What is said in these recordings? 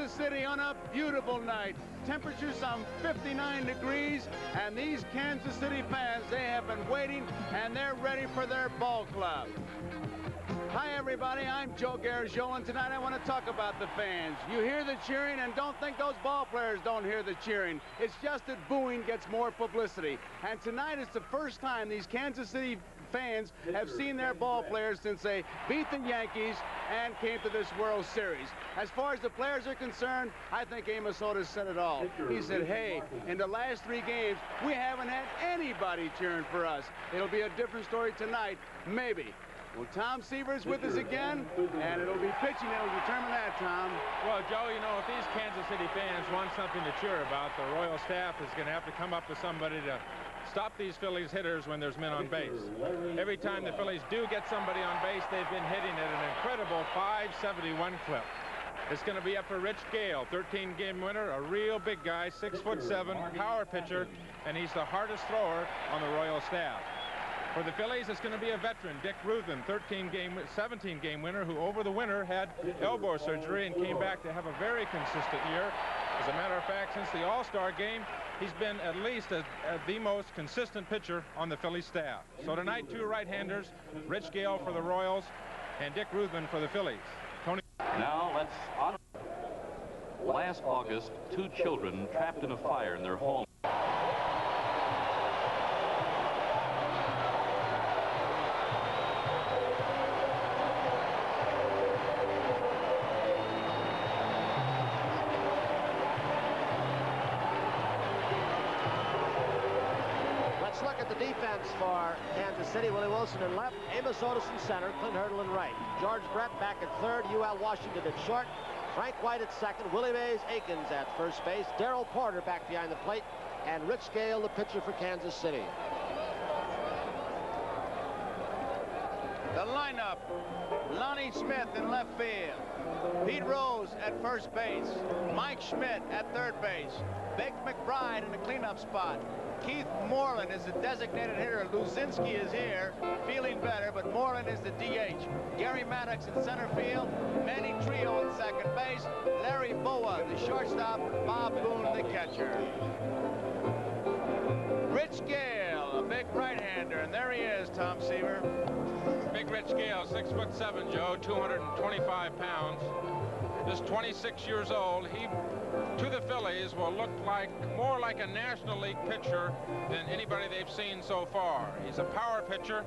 Kansas City on a beautiful night. Temperature some 59 degrees, and these Kansas City fans, they have been waiting, and they're ready for their ball club. Hi, everybody. I'm Joe Garagiola, and tonight I want to talk about the fans. You hear the cheering, and don't think those ball players don't hear the cheering. It's just that booing gets more publicity. And tonight is the first time these Kansas City fans have seen their ball players since they beat the Yankees and came to this World Series. As far as the players are concerned, I think Amos Otis said it all. He said, hey, in the last 3 games, we haven't had anybody cheering for us. It'll be a different story tonight, maybe. Well, Tom Seaver's with us again, and it'll be pitching that'll determine that, Tom. Well, Joe, you know, if these Kansas City fans want something to cheer about, the Royal staff is going to have to come up with somebody to stop these Phillies hitters when there's men on base. Every time the Phillies do get somebody on base, they've been hitting at an incredible 571 clip. It's going to be up for Rich Gale, 13-game winner, a real big guy, 6'7", power pitcher, and he's the hardest thrower on the Royal staff. For the Phillies, it's going to be a veteran, Dick Ruthven, 17-game winner, who over the winter had elbow surgery and came back to have a very consistent year. As a matter of fact, since the All-Star game, he's been at least the most consistent pitcher on the Phillies staff. So tonight, 2 right-handers, Rich Gale for the Royals and Dick Ruthven for the Phillies. Tony. Now let's honor. Last August, 2 children trapped in a fire in their home. Defense for Kansas City. Willie Wilson in left, Amos Otis in center, Clint Hurdle in right. George Brett back at third, UL Washington at short, Frank White at second, Willie Mays Aikens at first base, Darrell Porter back behind the plate, and Rich Gale, the pitcher for Kansas City. The lineup: Lonnie Smith in left field, Pete Rose at first base, Mike Schmidt at third base, Vic McBride in the cleanup spot. Keith Moreland is the designated hitter. Luzinski is here, feeling better, but Moreland is the DH. Gary Maddox in center field, Manny Trio in second base, Larry Boa, the shortstop, Bob Boone, the catcher. Rich Gale, a big right-hander, and there he is, Tom Seaver. Big Rich Gale, 6'7", Joe, 225 pounds. Just 26 years old. He, to the Phillies, will look like more like a National League pitcher than anybody they've seen so far. He's a power pitcher,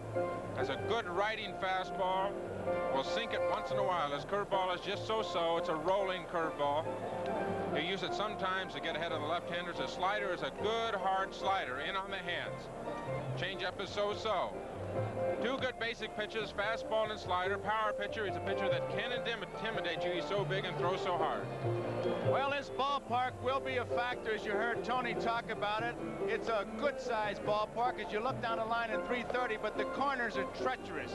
has a good riding fastball, will sink it once in a while. His curveball is just so-so. It's a rolling curveball. He'll use it sometimes to get ahead of the left-handers. His slider is a good, hard slider, in on the hands. Changeup is so-so. 2 good basic pitches, fastball and slider. Power pitcher. He's a pitcher that can intimidate you. He's so big and throws so hard. Well, this ballpark will be a factor, as you heard Tony talk about it. It's a good-sized ballpark as you look down the line at 330, but the corners are treacherous.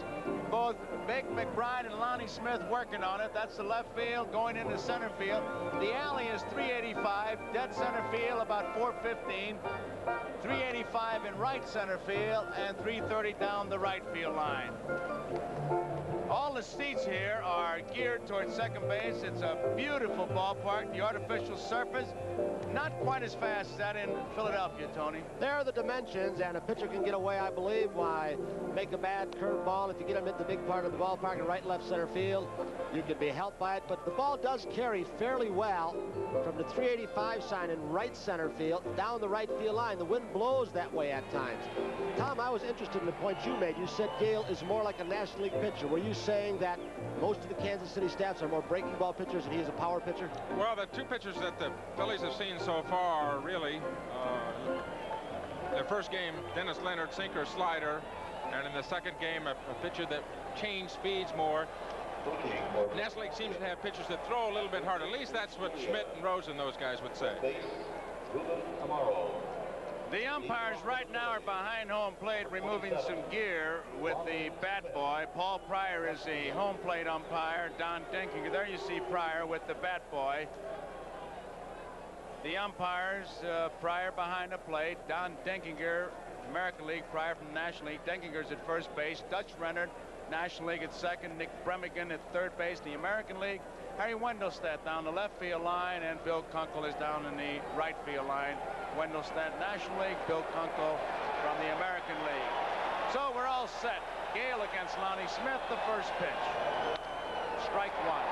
Both Vic McBride and Lonnie Smith working on it. That's the left field going into center field. The alley is 385, dead center field about 415, 385 in right center field, and 330 down the right field line. All the seats here are geared towards second base. It's a beautiful ballpark. The artificial surface, not quite as fast as that in Philadelphia, Tony. There are the dimensions, and a pitcher can get away, I believe, by make a bad curveball. If you get him at the big part of the ballpark in right and left center field, you can be helped by it. But the ball does carry fairly well from the 385 sign in right center field down the right field line. The wind blows that way at times. Tom, I was interested in the point you made. You said Gale is more like a National League pitcher. Were you saying that most of the Kansas City staffs are more breaking ball pitchers and he is a power pitcher? Well, the 2 pitchers that the Phillies have seen so far are really, the first game, Dennis Leonard, sinker, slider, and in the second game, a pitcher that changed speeds more. National League seems to have pitchers that throw a little bit hard. At least that's what Schmidt and Rose and those guys would say. The umpires right now are behind home plate removing some gear with the bat boy. Paul Pryor is the home plate umpire. Don Denkinger, there you see Pryor with the bat boy. The umpires, Pryor behind the plate, Don Denkinger, American League, Pryor from the National League. Denkinger's at first base, Dutch Renard National League at second, Nick Bremigan at third base. The American League, Harry Wendelstedt down the left field line, and Bill Kunkel is down in the right field line. Wendelstedt, National League, Bill Kunkel from the American League. So we're all set. Gale against Lonnie Smith, the first pitch. Strike one.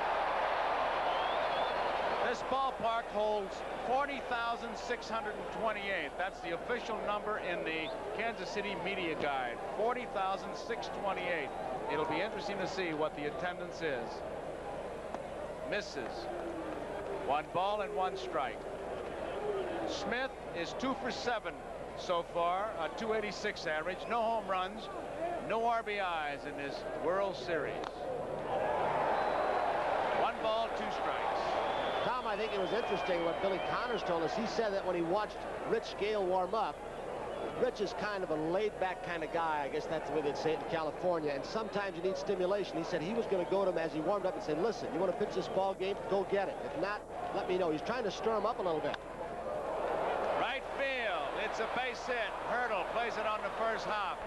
This ballpark holds 40,628. That's the official number in the Kansas City media guide. 40,628. It'll be interesting to see what the attendance is. Misses. 1 ball and 1 strike. Smith is 2 for 7 so far, a .286 average. No home runs, no RBIs in this World Series. 1 ball, 2 strikes. Tom, I think it was interesting what Billy Connors told us. He said that when he watched Rich Gale warm up, Rich is kind of a laid-back kind of guy. I guess that's the way they'd say it in California. And sometimes you need stimulation. He said he was going to go to him as he warmed up and say, listen, you want to pitch this ball game? Go get it. If not, let me know. He's trying to stir him up a little bit. Right field. It's a base hit. Hurdle plays it on the first hop.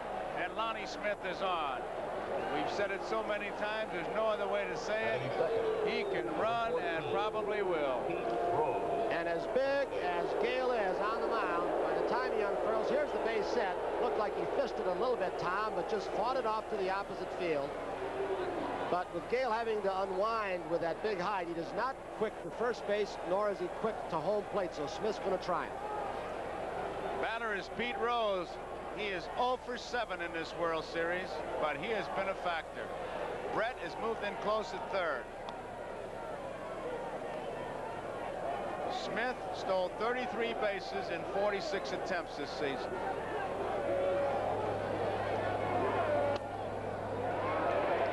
And Lonnie Smith is on. We've said it so many times, there's no other way to say it. He can run and probably will. And as big as Gale is on the mound, by the time he unfurls, here's the base set. Looked like he fisted a little bit, Tom, but just fought it off to the opposite field. But with Gale having to unwind with that big height, he does not quick to first base, nor is he quick to home plate, so Smith's going to try him. Batter is Pete Rose. He is 0 for 7 in this World Series, but he has been a factor. Brett is moved in close at third. Smith stole 33 bases in 46 attempts this season.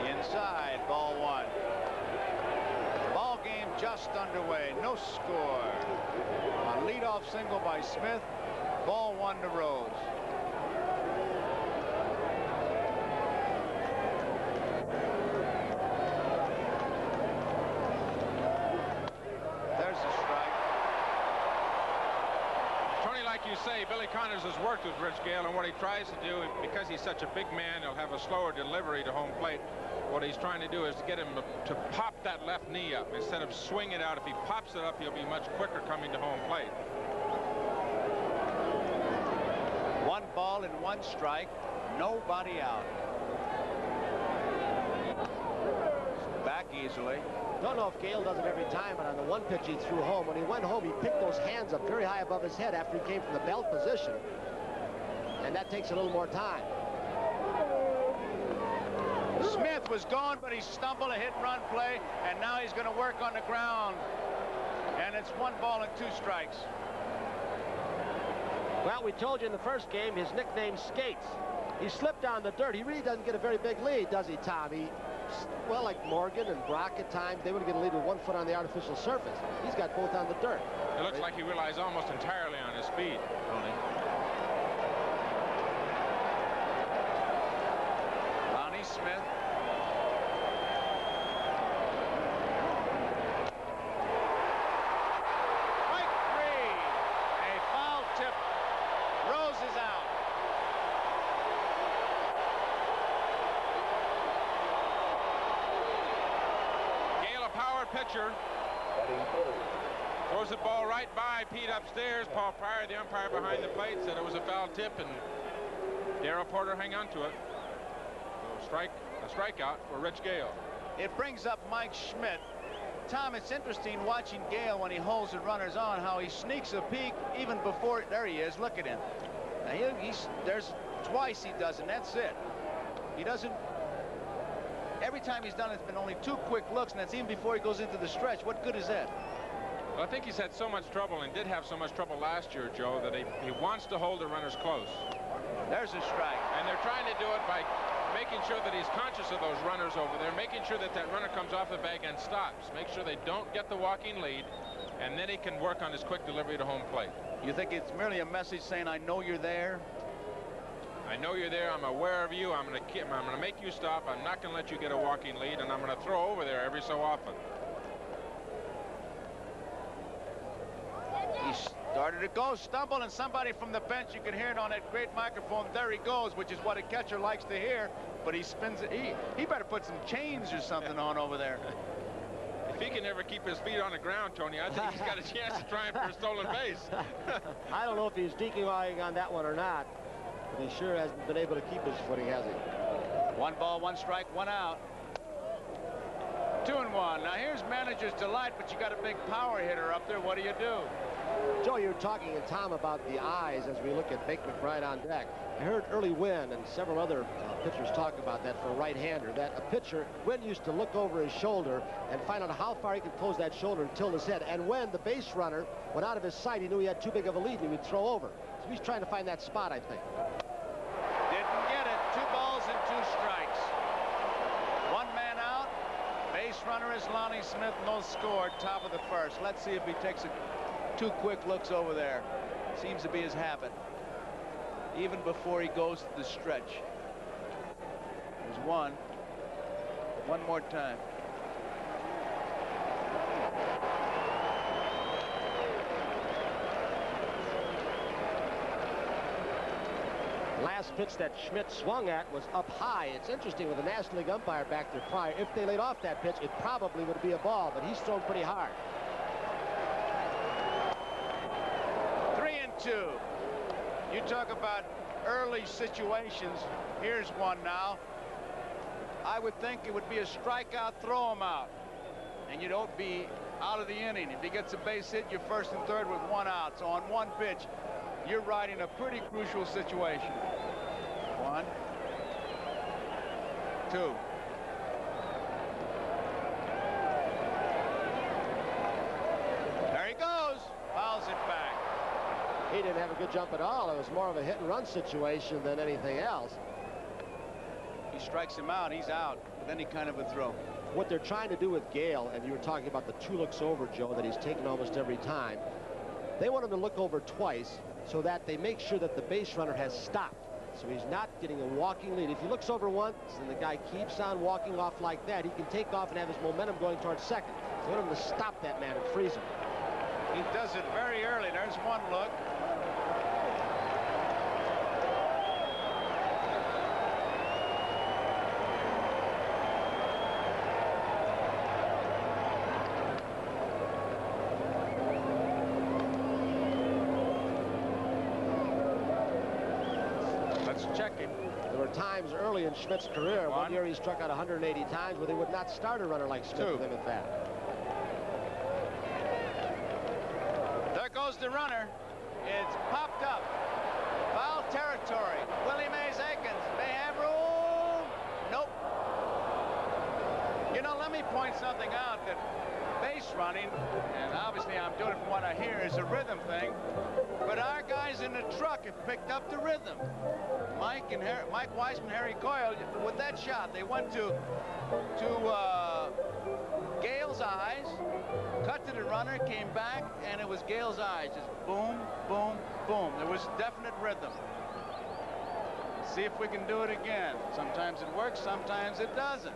Inside, ball 1. Ball game just underway. No score. A leadoff single by Smith. Ball 1 to Rose. Like you say, Billy Connors has worked with Rich Gale, and what he tries to do, because he's such a big man, he'll have a slower delivery to home plate. What he's trying to do is to get him to pop that left knee up instead of swing it out. If he pops it up, he'll be much quicker coming to home plate. 1 ball and 1 strike, nobody out. Back easily. Don't know if Gale does it every time, but on the one pitch he threw home, when he went home, he picked those hands up very high above his head after he came from the belt position. And that takes a little more time. Smith was gone, but he stumbled a hit-and-run play, and now he's going to work on the ground. And it's 1 ball and 2 strikes. Well, we told you in the first game his nickname Skates. He slipped on the dirt. He really doesn't get a very big lead, does he, Tom? Well, like Morgan and Brock at times, they would get a lead with 1 foot on the artificial surface. He's got both on the dirt. It looks like he relies almost entirely on his speed, Tony. Lonnie Smith. Strike 3. A foul tip. Rose is out. Pitcher throws the ball right by Pete upstairs. Paul Pryor, the umpire behind the plate, said it was a foul tip, and Darrell Porter hung on to it. So a strikeout for Rich Gale. It brings up Mike Schmidt. Tom, it's interesting watching Gale when he holds the runners on, how he sneaks a peek even before. There he is. Look at him. Now there's twice he does, and that's it. He doesn't. Every time he's done it, it's been only 2 quick looks, and that's even before he goes into the stretch. What good is that? Well, I think he's had so much trouble, and did have so much trouble last year, Joe, that he wants to hold the runners close. There's a strike. And they're trying to do it by making sure that he's conscious of those runners over there, making sure that that runner comes off the bag and stops. Make sure they don't get the walking lead, and then he can work on his quick delivery to home plate. You think it's merely a message saying, I know you're there? I know you're there. I'm aware of you. I'm going to make you stop. I'm not going to let you get a walking lead, and I'm going to throw over there every so often. He Started to go, stumble, and somebody from the bench, you can hear it on that great microphone, there he goes, which is what a catcher likes to hear, but he spins it. He better put some chains or something on over there. If he can ever keep his feet on the ground, Tony, I think he's got a chance to try him for a stolen base. I don't know if he's decoying on that one or not, but he sure hasn't been able to keep his footing, has he? 1 ball, 1 strike, 1 out. 2-1. Now here's manager's delight, but you got a big power hitter up there. What do you do? Joe, you're talking and Tom about the eyes as we look at Bake McBride on deck. I heard Early Wynn and several other pitchers talk about that for a right-hander, that a pitcher, Wynn used to look over his shoulder and find out how far he could close that shoulder and tilt his head. And when the base runner went out of his sight, he knew he had too big of a lead and he would throw over. So he's trying to find that spot, I think. Didn't get it. 2 balls and 2 strikes. 1 man out. Base runner is Lonnie Smith. No score. Top of the first. Let's see if he takes 2 quick looks over there. Seems to be his habit. Even before he goes to the stretch. There's 1. 1 more time. Last pitch that Schmidt swung at was up high. It's interesting with the National League umpire back there prior. If they laid off that pitch, it probably would be a ball, but he's thrown pretty hard. 3-2. You talk about early situations. Here's one now. I would think it would be a strikeout, throw him out. And you don't be out of the inning. If he gets a base hit, you're first and third with 1 out. So on 1 pitch, you're riding a pretty crucial situation. 1, 2. There he goes. Fouls it back. He didn't have a good jump at all. It was more of a hit-and-run situation than anything else. He strikes him out. He's out with any kind of a throw. What they're trying to do with Gale, and you were talking about the 2 looks over, Joe, that he's taken almost every time. They want him to look over twice so that they make sure that the base runner has stopped. So he's not getting a walking lead. If he looks over once and the guy keeps on walking off like that, he can take off and have his momentum going towards second. So they want him to stop that man and freeze him. He does it very early. There's 1 look. Times early in Schmidt's career. 1 year he struck out 180 times, where they would not start a runner like Schmidt with him at that. There goes the runner. It's popped up. Foul territory. Willie Mays Aikens may have room. Nope. You know, let me point something out that base running, and obviously I'm doing it from what I hear, is a rhythm thing, but our guys in the truck have picked up the rhythm. Mike Weissman, Harry Coyle, with that shot, they went to Gale's eyes, cut to the runner, came back, and it was Gale's eyes. Just boom, boom, boom. There was definite rhythm. See if we can do it again. Sometimes it works, sometimes it doesn't.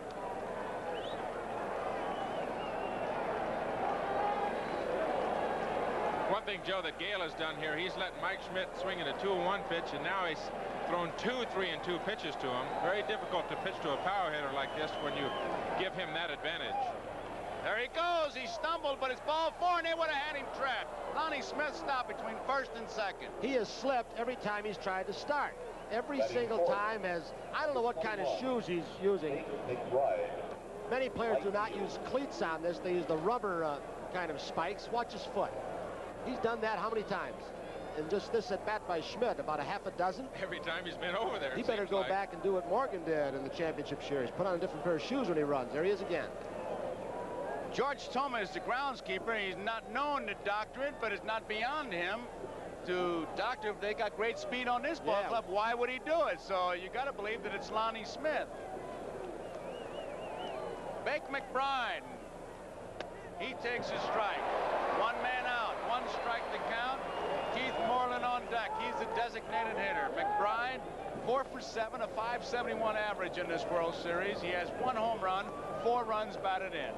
One thing, Joe, that Gale has done here, he's let Mike Schmidt swing in a 2-1 pitch, and now he's thrown 2 3-2 pitches to him. Very difficult to pitch to a power hitter like this when you give him that advantage. There he goes. He stumbled, but it's ball 4, and they would have had him trapped. Lonnie Smith stopped between first and second. He has slipped every time he's tried to start. Every single time has, I don't know what kind of shoes he's using. Many players do not use cleats on this. They use the rubber kind of spikes. Watch his foot. He's done that how many times? And just this at bat by Schmidt, about a half a dozen. Every time he's been over there. He better go back and do what Morgan did in the championship series. Put on a different pair of shoes when he runs. There he is again. George Thoma is the groundskeeper. He's not known to doctor it, but it's not beyond him to doctor. If they got great speed on this ball club, why would he do it? So you got to believe that it's Lonnie Smith. Bake McBride. He takes a strike. 1 man out. 1 strike to count. Keith Moreland on deck. He's the designated hitter. McBride, 4 for 7, a .571 average in this World Series. He has 1 home run, 4 runs batted in.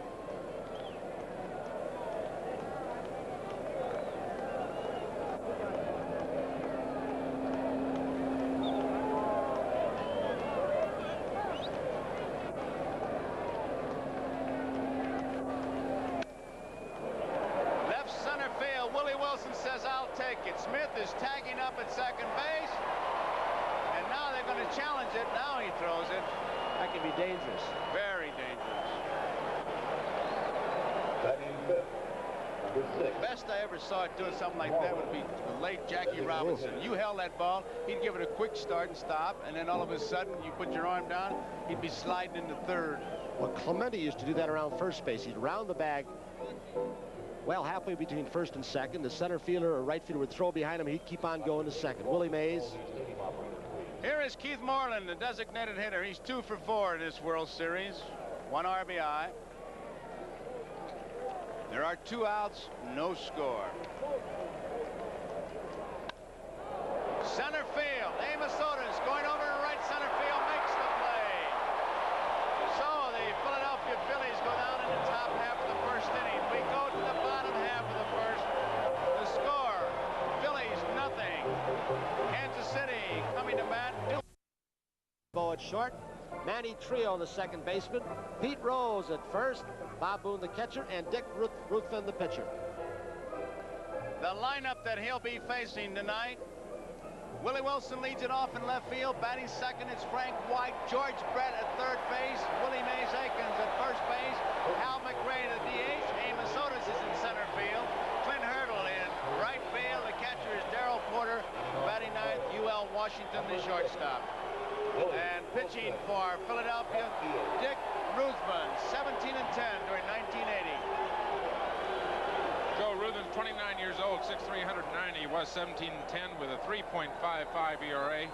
Wilson says, "I'll take it." Smith is tagging up at second base. And now they're going to challenge it. Now he throws it. That can be dangerous. Very dangerous. Batting fifth, number 6. Best I ever saw it doing something like that would be the late Jackie Robinson. You held that ball, he'd give it a quick start and stop, and then all of a sudden you put your arm down, he'd be sliding into third. Well, Clemente used to do that around first base. He'd round the bag, well, halfway between first and second. The center fielder or right fielder would throw behind him. He'd keep on going to second. Willie Mays. Here is Keith Moreland, the designated hitter. He's 2 for 4 in this World Series. 1 RBI. There are 2 outs, no score. Center field. Amos Otis going over to right center field, makes the play. So the Philadelphia Phillies go down in the top half of the first inning. We go to the bottom half of the first. The score, Phillies nothing. Kansas City coming to bat. Bo at short. Manny Trio, the second baseman. Pete Rose at first. Bob Boone, the catcher, and Dick Ruthven, the pitcher. The lineup that he'll be facing tonight. Willie Wilson leads it off in left field. Batting second, it's Frank White. George Brett at third base. Willie Mays Aikens at first base. Al McRae the DH. Amos Otis is in center field. Clint Hurdle in right field. The catcher is Darrell Porter. Batting ninth, UL Washington, the shortstop. And pitching for Philadelphia, Dick Ruthven, 17 and 10 during 1980. Joe Ruthven's 29 years old, 6'3", 190. He was 17 and 10 with a 3.55 ERA. And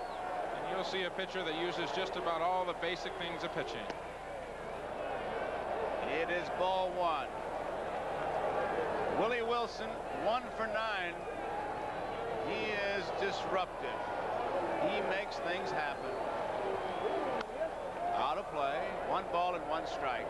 you'll see a pitcher that uses just about all the basic things of pitching. It is ball 1. Willie Wilson, 1 for 9. He is disruptive. He makes things happen. Out of play, 1 ball and 1 strike.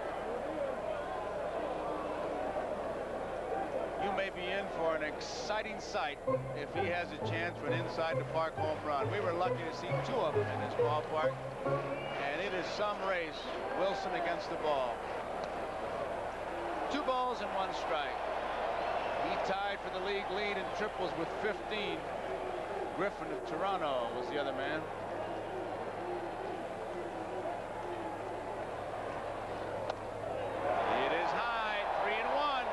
You may be in for an exciting sight if he has a chance for an inside the park home run. We were lucky to see 2 of them in this ballpark, and it is some race. Wilson against the ball. 2 balls and 1 strike. He tied for the league lead in triples with 15. Griffin of Toronto was the other man. It is high, 3-1.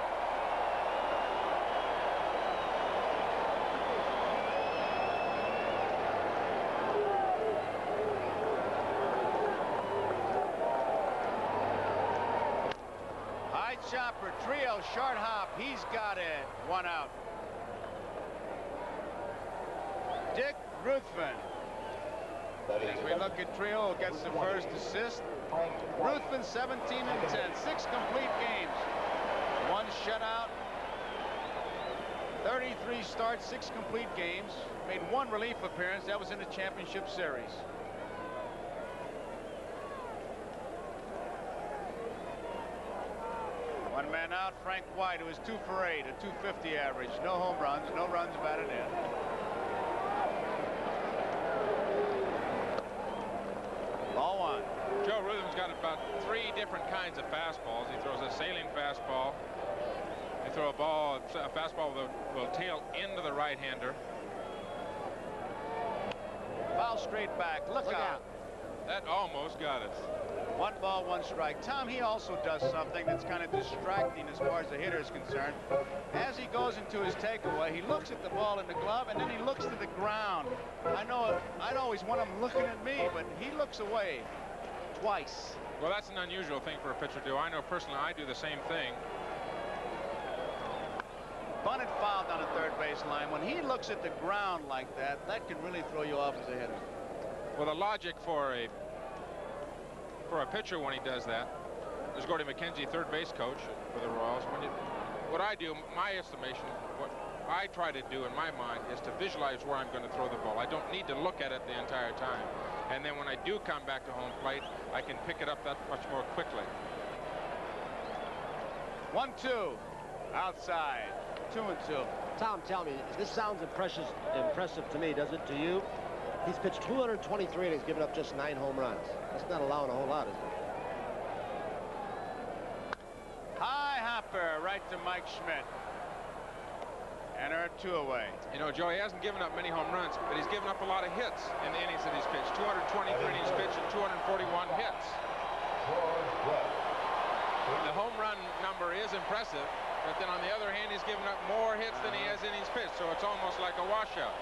High chopper, Trio, short hop. He's got it. 1 out. Dick Ruthven. As we look at Trio, who gets the first assist. Ruthven 17 and 10, 6 complete games, 1 shutout, 33 starts, 6 complete games, made 1 relief appearance. That was in the championship series. One man out, Frank White, who is 2 for 8, a .250 average, no home runs, no runs batted in. Ball 1. Joe Ruthven's got about 3 different kinds of fastballs. He throws a sailing fastball. He throw a fastball will tail into the right-hander. Foul straight back. Look out. That almost got it. 1 ball, 1 strike. Tom, he also does something that's kind of distracting as far as the hitter is concerned. As he goes into his takeaway, he looks at the ball in the glove, and then he looks to the ground. I know I'd always want him looking at me, but he looks away twice. Well, that's an unusual thing for a pitcher to do. I know personally I do the same thing. Bunted fouled on the third base line. When he looks at the ground like that, that can really throw you off as a hitter. Well, the logic for a pitcher when he does that, there's Gordy McKenzie, third base coach for the Royals. What I do, my estimation, what I try to do in my mind is to visualize where I'm going to throw the ball. I don't need to look at it the entire time. And then when I do come back to home plate, I can pick it up that much more quickly. 1-2 outside, 2-2. Tom, tell me, this sounds impressive to me, does it to you? He's pitched 223 and he's given up just 9 home runs. That's not allowing a whole lot, is it? High hopper right to Mike Schmidt. Enter They're 2 away. You know, Joe, he hasn't given up many home runs, but he's given up a lot of hits in the innings that he's pitched. 223 innings pitched and 241 hits. The home run number is impressive, but then on the other hand, he's given up more hits than he has innings pitched, so it's almost like a washout.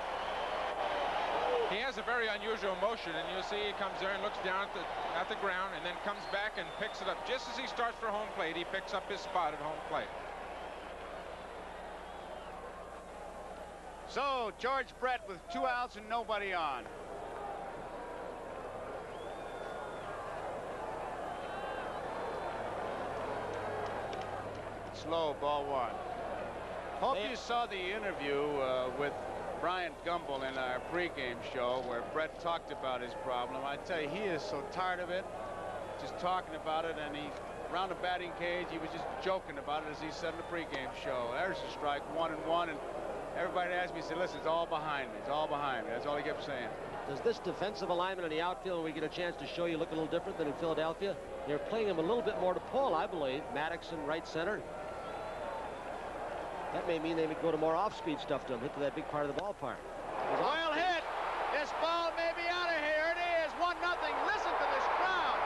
He has a very unusual motion, and you'll see he comes there and looks down at the ground and then comes back and picks it up. Just as he starts for home plate, he picks up his spot at home plate. So George Brett with 2 outs and nobody on. Slow, ball 1. Hope you saw the interview with Bryant Gumbel in our pregame show where Brett talked about his problem. I tell you, he is so tired of it, just talking about it, and he, around the batting cage, he was just joking about it, as he said in the pregame show. There's a strike, 1-1, and everybody asked me, he said, listen, it's all behind me. It's all behind me. That's all he kept saying. Does this defensive alignment in the outfield, when we get a chance to show you, look a little different than in Philadelphia? You're playing him a little bit more to pull, I believe. Maddox in right center. That may mean they would go to more off-speed stuff to him, hit to that big part of the ballpark. Well hit. This ball may be out of here. It is 1-0. Listen to this crowd.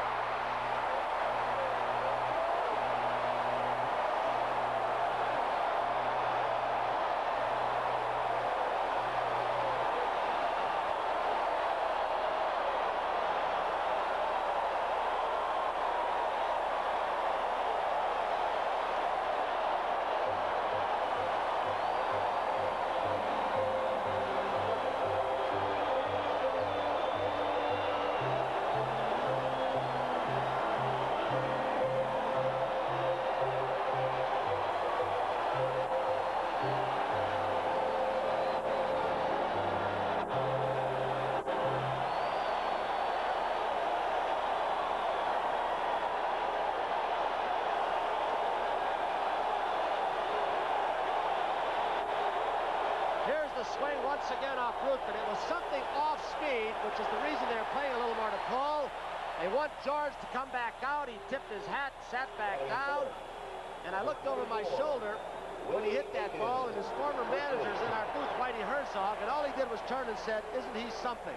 Swing once again off route, but it was something off speed, which is the reason they're playing a little more to pull. They want George to come back out. He tipped his hat, sat back down, and I looked over my shoulder when he hit that ball, and his former manager's in our booth, Whitey Herzog, and all he did was turn and said, isn't he something?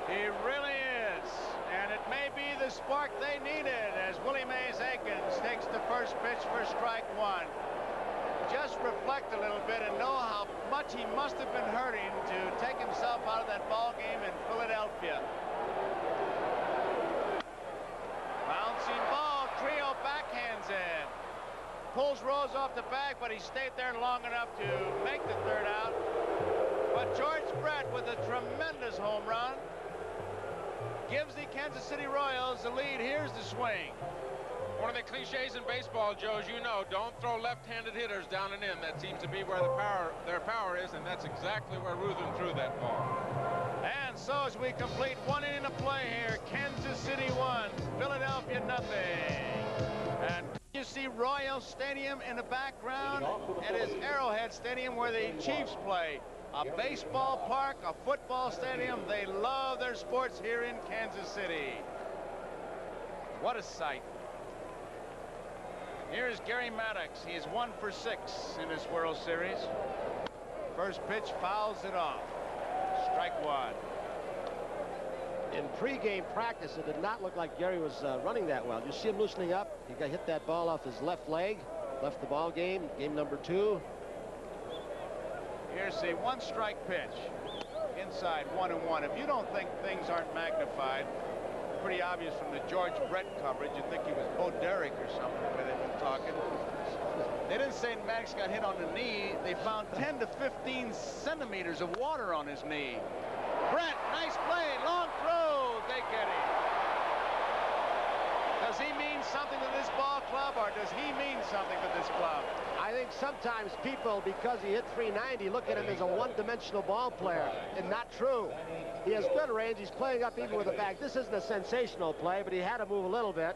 He really is, and it may be the spark they needed as Willie Mays Aikens takes the first pitch for strike 1. Just reflect a little bit and know how much he must have been hurting to take himself out of that ball game in Philadelphia. Bouncing ball, Trio backhands in. Pulls Rose off the bag, but he stayed there long enough to make the 3rd out. But George Brett with a tremendous home run gives the Kansas City Royals the lead. Here's the swing. One of the cliches in baseball, Joe, as you know, don't throw left-handed hitters down and in. That seems to be where their power is, and that's exactly where Ruthen threw that ball. And so as we complete 1 inning of play here, Kansas City 1, Philadelphia 0. And you see Royal Stadium in the background. It is Arrowhead Stadium where the Chiefs play. A baseball park, a football stadium. They love their sports here in Kansas City. What a sight. Here's Gary Maddox. He is 1 for 6 in this World Series. First pitch fouls it off. Strike 1. In pregame practice, it did not look like Gary was running that well. You see him loosening up. He got hit that ball off his left leg. Left the ball game. Game number 2. Here's a 1-strike pitch. Inside 1-1. If you don't think things aren't magnified, pretty obvious from the George Brett coverage. You'd think he was Bo Derek or something the way they've been talking. They didn't say Maddox got hit on the knee. They found 10 to 15 centimeters of water on his knee. Brett, nice play, long throw. They get him. Does he mean something to this ball club, or does he mean something to this club? I think sometimes people, because he hit 390, look at him as a one-dimensional ball player, and not true. He has good range. He's playing up even with a bag. This isn't a sensational play, but he had to move a little bit.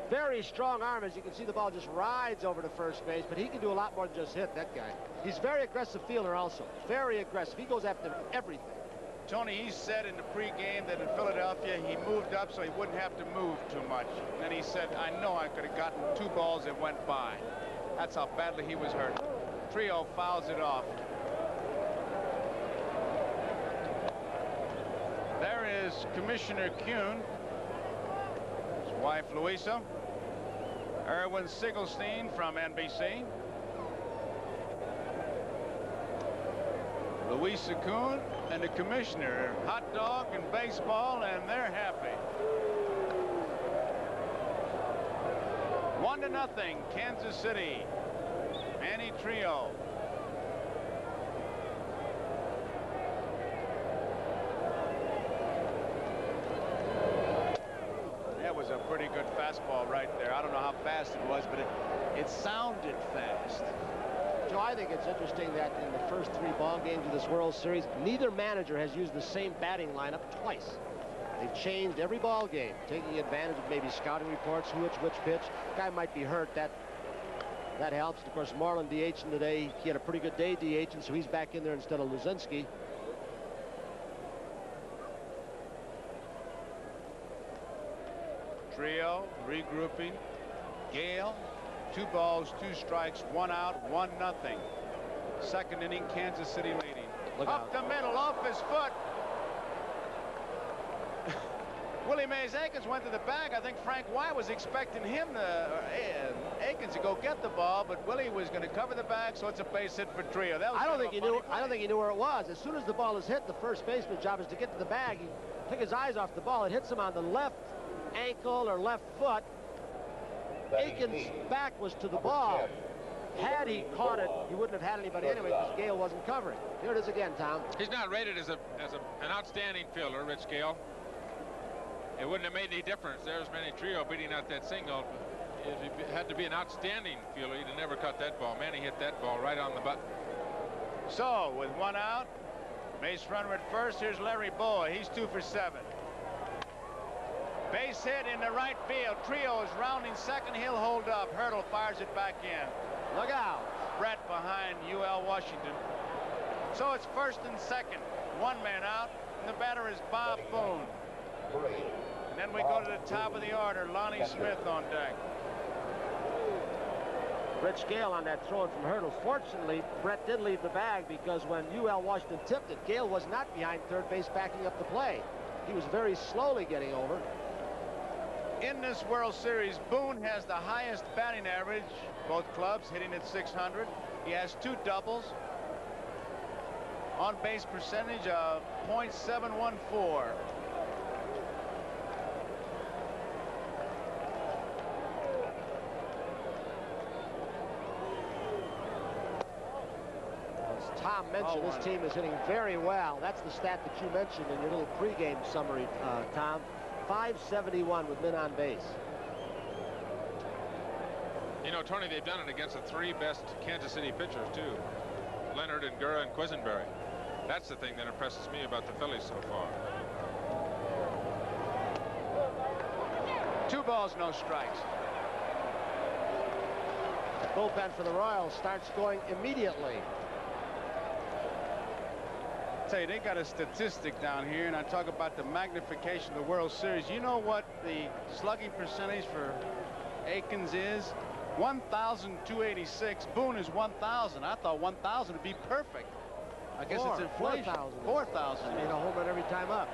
Very strong arm. As you can see, the ball just rides over to first base, but he can do a lot more than just hit, that guy. He's very aggressive fielder also. Very aggressive. He goes after everything. Tony, he said in the pregame that in Philadelphia he moved up so he wouldn't have to move too much. And then he said, I know I could have gotten 2 balls that went by. That's how badly he was hurt. Trio fouls it off. There is Commissioner Kuhn, his wife Louisa, Erwin Siegelstein from NBC, Louisa Kuhn and the commissioner, hot dog and baseball, and they're happy. 1-0, Kansas City. Manny Trio. That was a pretty good fastball right there. I don't know how fast it was, but it sounded fast. Joe, I think it's interesting that in the first 3 ball games of this World Series, neither manager has used the same batting lineup twice. They've changed every ball game, taking advantage of maybe scouting reports, who hits which pitch. Guy might be hurt. That helps. Of course, Marlin DHing today. He had a pretty good day DHing, so he's back in there instead of Luzinski. Trio regrouping. Gale, 2 balls, 2 strikes, 1 out, 1-0. Second inning, Kansas City leading. Look Up out. the middle, off his foot. Willie Mays Aikens went to the bag. I think Frank White was expecting him Aikens to go get the ball, but Willie was going to cover the bag, so it's a base hit for Trio. That was I don't think he knew where it was. As soon as the ball is hit, the first baseman's job is to get to the bag. He took his eyes off the ball. It hits him on the left ankle or left foot. Aikens' back was to the ball. Had he caught it, he wouldn't have had anybody anyway because Gale wasn't covering. Here it is again, Tom. He's not rated as an outstanding fielder, Rich Gale. It wouldn't have made any difference. There's Manny Trio beating out that single. If he had to be an outstanding fielder, he'd have never caught that ball. Manny hit that ball right on the button. So, with 1 out, base runner at first. Here's Larry Boa. He's 2 for 7. Base hit in the right field. Trio is rounding second. He'll hold up. Hurdle fires it back in. Look out. Brett behind UL Washington. So it's first and second. 1 man out. And the batter is Bob Boone. And then we go to the top of the order. Lonnie Smith on deck. Rich Gale on that throw from Hurdle. Fortunately, Brett did leave the bag because when UL Washington tipped it, Gale was not behind third base backing up the play. He was very slowly getting over. In this World Series, Boone has the highest batting average, both clubs hitting at 600. He has 2 doubles. On base percentage of .714. As Tom mentioned, this team is hitting very well. That's the stat that you mentioned in your little pregame summary, Tom. 571 with men on base. You know, Tony, they've done it against the 3 best Kansas City pitchers, too. Leonard and Gura and Quisenberry. That's the thing that impresses me about the Phillies so far. 2 balls, no strikes. The bullpen for the Royals starts going immediately. Tell you, they got a statistic down here, and I talk about the magnification of the World Series. You know what the slugging percentage for Aikens is? 1,286. Boone is 1,000. I thought 1,000 would be perfect. I guess it's inflation. 4,000. 4,000. He made a home run every time up.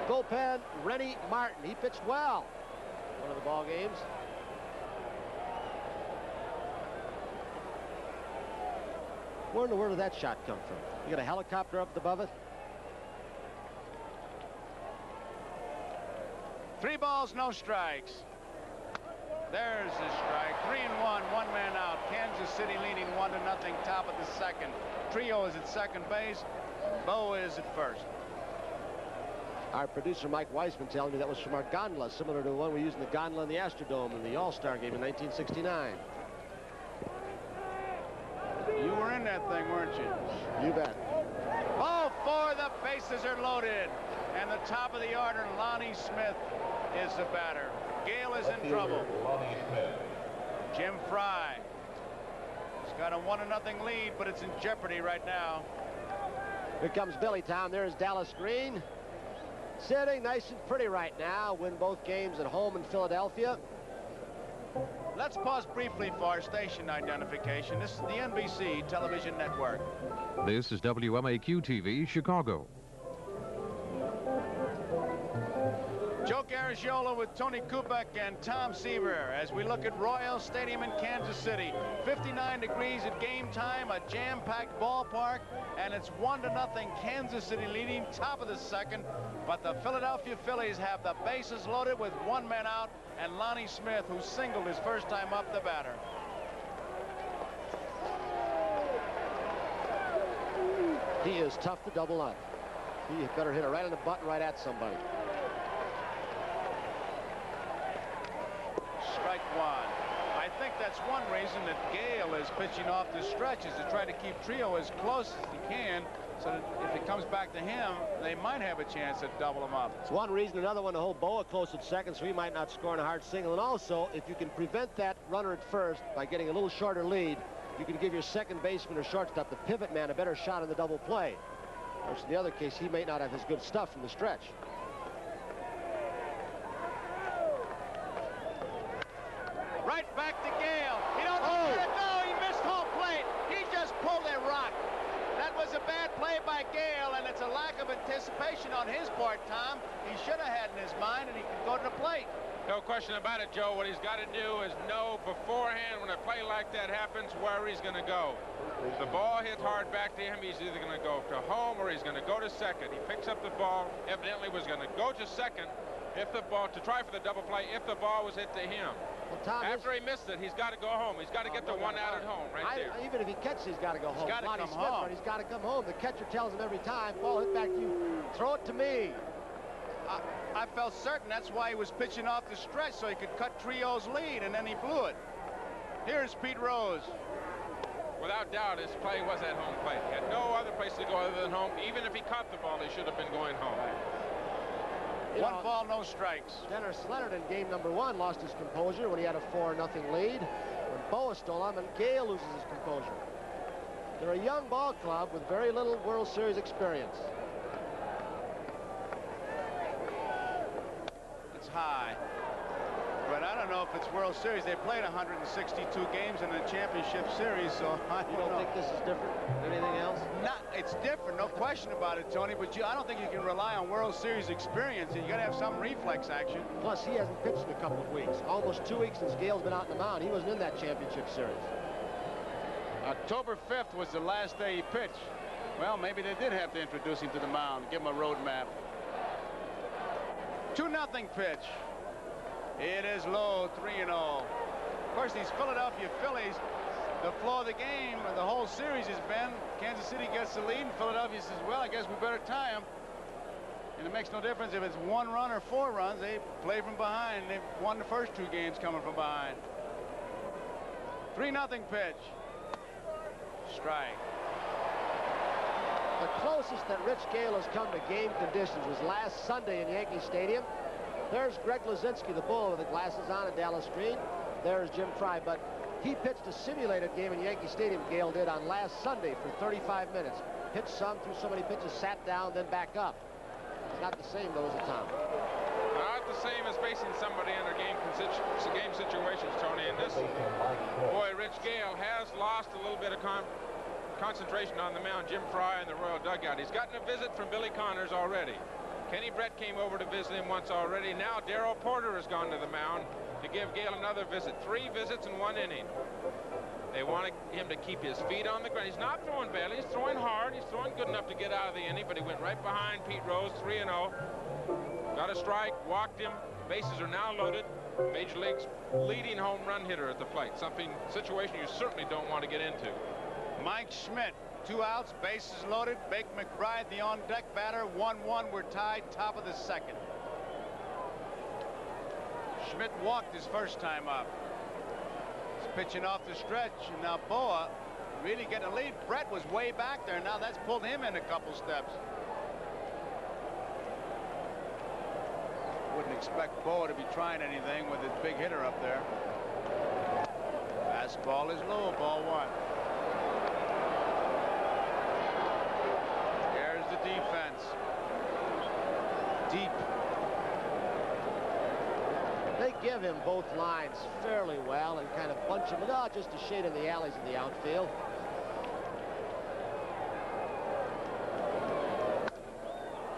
Bullpen, Rennie Martin. He pitched well. One of the ball games. Where in the world did that shot come from? You got a helicopter up above it? 3 balls, no strikes. There's the strike. 3-1, 1 man out. Kansas City leading 1-0, top of the second. Trio is at second base. Bo is at first. Our producer Mike Weisman telling me that was from our gondola, similar to the one we used in the gondola in the Astrodome in the All-Star game in 1969. You were in that thing, weren't you? You bet. Ball 4, the bases are loaded. And the top of the order, Lonnie Smith is the batter. Gale is in trouble. Jim Fry. He's got a 1-0 lead, but it's in jeopardy right now. Here comes Billy Tom. There's Dallas Green. Sitting nice and pretty right now. Win both games at home in Philadelphia. Let's pause briefly for our station identification. This is the NBC television network. This is WMAQ-TV, Chicago. Joe Garagiola with Tony Kubek and Tom Seaver as we look at Royal Stadium in Kansas City. 59 degrees at game time, a jam-packed ballpark, and it's 1-0 Kansas City leading, top of the second. But the Philadelphia Phillies have the bases loaded with one man out, and Lonnie Smith, who singled his first time up, the batter. He is tough to double up. He better hit it right on the button, right at somebody. Strike one. I think that's one reason that Gale is pitching off the stretch, is to try to keep Trio as close as he can, so that if it comes back to him, they might have a chance to double him up. It's one reason. Another one to hold Boa close at second, so he might not score in a hard single. And also, if you can prevent that runner at first by getting a little shorter lead, you can give your second baseman or shortstop, the pivot man, a better shot in the double play. Whereas in the other case, he may not have his good stuff from the stretch. Right back to Gale. He don't know where to go. He missed home plate. He just pulled a rock. That was a bad play by Gale, and it's a lack of anticipation on his part, Tom. He should have had in his mind, and he could go to the plate. No question about it, Joe. What he's got to do is know beforehand when a play like that happens where he's going to go. If the ball hits hard back to him, he's either going to go to home or he's going to go to second. He picks up the ball, evidently was going to go to second if the ball, to try for the double play, if the ball was hit to him. Well, Tom, after he missed it, he's got to go home. He's got to get the one out at home right there. Even if he catches, he's got to go home. He's got to come home. But he's got to come home. The catcher tells him every time, ball hit back to you. Throw it to me. I felt certain that's why he was pitching off the stretch, so he could cut Trio's lead, and then he blew it. Here's Pete Rose. Without doubt, his play was at home plate. He had no other place to go other than home. Even if he caught the ball, he should have been going home. One ball, no strikes. Dennis Leonard in game number 1 lost his composure when he had a 4-0 lead. When Boa stole him, and Gale loses his composure. They're a young ball club with very little World Series experience. It's high. But I don't know if it's World Series. They played 162 games in the championship series, so I don't know. Think this is different than anything else? It's different, no question about it, Tony, but I don't think you can rely on World Series experience. You got to have some reflex action. Plus, he hasn't pitched in a couple of weeks. Almost 2 weeks since Gale's been out in the mound. He wasn't in that championship series. October 5th was the last day he pitched. Well, maybe they did have to introduce him to the mound, give him a road map. 2-0 pitch. It is low, 3-0. Of course, these Philadelphia Phillies, the flow of the game, the whole series has been Kansas City gets the lead, and Philadelphia says, well, I guess we better tie them. And it makes no difference if it's 1 run or 4 runs. They play from behind. They've won the first 2 games coming from behind. 3-0 pitch. Strike. The closest that Rich Gale has come to game conditions was last Sunday in Yankee Stadium. There's Greg Luzinski, the bull with the glasses on, at Dallas Green. There's Jim Fry, but he pitched a simulated game in Yankee Stadium, Gale did, on last Sunday for 35 minutes. Pitched some, threw so many pitches, sat down, then back up. It's not the same, though, is it, Tom? Not the same as facing somebody under game situations, Tony. And this boy, Rich Gale, has lost a little bit of concentration on the mound. Jim Fry in the Royal dugout. He's gotten a visit from Billy Connors already. Kenny Brett came over to visit him once already. Now Darrell Porter has gone to the mound to give Gale another visit. 3 visits in 1 inning. They wanted him to keep his feet on the ground. He's not throwing badly. He's throwing hard. He's throwing good enough to get out of the inning, but he went right behind Pete Rose, 3-0. Got a strike, walked him. Bases are now loaded. Major League's leading home run hitter at the plate. Situation you certainly don't want to get into. Mike Schmidt, 2 outs, bases loaded. Bake McBride, the on-deck batter. 1-1. We're tied, top of the second. Schmidt walked his first time up. He's pitching off the stretch, and now Boa really getting a lead. Brett was way back there. Now that's pulled him in a couple steps. Wouldn't expect Boa to be trying anything with his big hitter up there. Fastball is low, ball 1. There's the defense. Deep. They give him both lines fairly well and kind of bunch him, just a shade in the alleys in the outfield.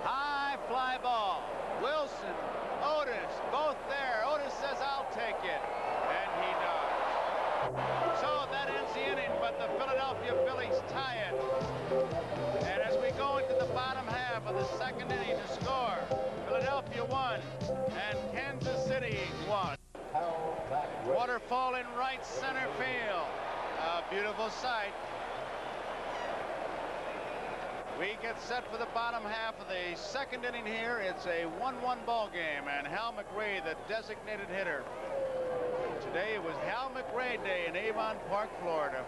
High fly ball. Wilson, Otis, both there. Otis says, I'll take it. And he does. So that ends the inning, but the Philadelphia Phillies tie it. And as we go into the bottom half of the second inning to score, Philadelphia 1 and Kansas City 1. Waterfall in right center field. A beautiful sight. We get set for the bottom half of the second inning here. It's a 1-1 ball game, and Hal McRae, the designated hitter. Today was Hal McRae Day in Avon Park, Florida.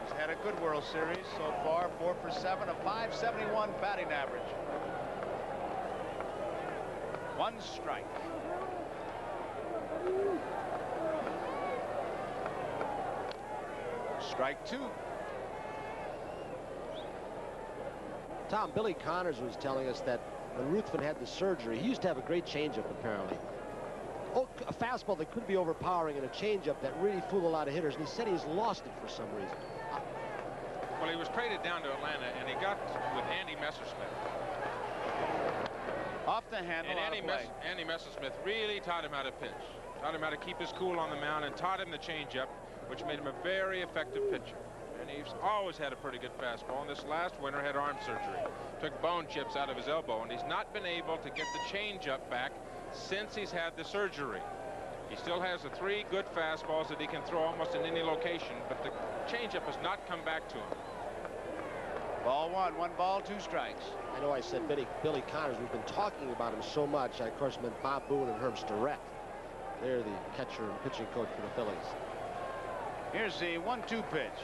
He's had a good World Series so far, 4 for 7, a .571 batting average. 1 strike. Strike 2. Tom, Billy Connors was telling us that when Ruthven had the surgery, he used to have a great changeup, apparently. Oh, a fastball that could be overpowering and a changeup that really fooled a lot of hitters, and he said he's lost it for some reason. Well, he was traded down to Atlanta, and he got with Andy Messersmith. Off the handle, and Andy Messersmith really taught him how to pitch. Taught him how to keep his cool on the mound and taught him the changeup, which made him a very effective pitcher. And he's always had a pretty good fastball, and this last winter had arm surgery. Took bone chips out of his elbow, and he's not been able to get the changeup back since he's had the surgery. He still has the 3 good fastballs that he can throw almost in any location, but the changeup has not come back to him. Ball 1, 1 ball, 2 strikes. I know I said Billy Connors. We've been talking about him so much. I, of course, meant Bob Boone and Herb Starrett. They're the catcher and pitching coach for the Phillies. Here's the 1-2 pitch.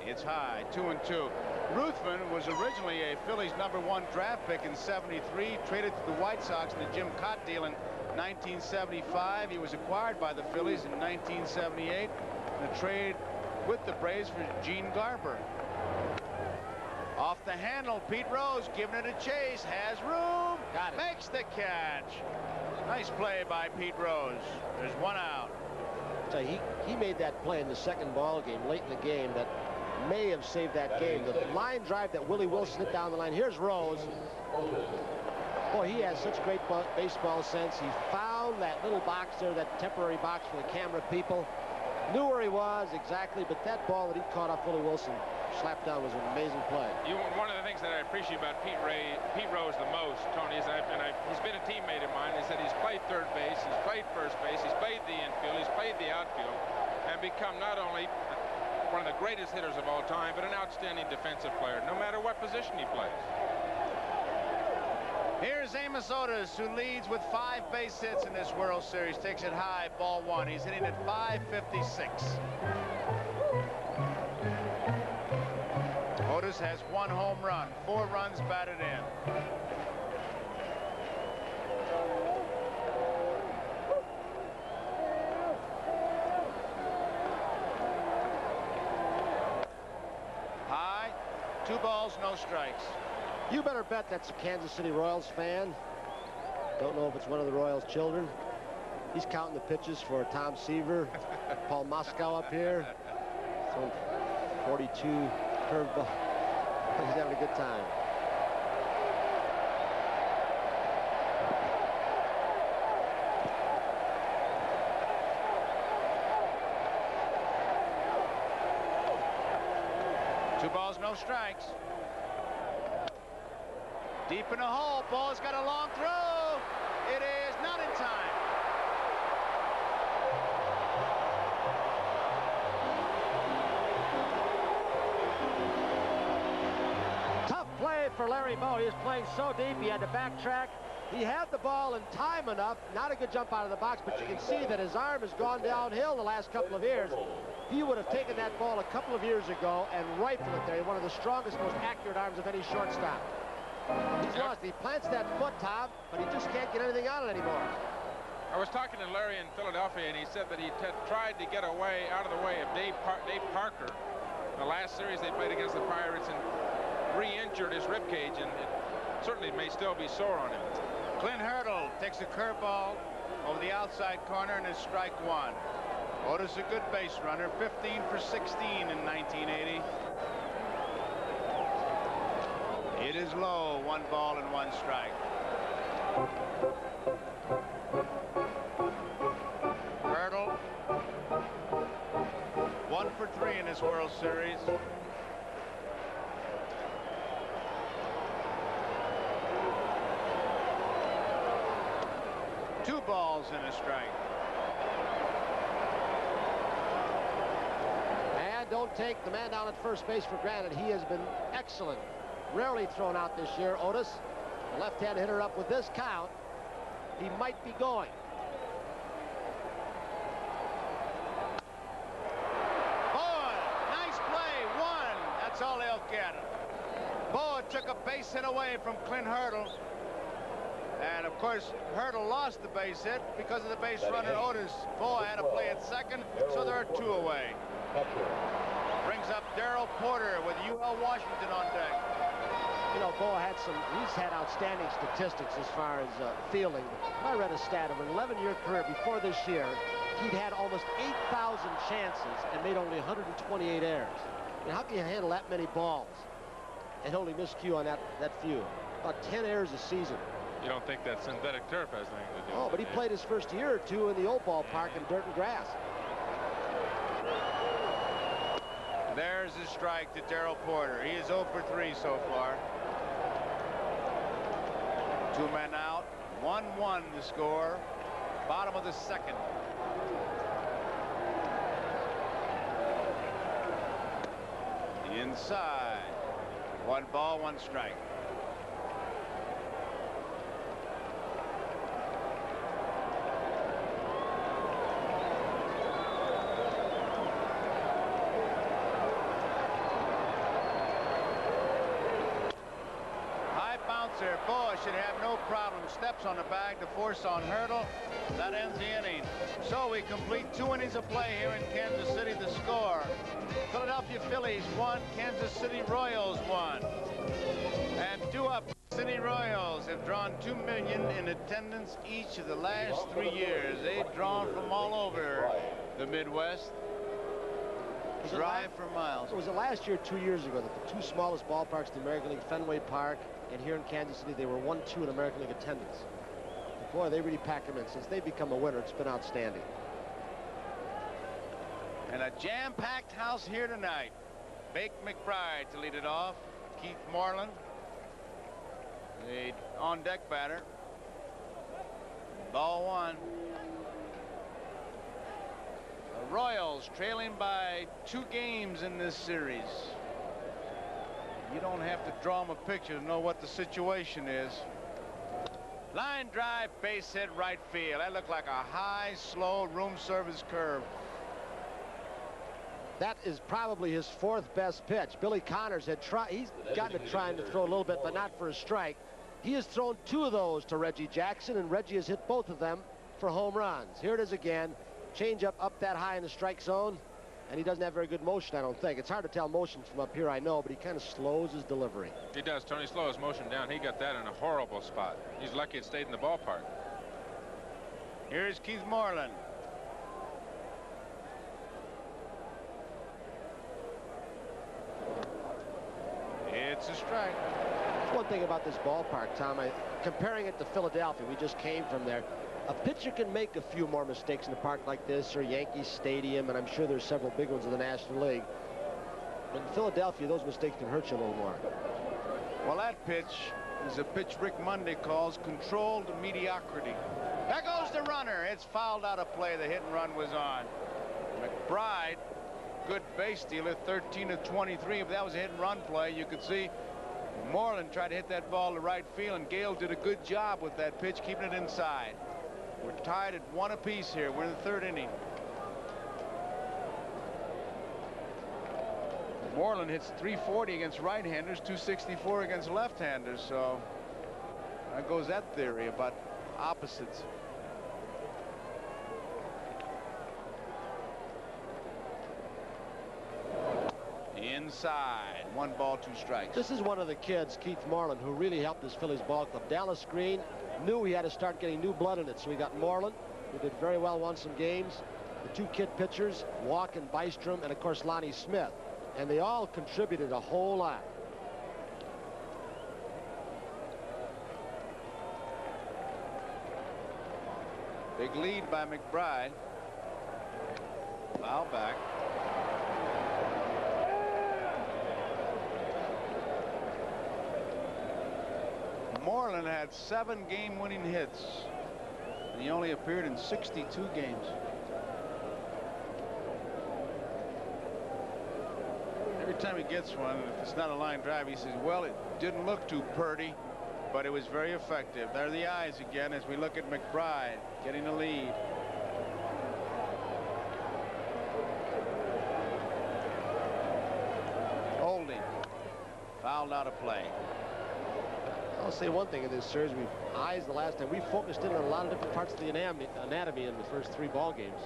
It's high, 2-2. Ruthven was originally a Phillies #1 draft pick in '73, traded to the White Sox in the Jim Cott deal in 1975. He was acquired by the Phillies in 1978 in a trade with the Braves for Gene Garber. Off the handle, Pete Rose giving it a chase, has room, got it, makes the catch. Nice play by Pete Rose. There's 1 out. So he made that play in the second ball game, late in the game, that may have saved that game. The line drive that Willie Wilson hit down the line. Here's Rose. Boy, he has such great baseball sense. He found that little box there, that temporary box for the camera people. Knew where he was exactly, but that ball that he caught off Willie Wilson slapped down was an amazing play. One of the things that I appreciate about Pete Rose the most, Tony, is he's been a teammate of mine. Is that he's played third base, he's played first base, he's played the infield, he's played the outfield, and become not only one of the greatest hitters of all time, but an outstanding defensive player, no matter what position he plays. Here's Amos Otis, who leads with 5 base hits in this World Series. Takes it high, ball 1. He's hitting at .556. Otis has 1 home run, 4 runs batted in. High, 2 balls, no strikes. You better bet that's a Kansas City Royals fan. Don't know if it's one of the Royals' children. He's counting the pitches for Tom Seaver, Paul Moskow up here. So 42 curveball. He's having a good time. Two balls, no strikes. Deep in the hole, ball's got a long throw. It is not in time. Tough play for Larry Bowa. He was playing so deep, he had to backtrack. He had the ball in time enough. Not a good jump out of the box, but you can see that his arm has gone downhill the last couple of years. He would have taken that ball a couple of years ago and rifled it there. One of the strongest, most accurate arms of any shortstop. He's lost. He plants that foot, Tom, but he just can't get anything on it anymore. I was talking to Larry in Philadelphia, and he said that he tried to get away out of the way of Dave Parker. The last series they played against the Pirates, and re-injured his rib cage, and it certainly may still be sore on him. Clint Hurdle takes a curveball over the outside corner, and it's strike one. Otis a good base runner, 15 for 16 in 1980. It is low, 1 ball and 1 strike. Hurdle, 1 for 3 in this World Series. Two balls and a strike. And don't take the man down at first base for granted. He has been excellent. Rarely thrown out this year, Otis. The left-hand hitter up with this count. He might be going. Boa, nice play, 1. That's all they'll get. Boa took a base hit away from Clint Hurdle. And of course, Hurdle lost the base hit because of the base runner Otis. Boa had to play at second, so there are 2 away. Brings up Darrell Porter with UL Washington on deck. You know, Boa he's had outstanding statistics as far as fielding. I read a stat of an 11-year career before this year. He'd had almost 8,000 chances and made only 128 errors. I mean, how can you handle that many balls and only miscue on that few? About 10 errors a season. You don't think that synthetic turf has anything to do with it? Oh, but he played his first year or 2 in the old ballpark in dirt and grass. There's a strike to Darrell Porter. He is 0 for 3 so far. 2 men out. 1-1 the score. Bottom of the second. Inside. 1 ball, 1 strike. Boa should have no problem. Steps on the bag to force on Hurdle. That ends the inning. So we complete 2 innings of play here in Kansas City. The score: Philadelphia Phillies 1, Kansas City Royals 1. And 2 up. City Royals have drawn 2 million in attendance each of the last 3 years. They've drawn from all over the Midwest. Drive for miles. Was it last year, 2 years ago, that the 2 smallest ballparks in the American League, Fenway Park and here in Kansas City, they were 1-2 in American League attendance. Boy, they really pack them in. Since they've become a winner, it's been outstanding. And a jam-packed house here tonight. Bake McBride to lead it off. Keith Moreland, the on-deck batter. Ball 1. The Royals trailing by 2 games in this series. You don't have to draw them a picture to know what the situation is. Line drive, base hit, right field. That looked like a high, slow room service curve. That is probably his 4th best pitch. Billy Connors he's gotten to trying to throw a little bit, but not for a strike. He has thrown 2 of those to Reggie Jackson, and Reggie has hit both of them for home runs. Here it is again. Change up that high in the strike zone. And he doesn't have very good motion, I don't think. It's hard to tell motion from up here, I know, but he kind of slows his delivery. He does. Tony slows motion down. He got that in a horrible spot. He's lucky it stayed in the ballpark. Here's Keith Moreland. It's a strike. That's one thing about this ballpark, Tom. Comparing it to Philadelphia, we just came from there. A pitcher can make a few more mistakes in a park like this or Yankee Stadium, and I'm sure there's several big ones in the National League. But in Philadelphia, those mistakes can hurt you a little more. Well, that pitch is a pitch Rick Monday calls controlled mediocrity. There goes the runner. It's fouled out of play. The hit and run was on. McBride, good base stealer, 13 of 23. If that was a hit and run play, you could see Moreland tried to hit that ball to right field, and Gale did a good job with that pitch, keeping it inside. We're tied at 1 apiece here. We're in the 3rd inning. Moreland hits .340 against right-handers, .264 against left-handers, so there goes that theory about opposites. Inside. 1 ball, 2 strikes. This is one of the kids, Keith Moreland, who really helped this Phillies ball club. Dallas Green knew he had to start getting new blood in it, so he got Moreland. who did very well, won some games. The two kid pitchers, Walk and Bystrom, and of course Lonnie Smith. And they all contributed a whole lot. Big lead by McBride. Foul back. Moreland had 7 game-winning hits. And he only appeared in 62 games. Every time he gets one, if it's not a line drive, he says, well, it didn't look too purty, but it was very effective. There are the eyes again as we look at McBride getting the lead. Holding. Fouled out of play. I'll say one thing in this series. Eyes the last time. We focused in on a lot of different parts of the anatomy in the first 3 ball games.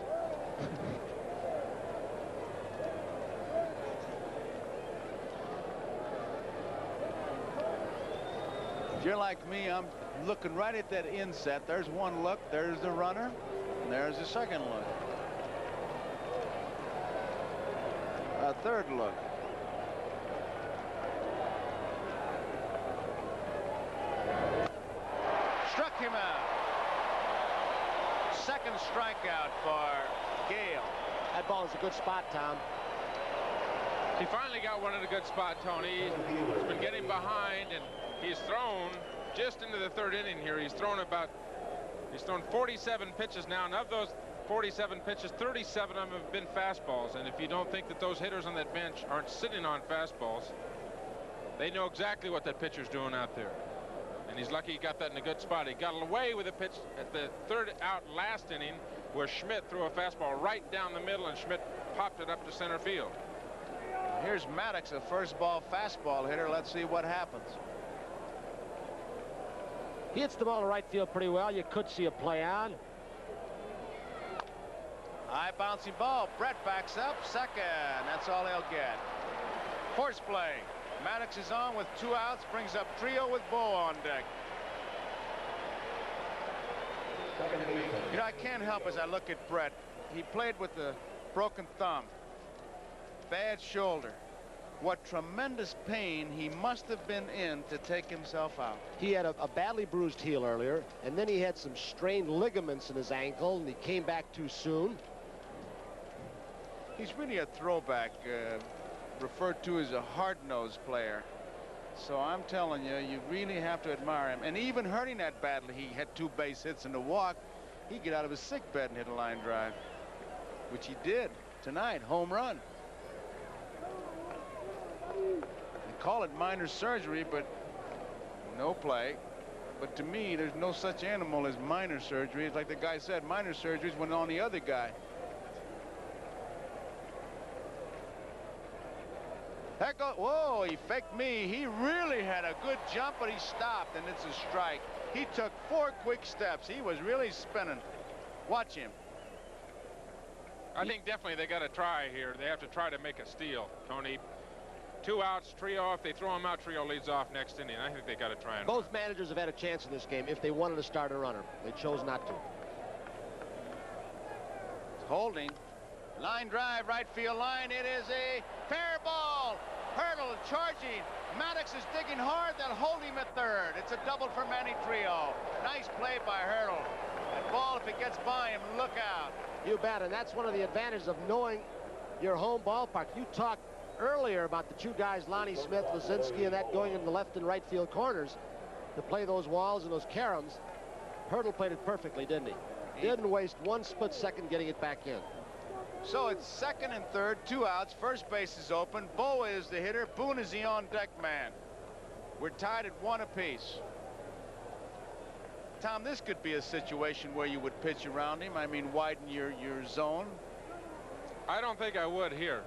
If you're like me, I'm looking right at that inset. There's one look, there's the runner, and there's the second look. A third look. Struck him out. Second strikeout for Gale. That ball is a good spot, Tom. He finally got one at a good spot, Tony. He's been getting behind, and he's thrown just into the 3rd inning here. He's thrown 47 pitches now, and of those 47 pitches, 37 of them have been fastballs. And if you don't think that those hitters on that bench aren't sitting on fastballs, they know exactly what that pitcher's doing out there. And he's lucky he got that in a good spot. He got away with a pitch at the 3rd out last inning where Schmidt threw a fastball right down the middle, and Schmidt popped it up to center field. Here's Maddox, a first ball fastball hitter. Let's see what happens. He hits the ball to right field pretty well. You could see a play on. High bouncing ball. Brett backs up. Second. That's all he'll get. Horse play. Maddox is on with 2 outs. Brings up trio with Bo on deck. You know, I can't help as I look at Brett. He played with a broken thumb. Bad shoulder. What tremendous pain he must have been in to take himself out. He had a badly bruised heel earlier, and then he had some strained ligaments in his ankle, and he came back too soon. He's really a throwback, referred to as a hard-nosed player. So I'm telling you, you really have to admire him. And even hurting that badly, he had 2 base hits and a walk. He'd get out of his sick bed and hit a line drive, which he did tonight. Home run. They call it minor surgery, but no play. But to me, there's no such animal as minor surgery. It's like the guy said, minor surgeries went on the other guy. Heck, whoa, he faked me. He really had a good jump, but he stopped, and it's a strike. He took 4 quick steps. He was really spinning. Watch him. I think definitely they got to try here. They have to try to make a steal, Tony. 2 outs, Trio. If they throw him out, Trio leads off next inning. I think they got to try and both managers have had a chance in this game if they wanted to start a runner. They chose not to. Holding. Line drive, right field line. It is a fair ball. Hurdle charging. Maddox is digging hard. They'll hold him at 3rd. It's a double for Manny Trio. Nice play by Hurdle. That ball, if it gets by him, look out. You bet, and that's one of the advantages of knowing your home ballpark. You talked earlier about the 2 guys, Lonnie Smith, Lazinski, and that going in the left and right field corners to play those walls and those caroms. Hurdle played it perfectly, didn't he? Didn't waste 1 split second getting it back in. So it's 2nd and 3rd, 2 outs. First base is open. Bo is the hitter. Boone is the on-deck man. We're tied at 1 apiece. Tom, this could be a situation where you would pitch around him. I mean, widen your zone. I don't think I would here,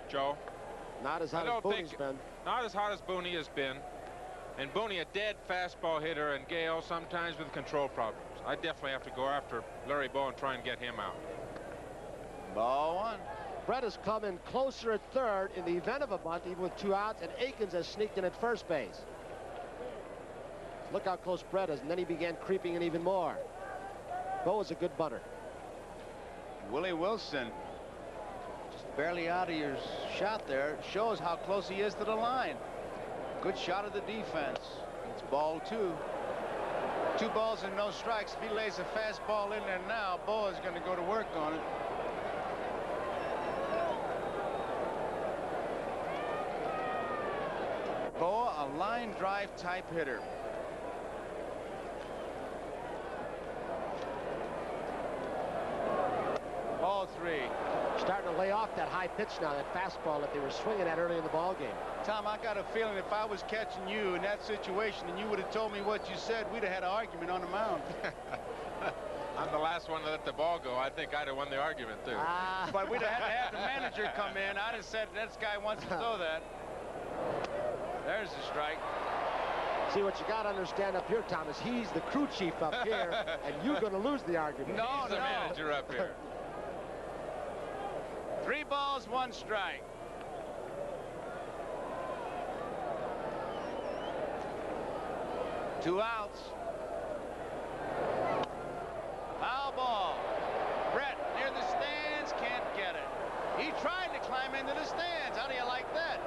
Joe. Not as hot as Boone's been. Not as hot as Booney has been. And Booney, a dead fastball hitter, and Gale sometimes with control problems. I definitely have to go after Larry Bow and try and get him out. Ball 1. Brett has come in closer at 3rd in the event of a bunt, even with 2 outs, and Aikens has sneaked in at first base. Look how close Brett is, and then he began creeping in even more. Bo was a good bunter. Willie Wilson, just barely out of your shot there. Shows how close he is to the line. Good shot of the defense. It's ball 2. 2 balls and no strikes. If he lays a fastball in there now, Bo is going to go to work on it. Bo, a line drive type hitter. Ball 3. Starting to lay off that high pitch now, that fastball that they were swinging at early in the ball game. Tom, I got a feeling if I was catching you in that situation and you would have told me what you said, we'd have had an argument on the mound. I'm the last one to let the ball go. I think I'd have won the argument, too. But we'd have had to have the manager come in. I'd have said, this guy wants to throw that. There's the strike. See, what you got to understand up here, Thomas, he's the crew chief up here, and you're going to lose the argument. No, he's the manager up here. 3 balls, 1 strike. Two outs. Foul ball. Brett near the stands, can't get it. He tried to climb into the stands. How do you like that?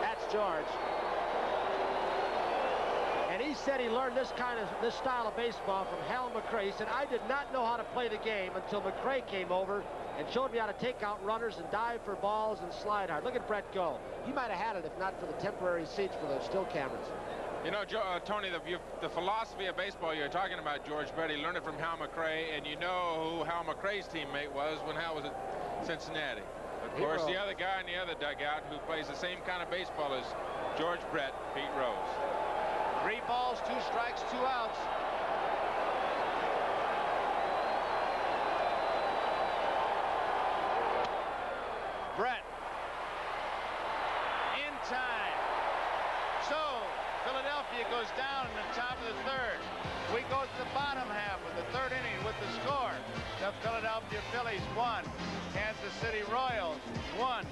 That's George. And he said he learned this style of baseball from Hal McRae. He said, I did not know how to play the game until McRae came over and showed me how to take out runners and dive for balls and slide hard. Look at Brett go. He might have had it if not for the temporary seats for those still cameras. You know, Tony, the philosophy of baseball you're talking about, George Brett, he learned it from Hal McRae, and you know who Hal McRae's teammate was when Hal was at Cincinnati. Of course, the other guy in the other dugout who plays the same kind of baseball as George Brett, Pete Rose. 3 balls, 2 strikes, 2 outs. Brett in time. So Philadelphia goes down in the top of the 3rd. We go to the bottom half of the 3rd inning with the score. The Philadelphia Phillies 1, Kansas City Royals 1.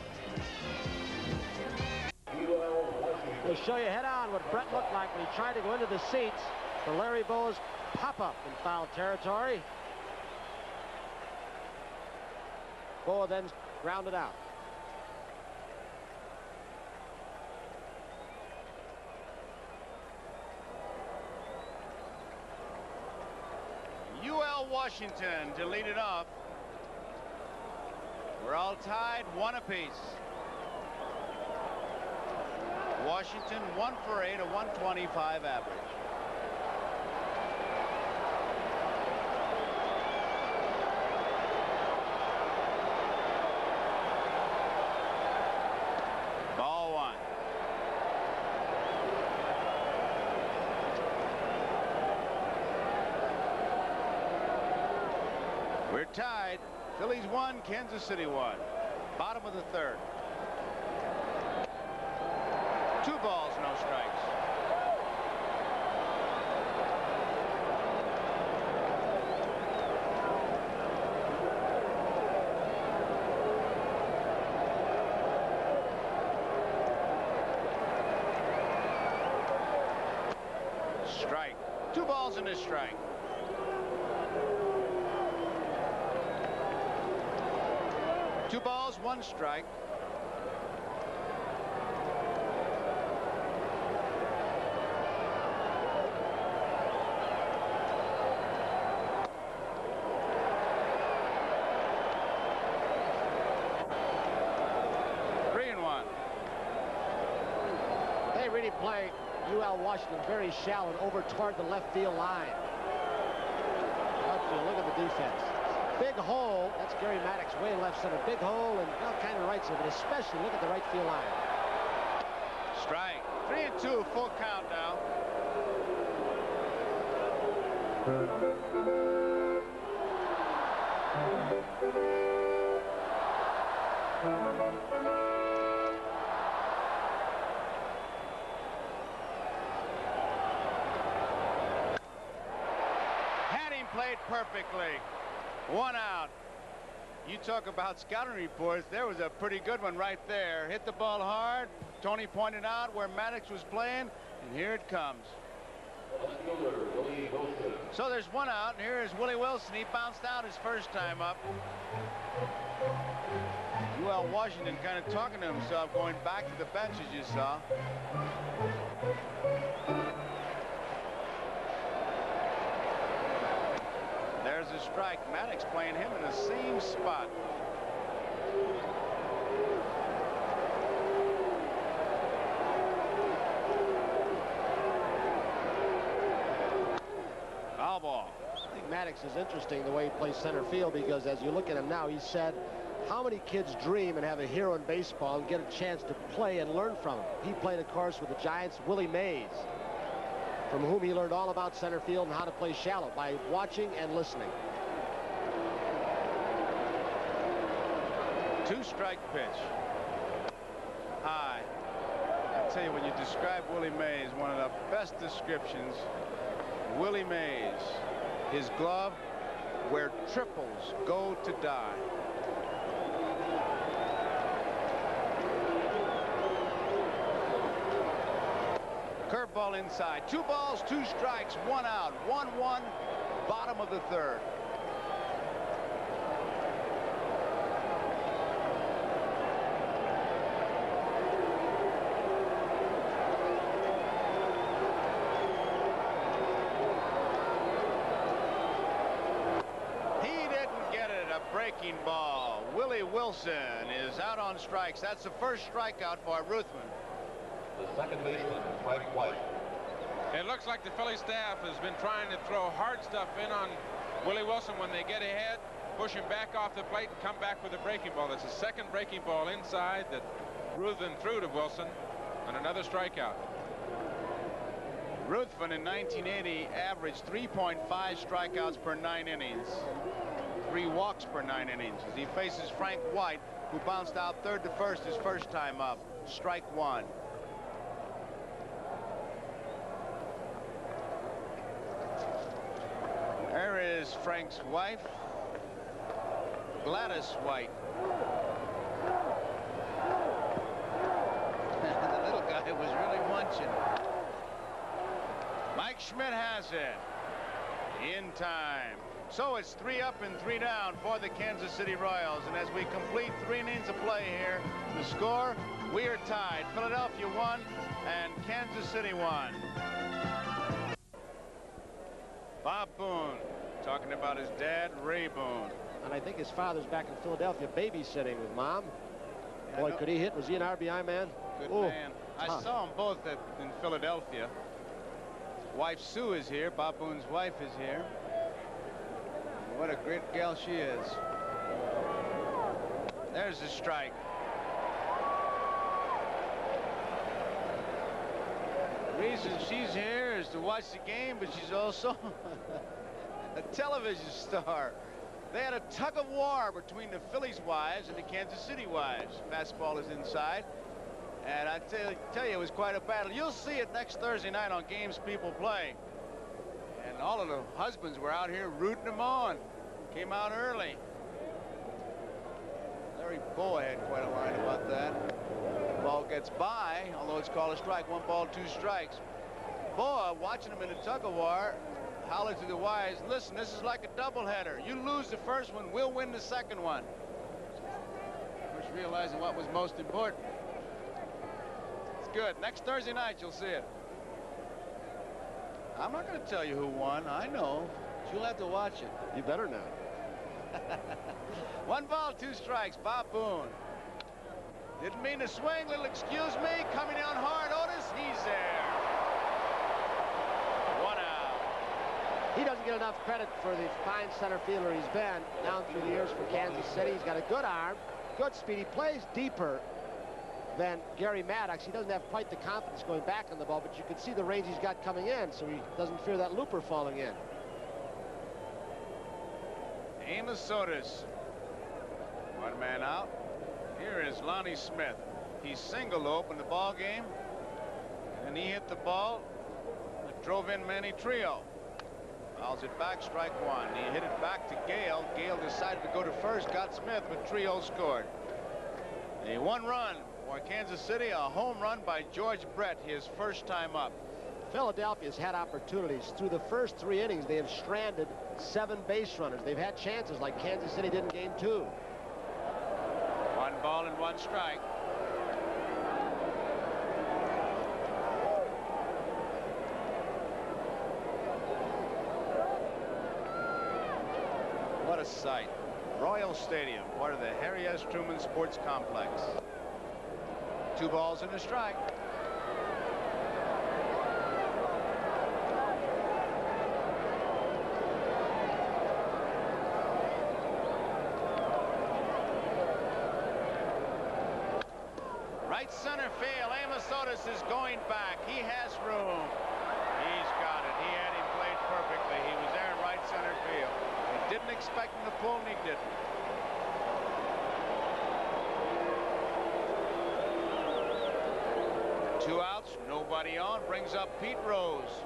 They show you head-on what Brett looked like when he tried to go into the seats for Larry Bo's pop-up in foul territory. Bo then grounded out. UL Washington to lead it off. We're all tied, 1 apiece. Washington 1 for 8, a 125 average. Ball 1. We're tied. Phillies 1, Kansas City 1. Bottom of the 3rd. 2 balls, no strikes. Strike. 2 balls and a strike. Two balls, 1 strike. Really play UL Washington very shallow and over toward the left field line. Outfield, look at the defense. Big hole. That's Gary Maddox way left center. Big hole and all kind of right center, but especially look at the right field line. Strike. 3-2, full count now. Played perfectly. 1 out. You talk about scouting reports. There was a pretty good one right there. Hit the ball hard. Tony pointed out where Maddox was playing, and here it comes. So there's one out, and here is Willie Wilson. He bounced out his first time up. UL Washington kind of talking to himself, going back to the bench, as you saw. There's a strike. Maddox playing him in the same spot. Foul ball. I think Maddox is interesting the way he plays center field, because as you look at him now, he said, how many kids dream and have a hero in baseball and get a chance to play and learn from him? He played, of course, with the Giants' Willie Mays, from whom he learned all about center field and how to play shallow by watching and listening. Two-strike pitch. High. I tell you, when you describe Willie Mays, one of the best descriptions. Willie Mays, his glove, where triples go to die. Curveball inside. 2 balls, 2 strikes, 1 out. 1-1, bottom of the third. He didn't get it. A breaking ball. Willie Wilson is out on strikes. That's the first strikeout for Ruthven. The second baseman, Frank White. It looks like the Philly staff has been trying to throw hard stuff in on Willie Wilson when they get ahead, push him back off the plate, and come back with a breaking ball. That's the second breaking ball inside that Ruthven threw to Wilson, and another strikeout. Ruthven in 1980 averaged 3.5 strikeouts per 9 innings. 3 walks per 9 innings. As he faces Frank White, who bounced out third to first his first time up. Strike 1. There is Frank's wife, Gladys White. The little guy was really munching. Mike Schmidt has it in time. So it's 3 up and 3 down for the Kansas City Royals. And as we complete 3 innings of play here, the score, we are tied. Philadelphia 1 and Kansas City 1. Bob Boone talking about his dad, Ray Boone. And I think his father's back in Philadelphia babysitting with Mom. Yeah, Boy, could he hit? Was he an RBI man? Good Ooh, man. I saw them both in Philadelphia. Wife Sue is here. Bob Boone's wife is here. What a great gal she is. There's the strike. The reason she's here is to watch the game, but she's also a television star. They had a tug of war between the Phillies wives and the Kansas City wives. Fastball is inside. And I tell you, it was quite a battle. You'll see it next Thursday night on Games People Play. And all of the husbands were out here rooting them on. Came out early. Larry Boa had quite a line about that. Ball gets by, although it's called a strike. 1 ball, 2 strikes. Boa, watching him in a tug of war, howling to the wives, listen, this is like a doubleheader. You lose the first one, we'll win the second one. First realizing what was most important. It's good. Next Thursday night, you'll see it. I'm not going to tell you who won. I know. But you'll have to watch it. You better not. 1 ball, 2 strikes. Bob Boone. Didn't mean to swing. Little excuse me. Coming down hard. Otis, he's there. 1 out. He doesn't get enough credit for the fine center fielder he's been down through the years for Kansas City. He's got a good arm, good speed. He plays deeper than Gary Maddox. He doesn't have quite the confidence going back on the ball, but you can see the range he's got coming in, so he doesn't fear that looper falling in. Amos Otis. 1 man out. Here is Lonnie Smith. He singled to open the ball game, and he hit the ball that drove in Manny Trio. Fouls it back, strike 1. He hit it back to Gale. Gale decided to go to first, got Smith, but Trio scored. A 1 run for Kansas City, a home run by George Brett, his first time up. Philadelphia's had opportunities. Through the first 3 innings, they have stranded 7 base runners. They've had chances like Kansas City did in game 2. 1 ball and 1 strike. What a sight. Royal Stadium, part of the Harry S. Truman Sports Complex. 2 balls and a strike. Right center field. Amos Otis is going back. He has room. He's got it. He had him played perfectly. He was there in right center field. They didn't expect him to pull, and he didn't. Two outs, nobody on. Brings up Pete Rose.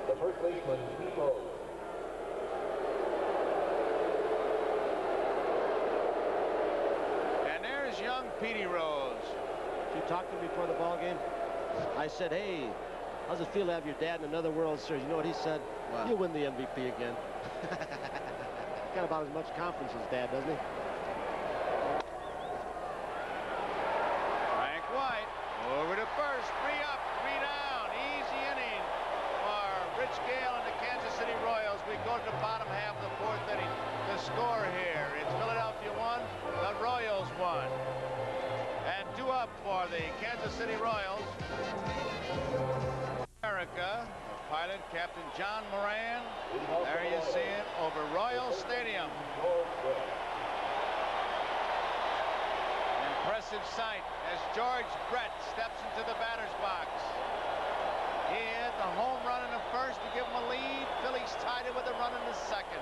The first baseman, Pete Rose. And there's young Petey Rose. You talked to him before the ball game. I said, hey, how's it feel to have your dad in another World Series? You know what he said? What? You'll win the MVP again. Got about as much confidence as Dad, doesn't he? Frank White over to first. 3 up, 3 down. Easy inning for Rich Gale and the Kansas City Royals. We go to the bottom half of the 4th inning. The score here, it's Philadelphia 1, the Royals 1. And 2 up for the Kansas City Royals. America, pilot Captain John Moran. There you see it over Royal Stadium. Impressive sight as George Brett steps into the batter's box. He hit the home run in the first to give him a lead. Phillies tied it with a run in the second.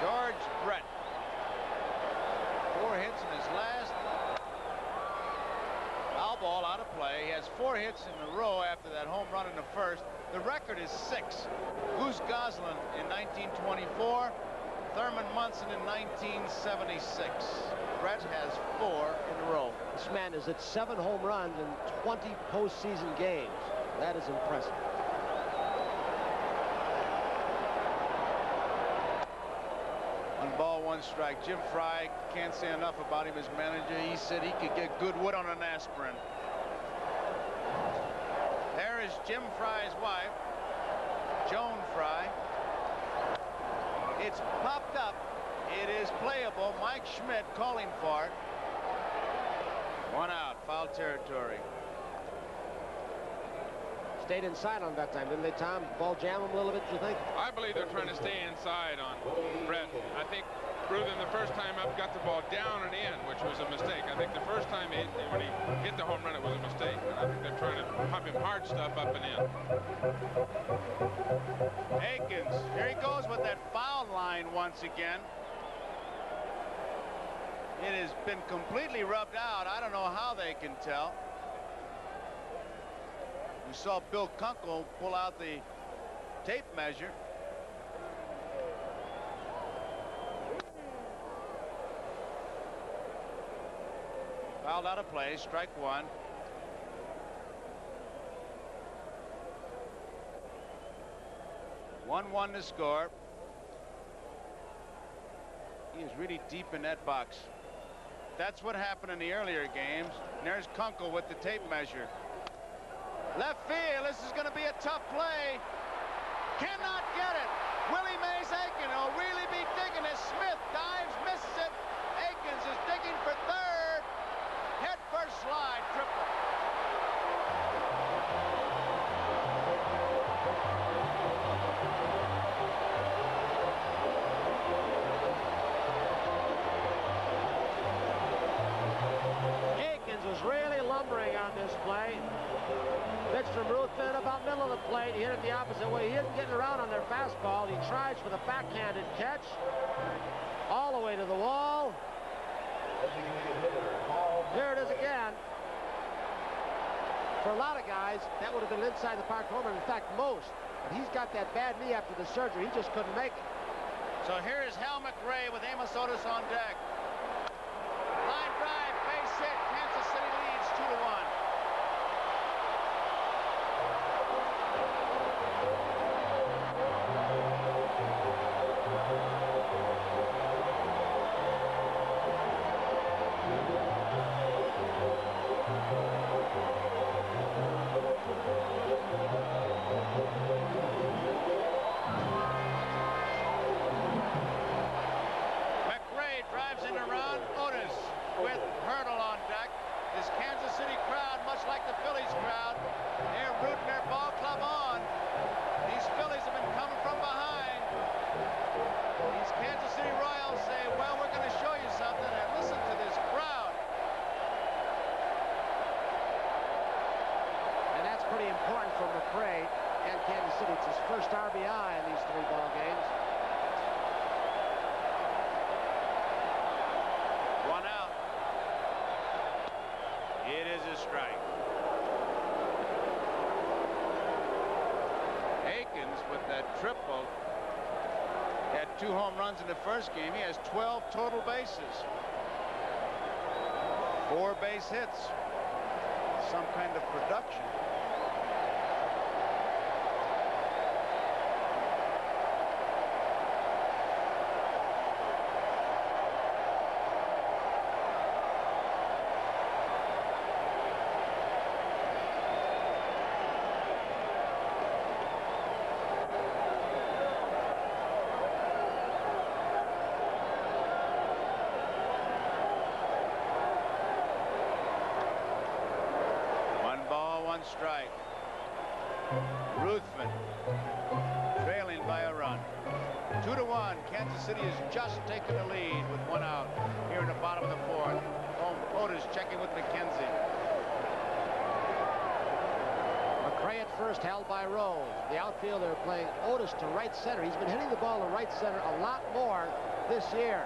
George Brett. 4 hits in his last. Foul ball out of play. He has 4 hits in a row after that home run in the first. The record is 6. Goose Goslin in 1924. Thurman Munson in 1976. Brett has 4 in a row. This man is at 7 home runs in 20 postseason games. That is impressive. One ball, 1 strike. Jim Fry, can't say enough about him as manager. He said he could get good wood on an aspirin. There is Jim Fry's wife, Joan Fry. It's popped up. It is playable. Mike Schmidt calling for it. 1 out, foul territory. Stayed inside on that time, didn't they, Tom? Ball jam him a little bit, you think? I believe they're trying to stay inside on Brett. I think Ruthen the first time up got the ball down and in, which was a mistake. I think the first time when he hit the home run, it was a mistake. And I think they're trying to pump him hard stuff up and in. Akins, here he goes with that foul line once again. It has been completely rubbed out. I don't know how they can tell. We saw Bill Kunkel pull out the tape measure. Fouled out of play, strike 1. One to score. He is really deep in that box. That's what happened in the earlier games. And there's Kunkel with the tape measure. Left field, this is going to be a tough play. Cannot get it. Willie Mays Aikens will really be digging as Smith dives, misses it. Aikens is digging for third. Head first slide, triple. Aikens was really lumbering on this play. Pitch from Ruthen about middle of the plate. He hit it the opposite way. He isn't getting around on their fastball. He tries for the backhanded catch. All the way to the wall. Here it is again. For a lot of guys, that would have been inside the park home run. In fact, most. But he's got that bad knee after the surgery. He just couldn't make it. So here is Hal McRae with Amos Otis on deck. Line drive, base hit. Kansas City leads 2-1. triple. He had 2 home runs in the first game. He has 12 total bases. 4 base hits. Some kind of production. Strike. Ruthven trailing by a run. 2-1. Kansas City has just taken the lead with 1 out here in the bottom of the 4th. Home Otis checking with McKenzie. McRae at first, held by Rose. The outfielder playing Otis to right center. He's been hitting the ball to right center a lot more this year.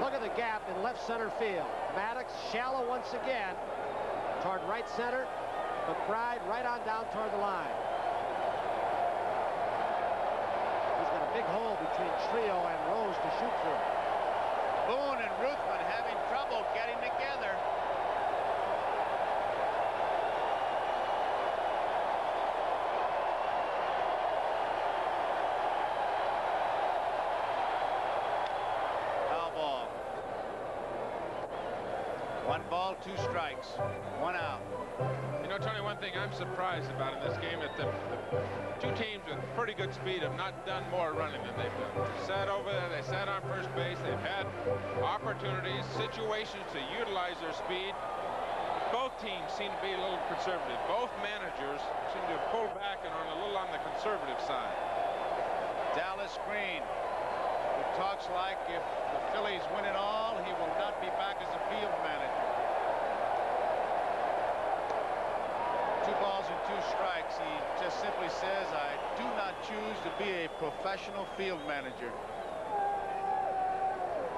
Look at the gap in left center field. Maddox shallow once again toward right center. McBride right on down toward the line. He's got a big hole between Trio and Rose to shoot through. Boone and Ruthven having trouble getting together. One ball, 2 strikes, 1 out. You know, Tony, one thing I'm surprised about in this game is that the 2 teams with pretty good speed have not done more running than they've done. They sat over there, they sat on first base, they've had opportunities, situations to utilize their speed. Both teams seem to be a little conservative. Both managers seem to have pulled back and are a little on the conservative side. Dallas Green, who talks like if the Phillies win it all, he will not be back as a field manager. 2 balls and 2 strikes. He just simply says, I do not choose to be a professional field manager.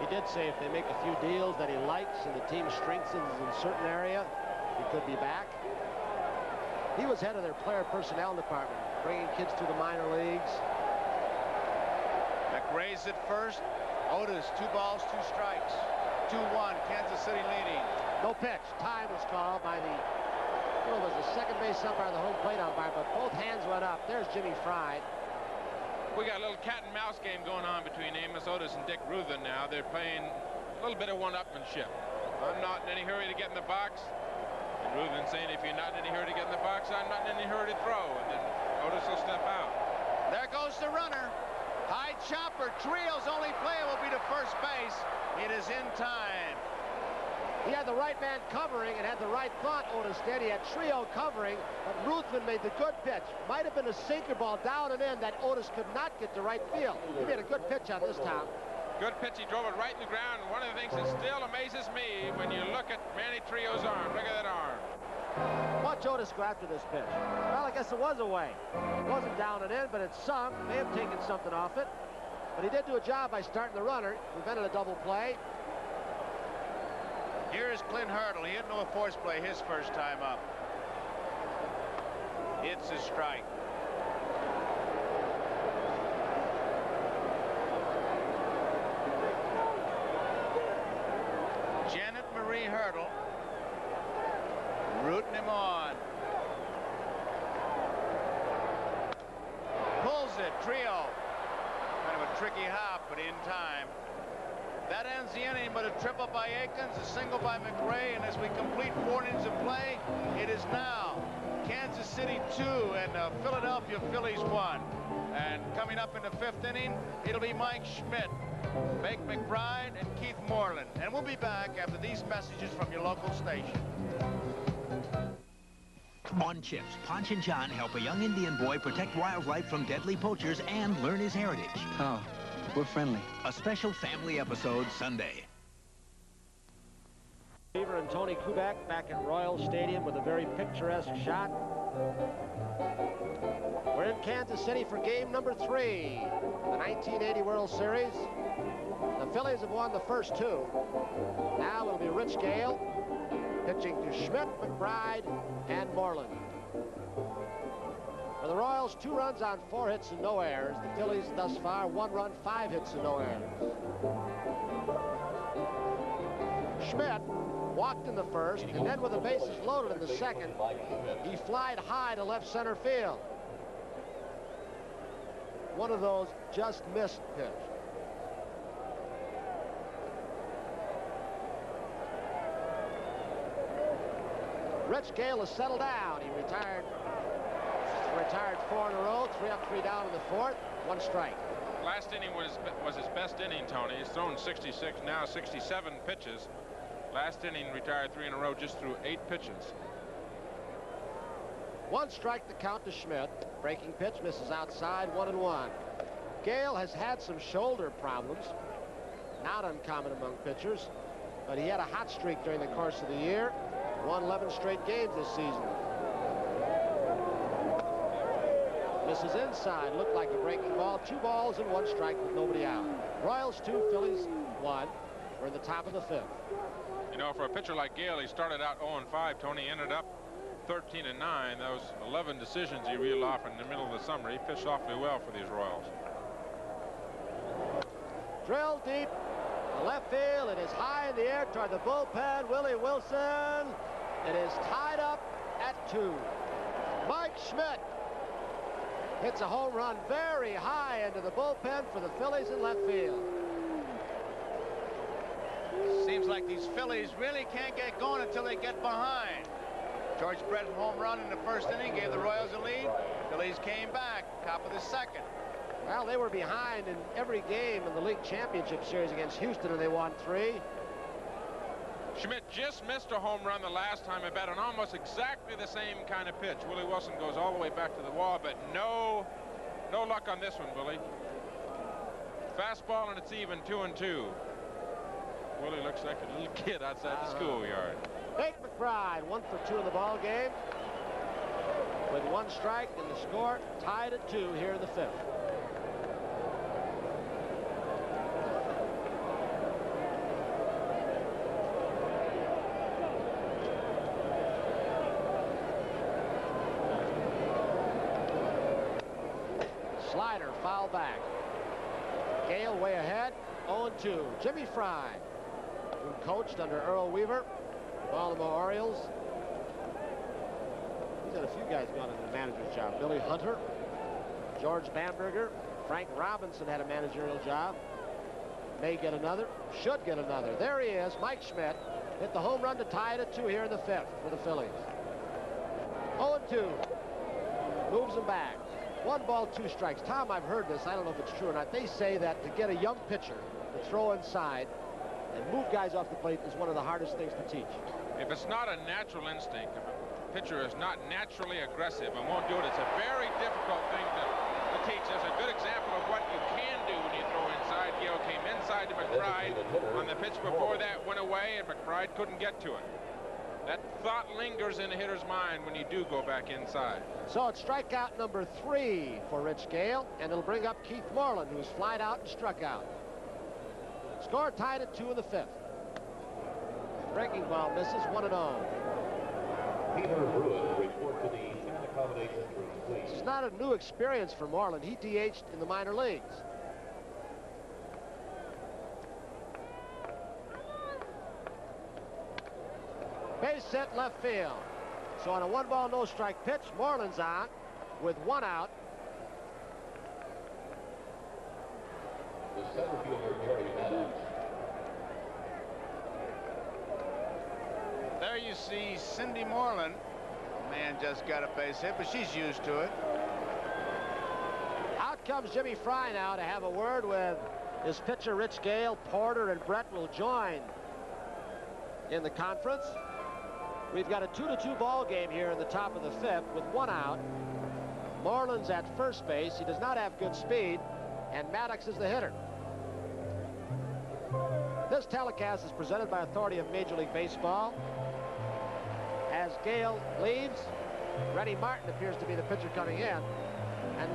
He did say if they make a few deals that he likes and the team strengthens in a certain area, he could be back. He was head of their player personnel department, bringing kids to the minor leagues. McRae's at first. Otis, 2 balls, 2 strikes. 2-1, Kansas City leading. No pitch. Time was called by the, it was the second base umpire, the home plate umpire, but both hands went up. There's Jimmy Fried. We got a little cat and mouse game going on between Amos Otis and Dick Ruthven now. They're playing a little bit of one-upmanship. I'm not in any hurry to get in the box. And Ruthven saying, if you're not in any hurry to get in the box, I'm not in any hurry to throw. And then Otis will step out. There goes the runner. High chopper. Trio's only play will be to first base. It is in time. He had the right man covering and had the right thought, Otis did. He had Trio covering, but Ruthven made the good pitch. Might have been a sinker ball down and in that Otis could not get to right field. He made a good pitch on this, Tom. Good pitch. He drove it right in the ground. And one of the things that still amazes me when you look at Manny Trio's arm. Look at that arm. Watch Otis go after this pitch. Well, I guess it was away. It wasn't down and in, but it sunk. May have taken something off it. But he did do a job by starting the runner. Prevented a double play. Here is Clint Hurdle. He hit no force play his first time up. It's a strike. Janet Marie Hurdle rooting him on. Pulls it. Trio. Kind of a tricky hop, but in time. That ends the inning, but a triple by Aikens, a single by McRae, and as we complete 4 innings of play, it is now Kansas City 2 and Philadelphia Phillies 1. And coming up in the 5th inning, it'll be Mike Schmidt, Bake McBride, and Keith Moreland. And we'll be back after these messages from your local station. On Chips, Ponch and John help a young Indian boy protect wildlife from deadly poachers and learn his heritage. Oh. We're friendly. A special family episode Sunday. Beaver and Tony Kubek back at Royal Stadium with a very picturesque shot. We're in Kansas City for game number 3, the 1980 World Series. The Phillies have won the first 2. Now it'll be Rich Gale pitching to Schmidt, McBride, and Moreland. For the Royals, 2 runs on 4 hits and no errors. The Phillies thus far, 1 run, 5 hits and no errors. Schmidt walked in the first, and then with the bases loaded in the second, he flied high to left center field. One of those just missed pitch. Rich Gale has settled down. He retired 4 in a row, 3 up, 3 down in the 4th, 1 strike. Last inning was his best inning, Tony. He's thrown 66, now 67 pitches. Last inning retired 3 in a row, just threw 8 pitches. 1 strike to count to Schmidt. Breaking pitch misses outside, 1-1. Gale has had some shoulder problems, not uncommon among pitchers, but he had a hot streak during the course of the year. Won 11 straight games this season. Misses inside, looked like a breaking ball. 2 balls and 1 strike with nobody out. Royals 2, Phillies 1. We're in the top of the 5th. You know, for a pitcher like Gale, he started out 0-5. Tony ended up 13-9. Those 11 decisions he reeled off in the middle of the summer. He pitched awfully well for these Royals. Drilled deep to left field. It is high in the air toward the bullpen. Willie Wilson. It is tied up at 2. Mike Schmidt hits a home run very high into the bullpen for the Phillies in left field. Seems like these Phillies really can't get going until they get behind. George Brett's home run in the first inning gave the Royals a lead. Phillies came back, top of the 2nd. Well, they were behind in every game in the league championship series against Houston, and they won 3. Schmidt just missed a home run the last time at bat on almost exactly the same kind of pitch. Willie Wilson goes all the way back to the wall, but no luck on this one, Willie. Fastball, and it's even 2-2. Willie looks like a little kid outside the schoolyard. Nate McBride, 1 for 2 in the ball game, with 1 strike, and the score tied at 2 here in the 5th. Slider foul back. Gale way ahead, 0-2. Jimmy Fry, who coached under Earl Weaver, Baltimore Orioles. He's had a few guys gone into the manager's job. Billy Hunter, George Bamberger, Frank Robinson had a managerial job. May get another, should get another. There he is, Mike Schmidt, hit the home run to tie it at 2 here in the 5th for the Phillies. 0-2, moves him back. 1 ball, 2 strikes. Tom, I've heard this. I don't know if it's true or not. They say that to get a young pitcher to throw inside and move guys off the plate is one of the hardest things to teach. If it's not a natural instinct, if a pitcher is not naturally aggressive and won't do it, it's a very difficult thing to teach. There's a good example of what you can do when you throw inside. Gale came inside to McBride. On the pitch before that went away, and McBride couldn't get to it. That thought lingers in a hitter's mind when you do go back inside. So it's strikeout number 3 for Rich Gale, and it'll bring up Keith Moreland, who's flied out and struck out. Score tied at 2 in the 5th. Breaking ball misses, 1-0. Peter Bruin report to the fan accommodations room, please. It's not a new experience for Moreland. He DH'd in the minor leagues. Base hit left field. So on a 1 ball, no strike pitch, Moreland's on with 1 out. The center fielder, Gary Maddox. There you see Cindy Moreland. Man just got a base hit, but she's used to it. Out comes Jimmy Fry now to have a word with his pitcher, Rich Gale. Porter and Brett will join in the conference. We've got a 2-2 ball game here in the top of the 5th with 1 out. Moreland's at first base. He does not have good speed, and Maddox is the hitter. This telecast is presented by authority of Major League Baseball. As Gale leaves, Reddy Martin appears to be the pitcher coming in. And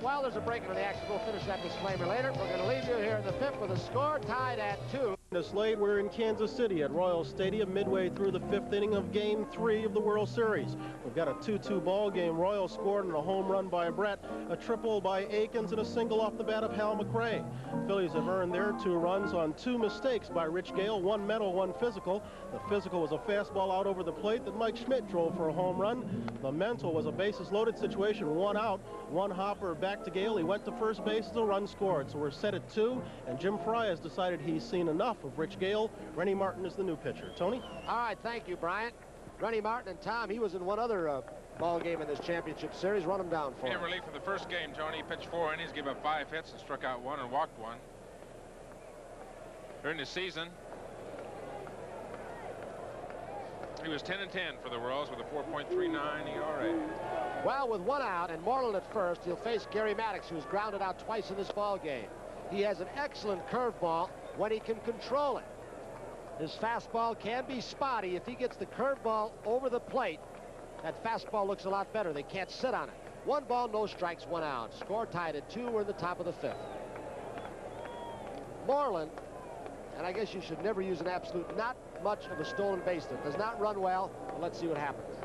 while there's a break in the action, we'll finish that disclaimer later. We're going to leave you here in the 5th with a score tied at 2. Slade, we're in Kansas City at Royal Stadium midway through the 5th inning of Game 3 of the World Series. We've got a 2-2 ball game. Royal scored on a home run by Brett, a triple by Akins, and a single off the bat of Hal McRae. Phillies have earned their 2 runs on 2 mistakes by Rich Gale, 1 mental, 1 physical. The physical was a fastball out over the plate that Mike Schmidt drove for a home run. The mental was a bases-loaded situation, 1 out, 1 hopper back to Gale. He went to first base as a run scored. So we're set at 2, and Jim Fry has decided he's seen enough of Rich Gale. Rennie Martin is the new pitcher. Tony? All right, thank you, Bryant. Rennie Martin and Tom, he was in one other ball game in this championship series. Run him down for In him. relief for the first game, Tony pitched 4 innings, gave up 5 hits, and struck out 1 and walked 1. During the season, he was 10-10 for the Royals with a 4.39 ERA. Well, with 1 out and Moreland at first, he'll face Gary Maddox, who's grounded out twice in this ball game. He has an excellent curveball when he can control it. His fastball can be spotty. If he gets the curveball over the plate, that fastball looks a lot better. They can't sit on it. 1 ball, no strikes, 1 out. Score tied at 2. We're in the top of the 5th. Moreland, and I guess you should never use an absolute, not much of a stolen base there. Does not run well, but let's see what happens.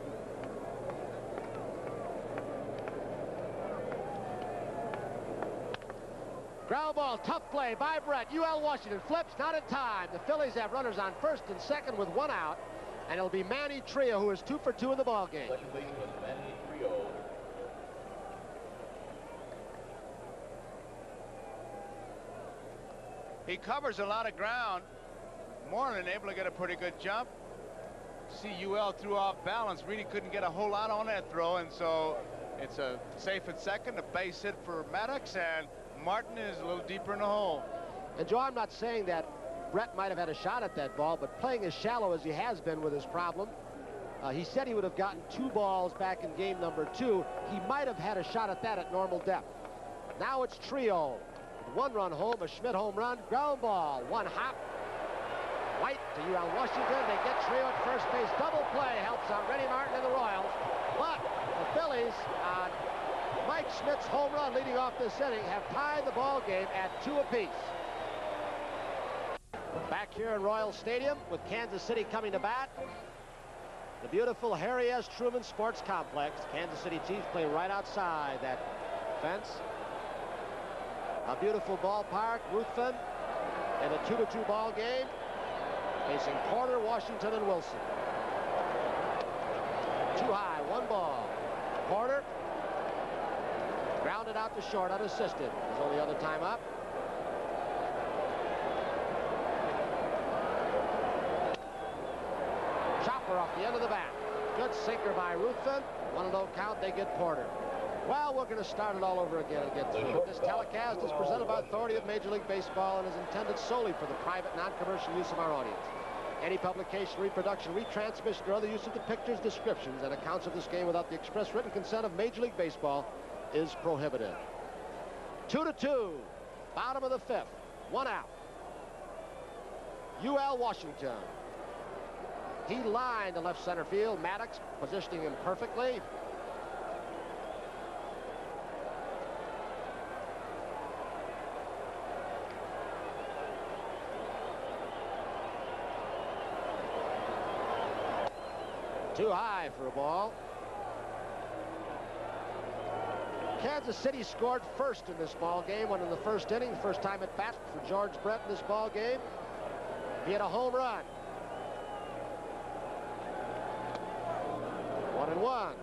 Ground ball, tough play by Brett. UL Washington flips, not in time. The Phillies have runners on first and second with 1 out, and it'll be Manny Trio, who is 2 for 2 in the ball game. Second baseman Manny Trio. He covers a lot of ground. Moreland able to get a pretty good jump. See, UL threw off balance. Really couldn't get a whole lot on that throw, and so it's a safe at second, a base hit for Maddox, and Martin is a little deeper in the hole. And Joe, I'm not saying that Brett might have had a shot at that ball, but playing as shallow as he has been with his problem, he said he would have gotten 2 balls back in game number 2. He might have had a shot at that at normal depth. Now it's Trio. 1 run home, a Schmidt home run, ground ball, 1 hop. White to UL Washington. They get Trio at first base. Double play helps out Rennie Martin and the Royals. But the Phillies, on Mike Schmidt's home run leading off this inning, have tied the ball game at 2 apiece. Back here in Royal Stadium with Kansas City coming to bat. The beautiful Harry S. Truman Sports Complex. Kansas City Chiefs play right outside that fence. A beautiful ballpark. Ruthven in a 2-2 ball game, facing Porter, Washington, and Wilson. Too high, 1 ball. Porter grounded out to short, unassisted. His only other time up. Chopper off the end of the bat. Good sinker by Ruthven. 1-0 count, they get Porter. Well, we're going to start it all over again and get through it. This telecast is presented by authority of Major League Baseball and is intended solely for the private, non-commercial use of our audience. Any publication, reproduction, retransmission, or other use of the pictures, descriptions, and accounts of this game without the express written consent of Major League Baseball is prohibited. 2-2, bottom of the 5th, 1 out. UL Washington. He lined to left center field. Maddox positioning him perfectly. Too high for a ball. Kansas City scored first in this ball game, went in the first inning, first time at bat for George Brett in this ball game. He had a home run. 1-1.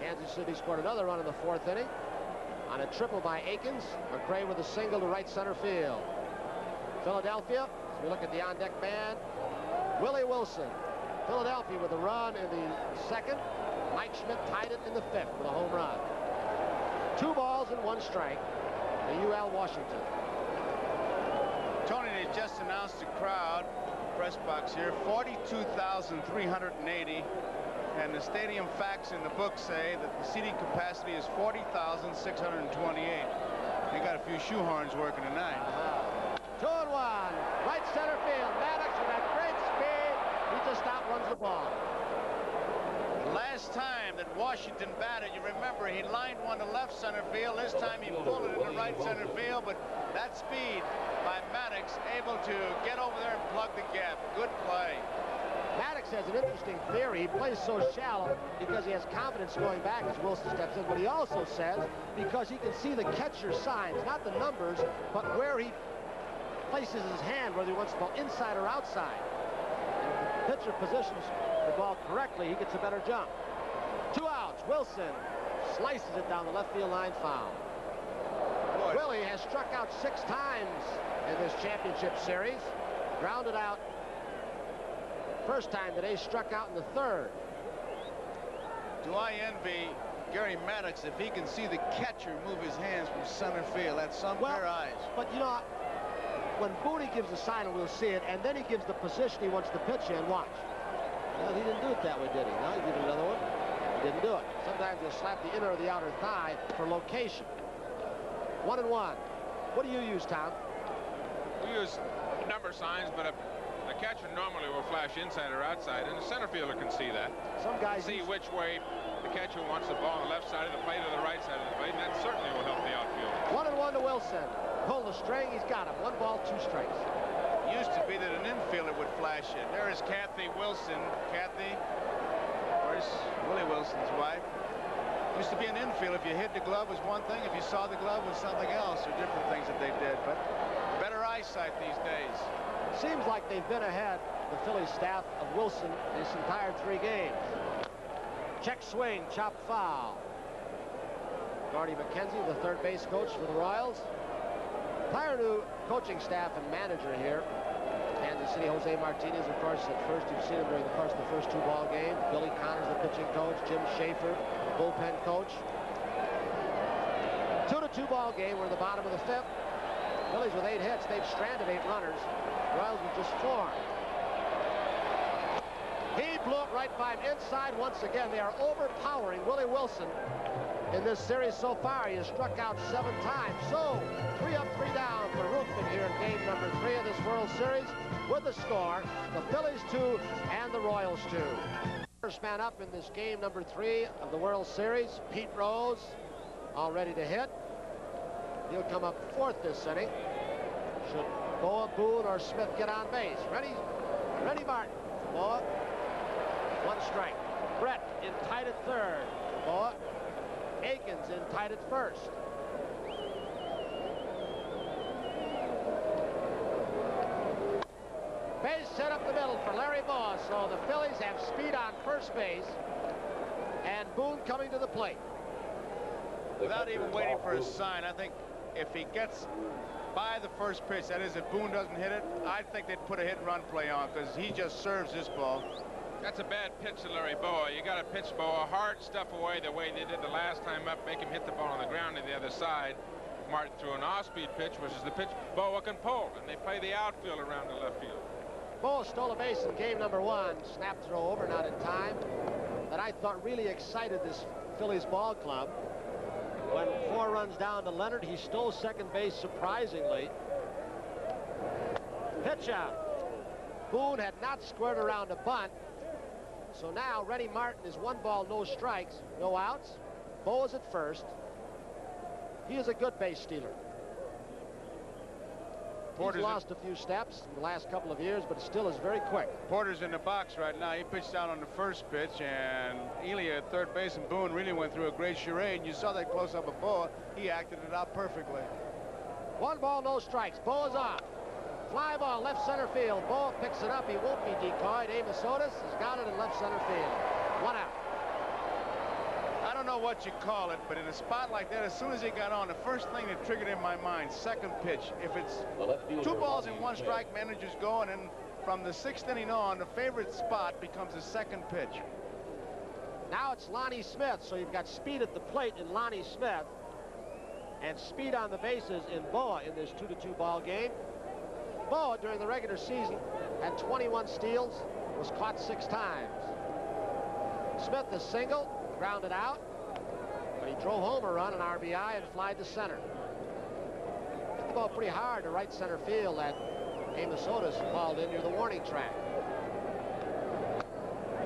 Kansas City scored another run in the 4th inning on a triple by Akins. McRae with a single to right center field. Philadelphia, as we look at the on-deck man, Willie Wilson. Philadelphia with a run in the 2nd. Mike Schmidt tied it in the 5th with a home run. 2 balls and 1 strike to UL Washington. Tony, they just announced the crowd, press box here, 42,380. And the stadium facts in the book say that the seating capacity is 40,628. They got a few shoehorns working tonight. 2-1, right center field. Maddox with that great speed. He just outruns the ball. Last time that Washington batted, you remember he lined one to left center field. This time he pulled it into right center field, but That speed by Maddox, able to get over there and plug the gap. Good play. Maddox has an interesting theory. He plays so shallow because he has confidence going back as Wilson steps in, but he also says because he can see the catcher signs, not the numbers, but where he places his hand, whether he wants the ball inside or outside. If the pitcher positions the ball correctly, he gets a better jump. 2 outs. Wilson slices it down the left field line, foul. Willie has struck out 6 times in this championship series. Grounded out first time today, struck out in the 3rd. Do I envy Gary Maddox if he can see the catcher move his hands from center field? That's some pair of eyes. But you know, when Booney gives the sign, we'll see it, and then he gives the position he wants to pitch in. Watch. Well, he didn't do it that way, did he? No, he did another one. He didn't do it. Sometimes he'll slap the inner or the outer thigh for location. 1-1. What do you use, Tom? We use number signs, but the catcher normally will flash inside or outside, and the center fielder can see that. Some guys see which way the catcher wants the ball on the left side of the plate or the right side of the plate, and that certainly will help the outfield. 1-1 to Wilson. Pull the string, he's got him. 1 ball, 2 strikes. Used to be that an infielder would flash it. There is Kathy Wilson. Kathy, of course, Willie Wilson's wife. Used to be an infield. If you hit the glove was one thing. If you saw the glove was something else, or different things that they did. But better eyesight these days. Seems like they've been ahead, the Phillies staff, of Wilson this entire 3 games. Check swing, chop foul. Gardy McKenzie, the third base coach for the Royals. Entire new coaching staff and manager here. Kansas City, Jose Martinez, of course, at first. You've seen him during the course of the first 2 ball games. Billy Connors, the pitching coach. Jim Schaefer, bullpen coach. 2-2 ball game. We're in the bottom of the 5th. Phillies with 8 hits. They've stranded 8 runners. Royals with just 4. He blew it right by him inside once again. They are overpowering Willie Wilson in this series so far. He has struck out 7 times. So 3 up, 3 down for Ruthven here in game number 3 of this World Series with the score, the Phillies 2 and the Royals 2. First man up in this game number 3 of the World Series, Pete Rose, all ready to hit. He'll come up 4th this inning. Should Boa, Boone, or Smith get on base? Ready Martin. Boa, 1 strike. Brett in tight at 3rd. Boa. Aikens in tight at 1st. Base hit up the middle for Larry Boa. So the Phillies have speed on first base. And Boone coming to the plate. Without even waiting for a sign, I think if he gets by the first pitch, that is, if Boone doesn't hit it, I think they'd put a hit and run play on because he just serves this ball. That's a bad pitch to Larry Boa. You got to pitch Boa hard stuff away the way they did the last time up, make him hit the ball on the ground to the other side. Martin threw an off-speed pitch, which is the pitch Boa can pull, and they play the outfield around the left field. Boa stole a base in game number 1. Snap throw over, not in time. That I thought really excited this Phillies ball club. When 4 runs down to Leonard, he stole second base surprisingly. Pitch out. Boone had not squared around a bunt. So now Rennie Martin is 1 ball, no strikes, no outs. Boa's at first. He is a good base stealer. He's lost a few steps in the last couple of years, but still is very quick. Porter's in the box right now. He pitched out on the first pitch, and Elia at third base, and Boone really went through a great charade. And you saw that close-up of Boa. He acted it out perfectly. 1 ball, no strikes. Boa's off. Fly ball, left center field. Boa picks it up. He won't be decoyed. Amos Otis has got it in left center field. 1 out. I don't know what you call it, but in a spot like that, as soon as he got on, the first thing that triggered in my mind, second pitch. If it's 2 balls and 1 strike, managers go, and then from the 6th inning on, the favorite spot becomes the second pitch. Now it's Lonnie Smith, so you've got speed at the plate in Lonnie Smith and speed on the bases in Boa in this 2-2 ball game. Boa, during the regular season, had 21 steals, was caught 6 times. Smith is single, grounded out, but he drove home a run, an RBI, and flied to center. Hit the ball pretty hard to right center field that Amos Otis hauled in near the warning track.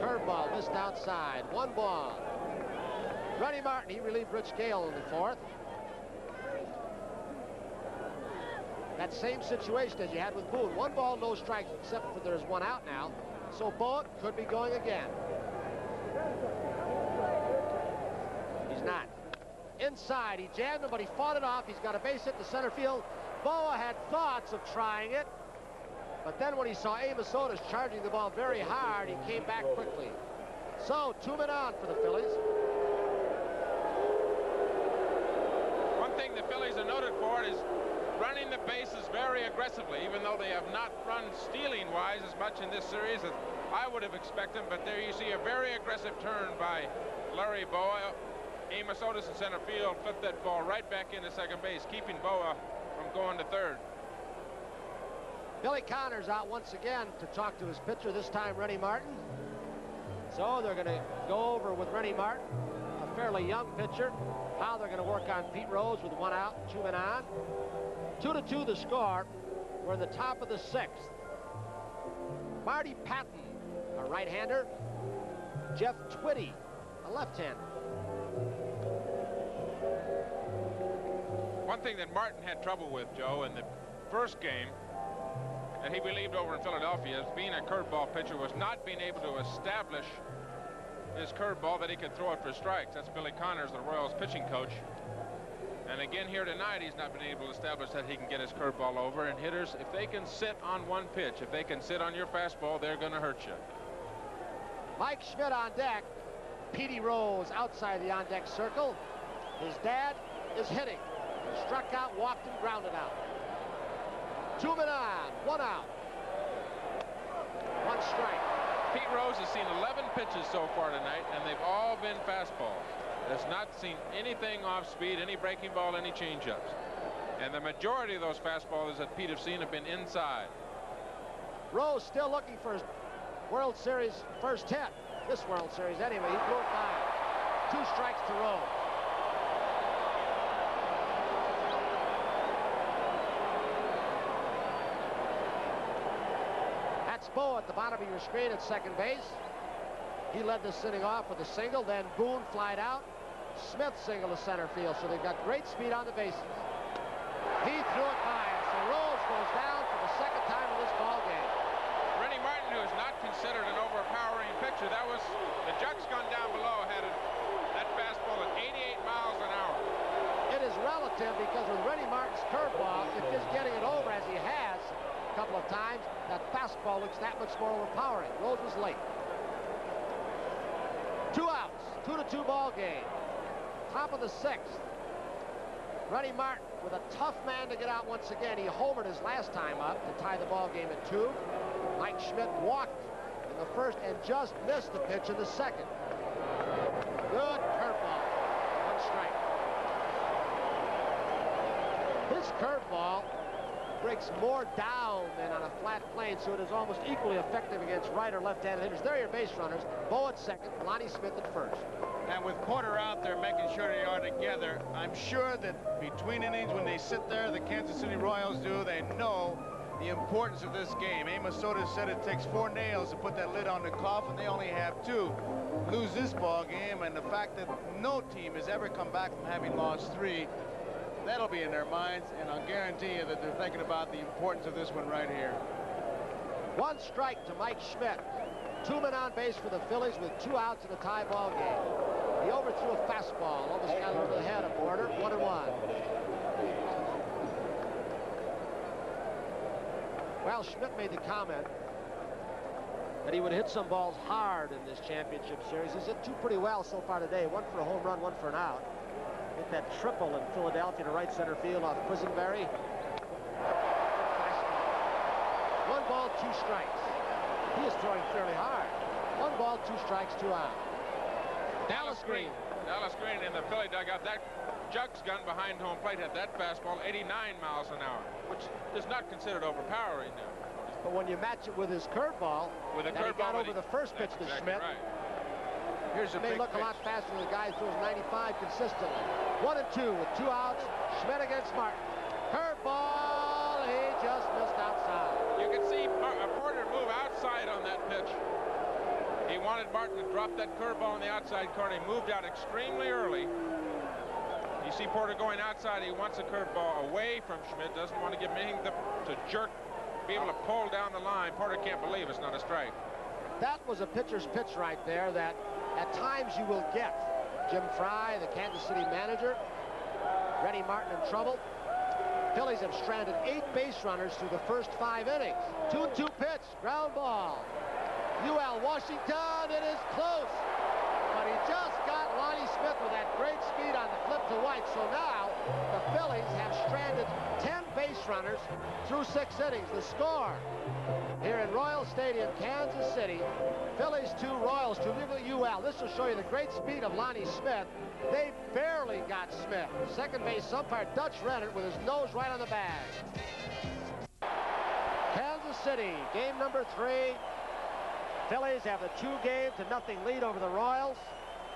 Curveball missed outside. 1 ball. Rennie Martin, he relieved Rich Gale in the 4th. that same situation as you had with Boone. 1 ball, no strikes, except for there's 1 out now. So Boa could be going again. He's not. Inside, he jammed him, but he fought it off. He's got a base hit to center field. Boa had thoughts of trying it, but then when he saw Amos Otis charging the ball very hard, he came back quickly. So 2 men on for the Phillies. One thing the Phillies are noted for is running the bases very aggressively, even though they have not run stealing-wise as much in this series as I would have expected. But there you see a very aggressive turn by Larry Boa. Amos Otis in center field flipped that ball right back into second base, keeping Boa from going to third. Billy Connors out once again to talk to his pitcher, this time Rennie Martin. So they're going to go over with Rennie Martin, a fairly young pitcher, how they're going to work on Pete Rose with 1 out, 2 men on. 2-2 the score. We're in the top of the 6th. Marty Patton, a right-hander. Jeff Twitty, a left-hander. One thing that Martin had trouble with, Joe, in the first game that he relieved over in Philadelphia, as being a curveball pitcher, was not being able to establish his curveball that he could throw it for strikes. That's Billy Connors, the Royals pitching coach. And again here tonight, he's not been able to establish that he can get his curveball over. And hitters, if they can sit on one pitch, if they can sit on your fastball, they're going to hurt you. Mike Schmidt on deck. Petey Rose outside the on-deck circle. His dad is hitting. He struck out, walked, and grounded out. 2 men on, 1 out. 1 strike. Pete Rose has seen 11 pitches so far tonight, and they've all been fastballs. Has not seen anything off speed, any breaking ball, any changeups. And the majority of those fastballs that Pete have seen have been inside. Rose still looking for his World Series first hit. This World Series anyway. He blew it by. 2 strikes to Rose. That's Boa at the bottom of your screen at second base. He led this inning off with a single. Then Boone flied out. Smith single to center field. So they've got great speed on the bases. He threw it by him. So Rose goes down for the 2nd time in this ball game. Rennie Martin, who is not considered an overpowering pitcher, that was the Jux gun down below, had that fastball at 88 miles an hour. It is relative because with Rennie Martin's curveball, if he's getting it over as he has a couple of times, that fastball looks that much more overpowering. Rose was late. 2 outs, 2-2 ball game. Top of the 6th. Rennie Martin with a tough man to get out once again. He homered his last time up to tie the ball game at 2. Mike Schmidt walked in the first and just missed the pitch in the second. Good curveball. 1 strike. His curveball breaks more down than on a flat plane, so it is almost equally effective against right or left-handed hitters. There are your base runners. Boa at second, Lonnie Smith at first. And with Porter out there making sure they are together, I'm sure that between innings, when they sit there, the Kansas City Royals do, they know the importance of this game. Amos Otis said it takes 4 nails to put that lid on the coffin. They only have 2. Lose this ball game, and the fact that no team has ever come back from having lost 3, that'll be in their minds, and I'll guarantee you that they're thinking about the importance of this one right here. 1 strike to Mike Schmidt. 2 men on base for the Phillies with 2 outs in a tie ball game. He overthrew a fastball, almost got over the head of Porter. 1-1. Well, Schmidt made the comment that he would hit some balls hard in this championship series. He's hit 2 pretty well so far today. 1 for a home run, 1 for an out. Hit that triple in Philadelphia to right center field off Quisenberry. 1 ball, 2 strikes. He is throwing fairly hard. 1 ball, 2 strikes, 2 out. Dallas Green. Dallas Green in the Philly dugout. That Jux gun behind home plate had that fastball 89 miles an hour, which is not considered overpowering now. But when you match it with his curveball, with a curveball, he got over the first pitch to Schmidt. Right. Here's a may look a lot faster than the guy who throws 95 consistently. 1-2 with 2 outs. Schmidt against Martin. Curveball. He just missed outside. You can see Porter move outside on that pitch. He wanted Martin to drop that curveball on the outside corner. He moved out extremely early. You see Porter going outside. He wants a curveball away from Schmidt. Doesn't want to give him anything to jerk, be able to pull down the line. Porter can't believe it's not a strike. That was a pitcher's pitch right there that at times you will get. Jim Fry, the Kansas City manager. Reddy Martin in trouble. Phillies have stranded 8 base runners through the first 5 innings. 2-2 pitch, ground ball. UL Washington, it is close. But he just got Lonnie Smith with that great speed on the flip to White. So now the Phillies have stranded 10 base runners through 6 innings. The score here in Royal Stadium, Kansas City, Phillies 2, Royals 2. Look at UL. This will show you the great speed of Lonnie Smith. They barely got Smith. Second base umpire Dutch Rennert with his nose right on the bag. Kansas City, game number 3. Phillies have a 2-0 lead over the Royals.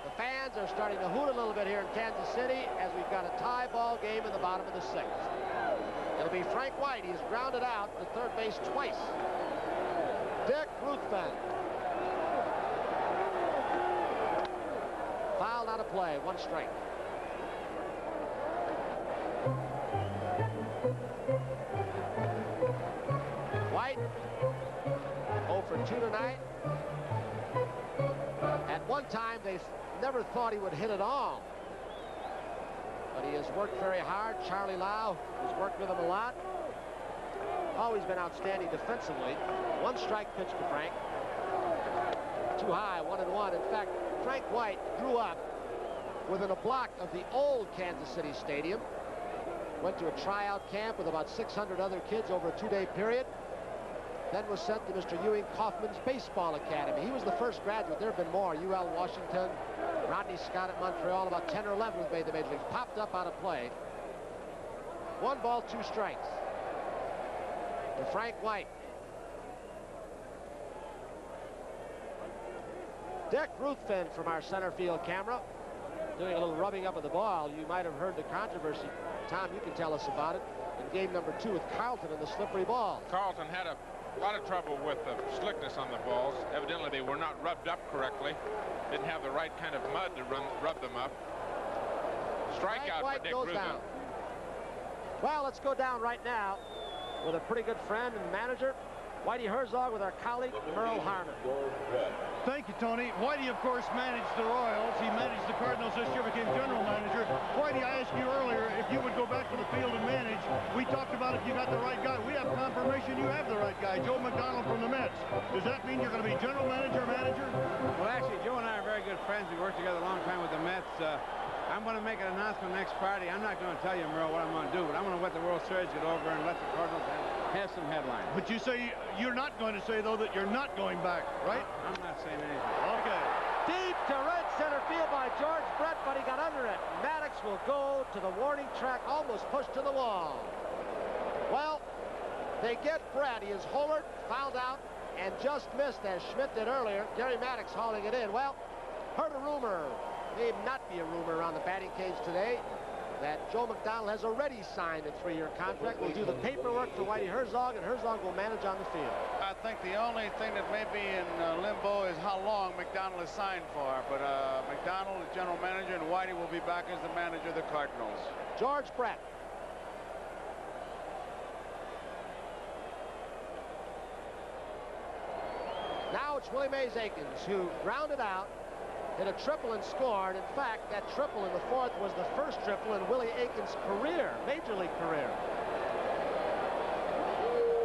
The fans are starting to hoot a little bit here in Kansas City as we've got a tie ball game in the bottom of the 6th. It'll be Frank White. He's grounded out to third base twice. Dick Ruthven. Fouled out of play, 1 strike. White, 0 for 2 tonight. At one time, they never thought he would hit it all. But he has worked very hard. Charlie Lau has worked with him a lot. Always been outstanding defensively. 1 strike pitch to Frank. Too high, 1-1. In fact, Frank White grew up within a block of the old Kansas City Stadium. Went to a tryout camp with about 600 other kids over a 2-day period. Then was sent to Mr. Ewing Kaufman's baseball academy. He was the first graduate. There have been more. UL Washington, Rodney Scott at Montreal, about 10 or 11 who've made the major leagues. Popped up out of play. 1 ball, 2 strikes. To Frank White. Dick Ruthven from our center field camera doing a little rubbing up of the ball. You might have heard the controversy. Tom, you can tell us about it. In game number 2 with Carlton and the slippery ball. Carlton had a lot of trouble with the slickness on the balls. Evidently, they were not rubbed up correctly. Didn't have the right kind of mud to rub them up. Strikeout for Dick Ruthven. Well, let's go down right now with a pretty good friend and manager, Whitey Herzog, with our colleague Merle Harmon. Thank you, Tony. Whitey, of course, managed the Royals. He managed the Cardinals this year, became general manager. Whitey, I asked you earlier if you would go back to the field and manage. We talked about if you got the right guy. We have confirmation you have the right guy, Joe McDonald from the Mets. Does that mean you're going to be general manager? Well, actually, Joe and I are very good friends. We worked together a long time with the Mets. I'm going to make an announcement next Friday. I'm not going to tell you, Merle, what I'm going to do, but I'm going to let the World Series get over and let the Cardinals have some headlines. But you say you're not going to say, though, that you're not going back, right? I'm not saying anything. Okay. Deep to right center field by George Brett, but he got under it. Maddox will go to the warning track, almost pushed to the wall. Well, they get Brett. He is homered, fouled out, and just missed, as Schmidt did earlier. Gary Maddox hauling it in. Well, heard a rumor, may not be a rumor around the batting cage today, that Joe McDonald has already signed a 3-year contract. Will do the paperwork for Whitey Herzog, and Herzog will manage on the field. I think the only thing that may be in limbo is how long McDonald is signed for. But McDonald is general manager, and Whitey will be back as the manager of the Cardinals. George Brett. Now it's Willie Mays Aikens, who grounded out, hit a triple and scored. In fact, that triple in the 4th was the first triple in Willie Aikens' career, major league career.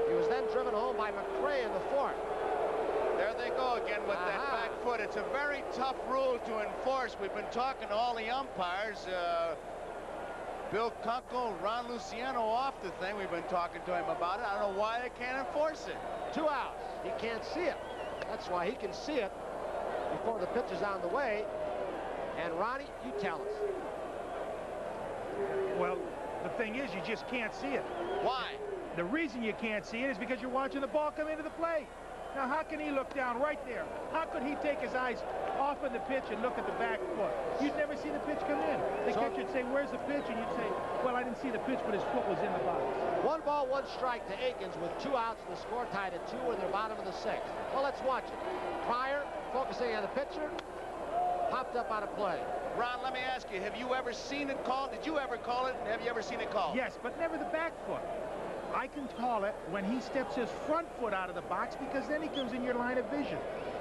He was then driven home by McRae in the 4th. There they go again with that back foot. It's a very tough rule to enforce. We've been talking to all the umpires. Bill Kunkel, Ron Luciano off the thing. We've been talking to him about it. I don't know why they can't enforce it. 2 outs. He can't see it. That's why he can see it before the pitch is on the way. And Ronnie, you tell us. Well, the thing is, you just can't see it. Why? The reason you can't see it is because you're watching the ball come into the plate. Now, how can he look down right there? How could he take his eyes off of the pitch and look at the back foot? You'd never see the pitch come in. The catcher would say, where's the pitch? And you'd say, well, I didn't see the pitch, but his foot was in the box. 1 ball, 1 strike to Aikens with 2 outs, and the score tied at 2 in the bottom of the 6th. Well, let's watch it. Pryor focusing on the pitcher. popped up on a play. Ron, let me ask you, have you ever seen it called? Did you ever call it, and have you ever seen it called? Yes, but never the back foot. I can call it when he steps his front foot out of the box, because then he comes in your line of vision.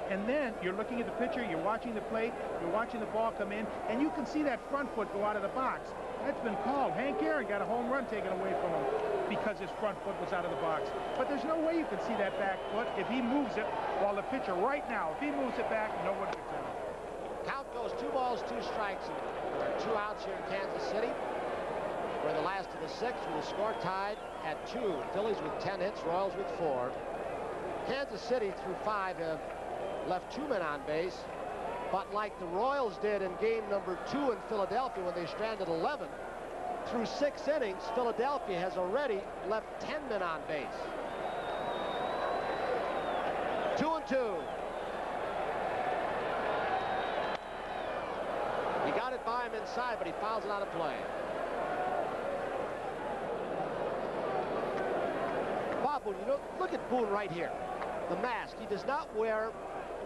And then you're looking at the pitcher, you're watching the plate, you're watching the ball come in, and you can see that front foot go out of the box. That's been called. Hank Aaron got a home run taken away from him because his front foot was out of the box. But there's no way you can see that back foot if he moves it, while the pitcher right now, if he moves it back, no one can tell. Count goes 2 balls, 2 strikes, and there are 2 outs here in Kansas City. We're the last of the 6 with the score tied at 2. Phillies with 10 hits, Royals with 4. Kansas City through 5 have left 2 men on base, but like the Royals did in game number 2 in Philadelphia when they stranded 11, through 6 innings, Philadelphia has already left 10 men on base. 2-2. He got it by him inside, but he fouls it out of play. Bob Boone, you know, look at Boone right here. The mask. He does not wear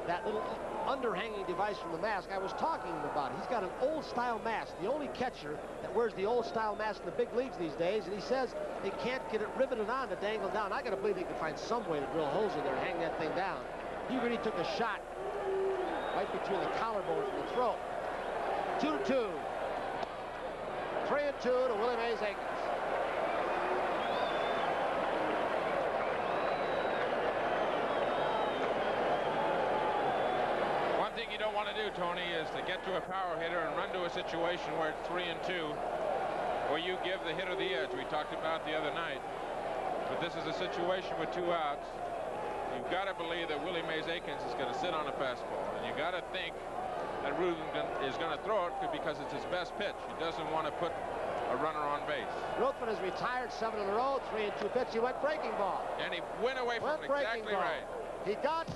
that little underhanging device from the mask I was talking about. He's got an old-style mask, the only catcher that wears the old-style mask in the big leagues these days, and he says they can't get it riveted on to dangle down. I got to believe they can find some way to drill holes in there and hang that thing down. He really took a shot right between the collarbones and the throat. 2-2. 3-2 to Willie Mays Aikens. You don't want to do, Tony, is to get to a power hitter and run to a situation where it's 3-2, where you give the hitter the edge. We talked about the other night. But this is a situation with 2 outs. You've got to believe that Willie Mays Aikens is going to sit on a fastball. And you've got to think that Ruthven is going to throw it because it's his best pitch. He doesn't want to put a runner on base. Ruthven has retired 7 in a row, 3-2 pitch. He went breaking ball. And he went away from it. Exactly right. He got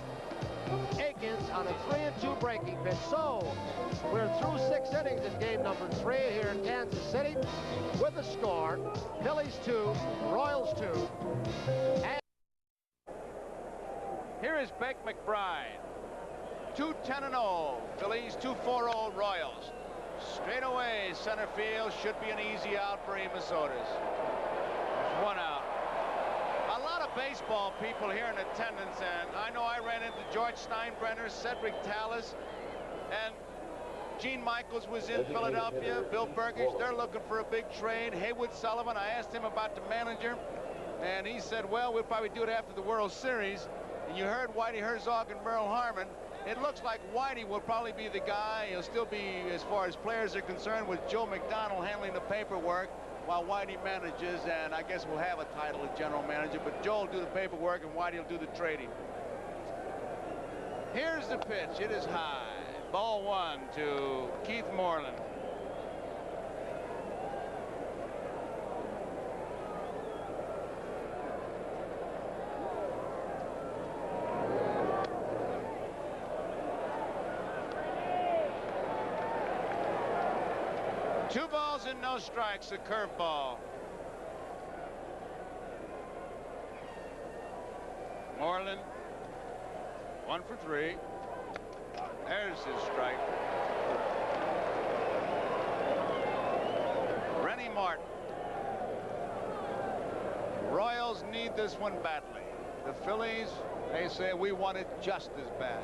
Aikens on a 3-2 breaking pitch. So we're through 6 innings in game number 3 here in Kansas City with a score: Phillies 2, Royals 2. And here is Beck McBride. 2-10-0 Phillies, 2-4-0 Royals. Straight away, center field should be an easy out for Amos Otis. 1 out. A lot of baseball people here in attendance, and I know I ran into George Steinbrenner, Cedric Tallis, and Gene Michaels was in Philadelphia, Bill Burgage. They're looking for a big trade. Haywood Sullivan, I asked him about the manager, and he said, well, we'll probably do it after the World Series. And you heard Whitey Herzog and Merle Harmon. It looks like Whitey will probably be the guy. He'll still be, as far as players are concerned, with Joe McDonald handling the paperwork while Whitey manages, and I guess we'll have a title of general manager, but Joe will do the paperwork and Whitey will do the trading. Here's the pitch. It is high. Ball 1 to Keith Moreland. Two balls and no strikes, a curveball. Moreland, 1 for 3. There's his strike. Rennie Martin. Royals need this one badly. The Phillies, they say we want it just as bad.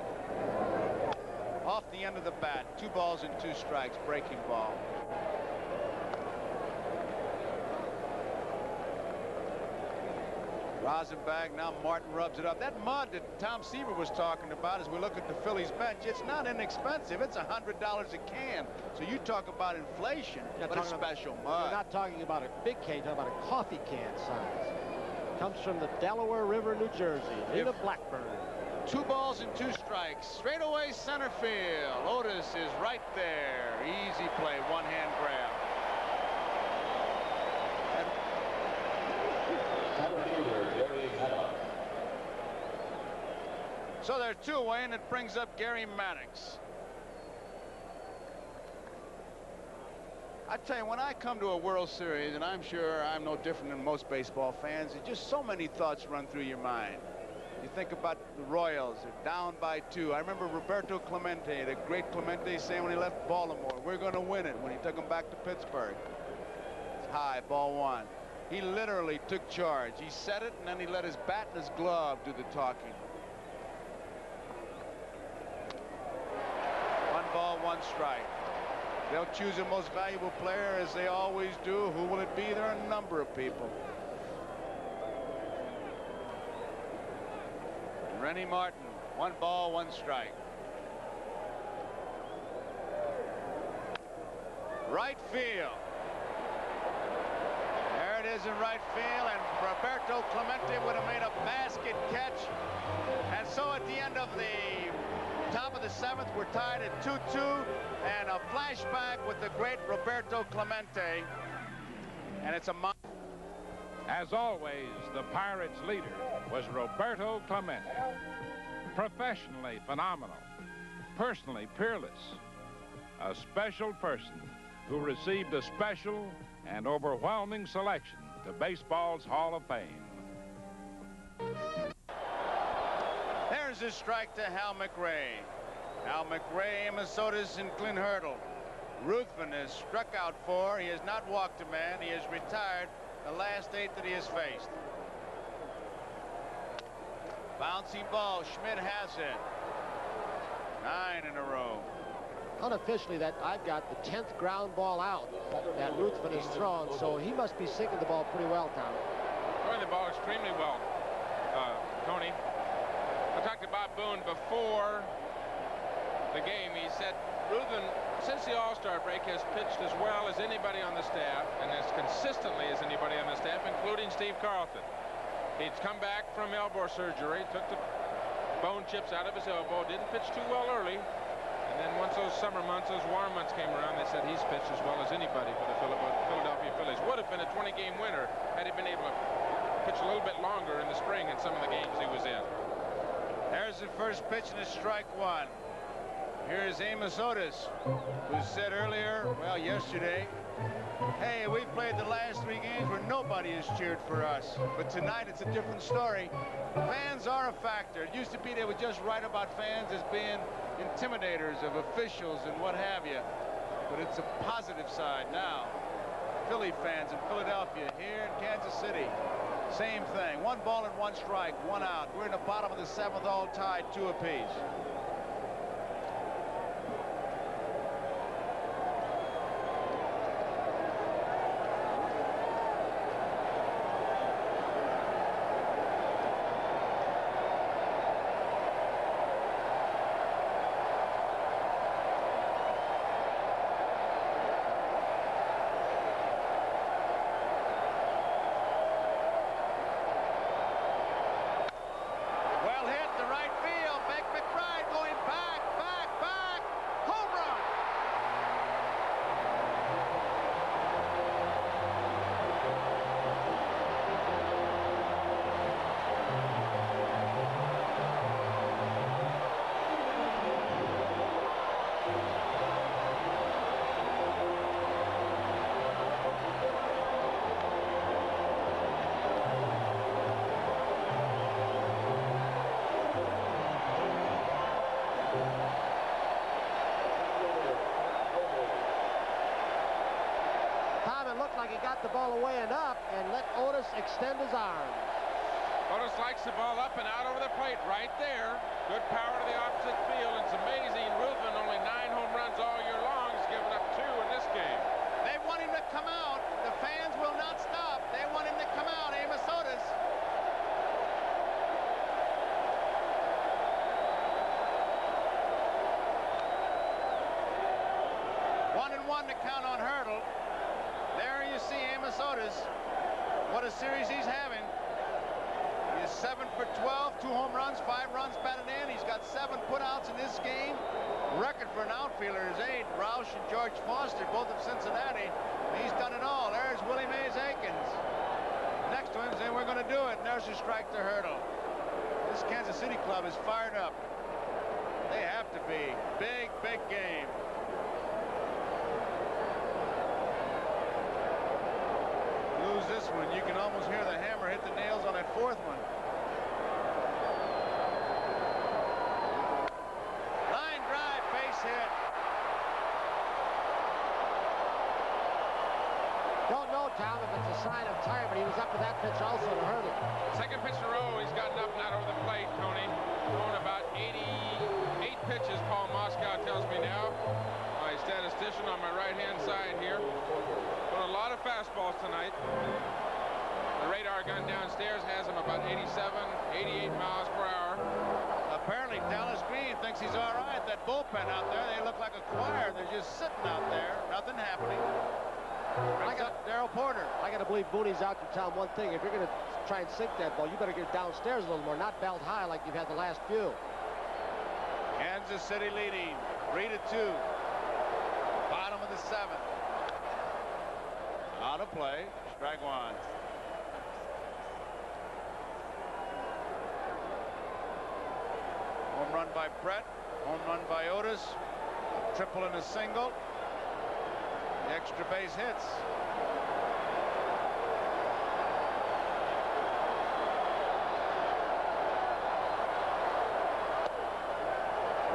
Off the end of the bat, 2 balls and 2 strikes, breaking ball. Rosenbach, now Martin rubs it up. That mud that Tom Seaver was talking about as we look at the Phillies bench, it's not inexpensive. It's $100 a can. So you talk about inflation, but it's special mud. We're not talking about a big can, you're talking about a coffee can size. Comes from the Delaware River, New Jersey. Lena Blackburn. 2 balls and 2 strikes. Straight away center field. Otis is right there. Easy play, one-hand grab. So there are 2 away, and it brings up Gary Maddox. I tell you, when I come to a World Series, and I'm sure I'm no different than most baseball fans, just so many thoughts run through your mind. You think about the Royals, they're down by 2. I remember Roberto Clemente, the great Clemente, saying when he left Baltimore, we're going to win it, when he took them back to Pittsburgh. It's high, ball 1. He literally took charge. He said it, and then he let his bat and his glove do the talking. 1 ball, 1 strike. They'll choose a most valuable player, as they always do. Who will it be? There are a number of people. Rennie Martin, 1 ball, 1 strike. Right field. There it is in right field, and Roberto Clemente would have made a basket catch. And so at the end of the top of the 7th, we're tied at 2-2, and a flashback with the great Roberto Clemente. And it's a... As always, the Pirates' leader was Roberto Clemente. Professionally phenomenal, personally peerless, a special person who received a special and overwhelming selection to baseball's Hall of Fame. There's a strike to Hal McRae. Hal McRae, Amos Otis, and Clint Hurdle. Ruthven is struck out 4. He has not walked a man. He has retired the last 8 that he has faced. Bouncy ball. Schmidt has it. 9 in a row. Unofficially, that I've got the 10th ground ball out that Ruthven has thrown, so he must be sinking the ball pretty well, Tom. Throwing the ball extremely well, Tony. I talked to Bob Boone before the game. He said Ruthven, since the All-Star break, has pitched as well as anybody on the staff and as consistently as anybody on the staff, including Steve Carlton. He's come back from elbow surgery, took the bone chips out of his elbow, didn't pitch too well early. And then once those summer months, those warm months came around, they said he's pitched as well as anybody for the Philadelphia Phillies. Would have been a 20-game winner had he been able to pitch a little bit longer in the spring in some of the games he was in. There's the first pitch and a strike 1. Here's Amos Otis, who said earlier, well, yesterday, hey, we played the last 3 games where nobody has cheered for us. But tonight it's a different story. Fans are a factor. It used to be they would just write about fans as being intimidators of officials and what have you. But it's a positive side now. Philly fans in Philadelphia, here in Kansas City, same thing. 1 ball and 1 strike, 1 out. We're in the bottom of the 7th, all tied 2 apiece. The ball away and up, and let Otis extend his arms. Otis likes the ball up and out over the plate right there. Good power to the opposite field. It's amazing. Ruthven, only 9 home runs all year long, has given up 2 in this game. They want him to come out. The fans will not stop. They want him to come out, Amos Otis. One and one to count on Hurdle. There you see Amos Otis. What a series he's having. He is 7 for 12, 2 home runs, 5 runs batted in. He's got 7 putouts in this game. Record for an outfielder is 8. Roush and George Foster, both of Cincinnati. He's done it all. There's Willie Mays Aikens. Next to him saying we're going to do it. And there's a strike to Hurdle. This Kansas City club is fired up. They have to be. Big, big game. Lose this one, you can almost hear the hammer hit the nails on that 4th one. Tom, if it's a sign of time, but he was up to that pitch also to Hurdle. Second pitch in a row, he's gotten up and out over the plate, Tony. Throwing about 88 pitches, Paul Moskow tells me now. My statistician on my right-hand side here. Throwing a lot of fastballs tonight. The radar gun downstairs has him about 87, 88 miles per hour. Apparently, Dallas Green thinks he's all right. That bullpen out there, they look like a choir. They're just sitting out there, nothing happening. I got Darrell Porter. I got to believe Booney's out to tell him one thing. If you're going to try and sink that ball, you better get downstairs a little more, not belt high like you've had the last few. Kansas City leading 3-2. Bottom of the 7th. Out of play. Strike one. Home run by Brett. Home run by Otis. A triple and a single. The extra base hits.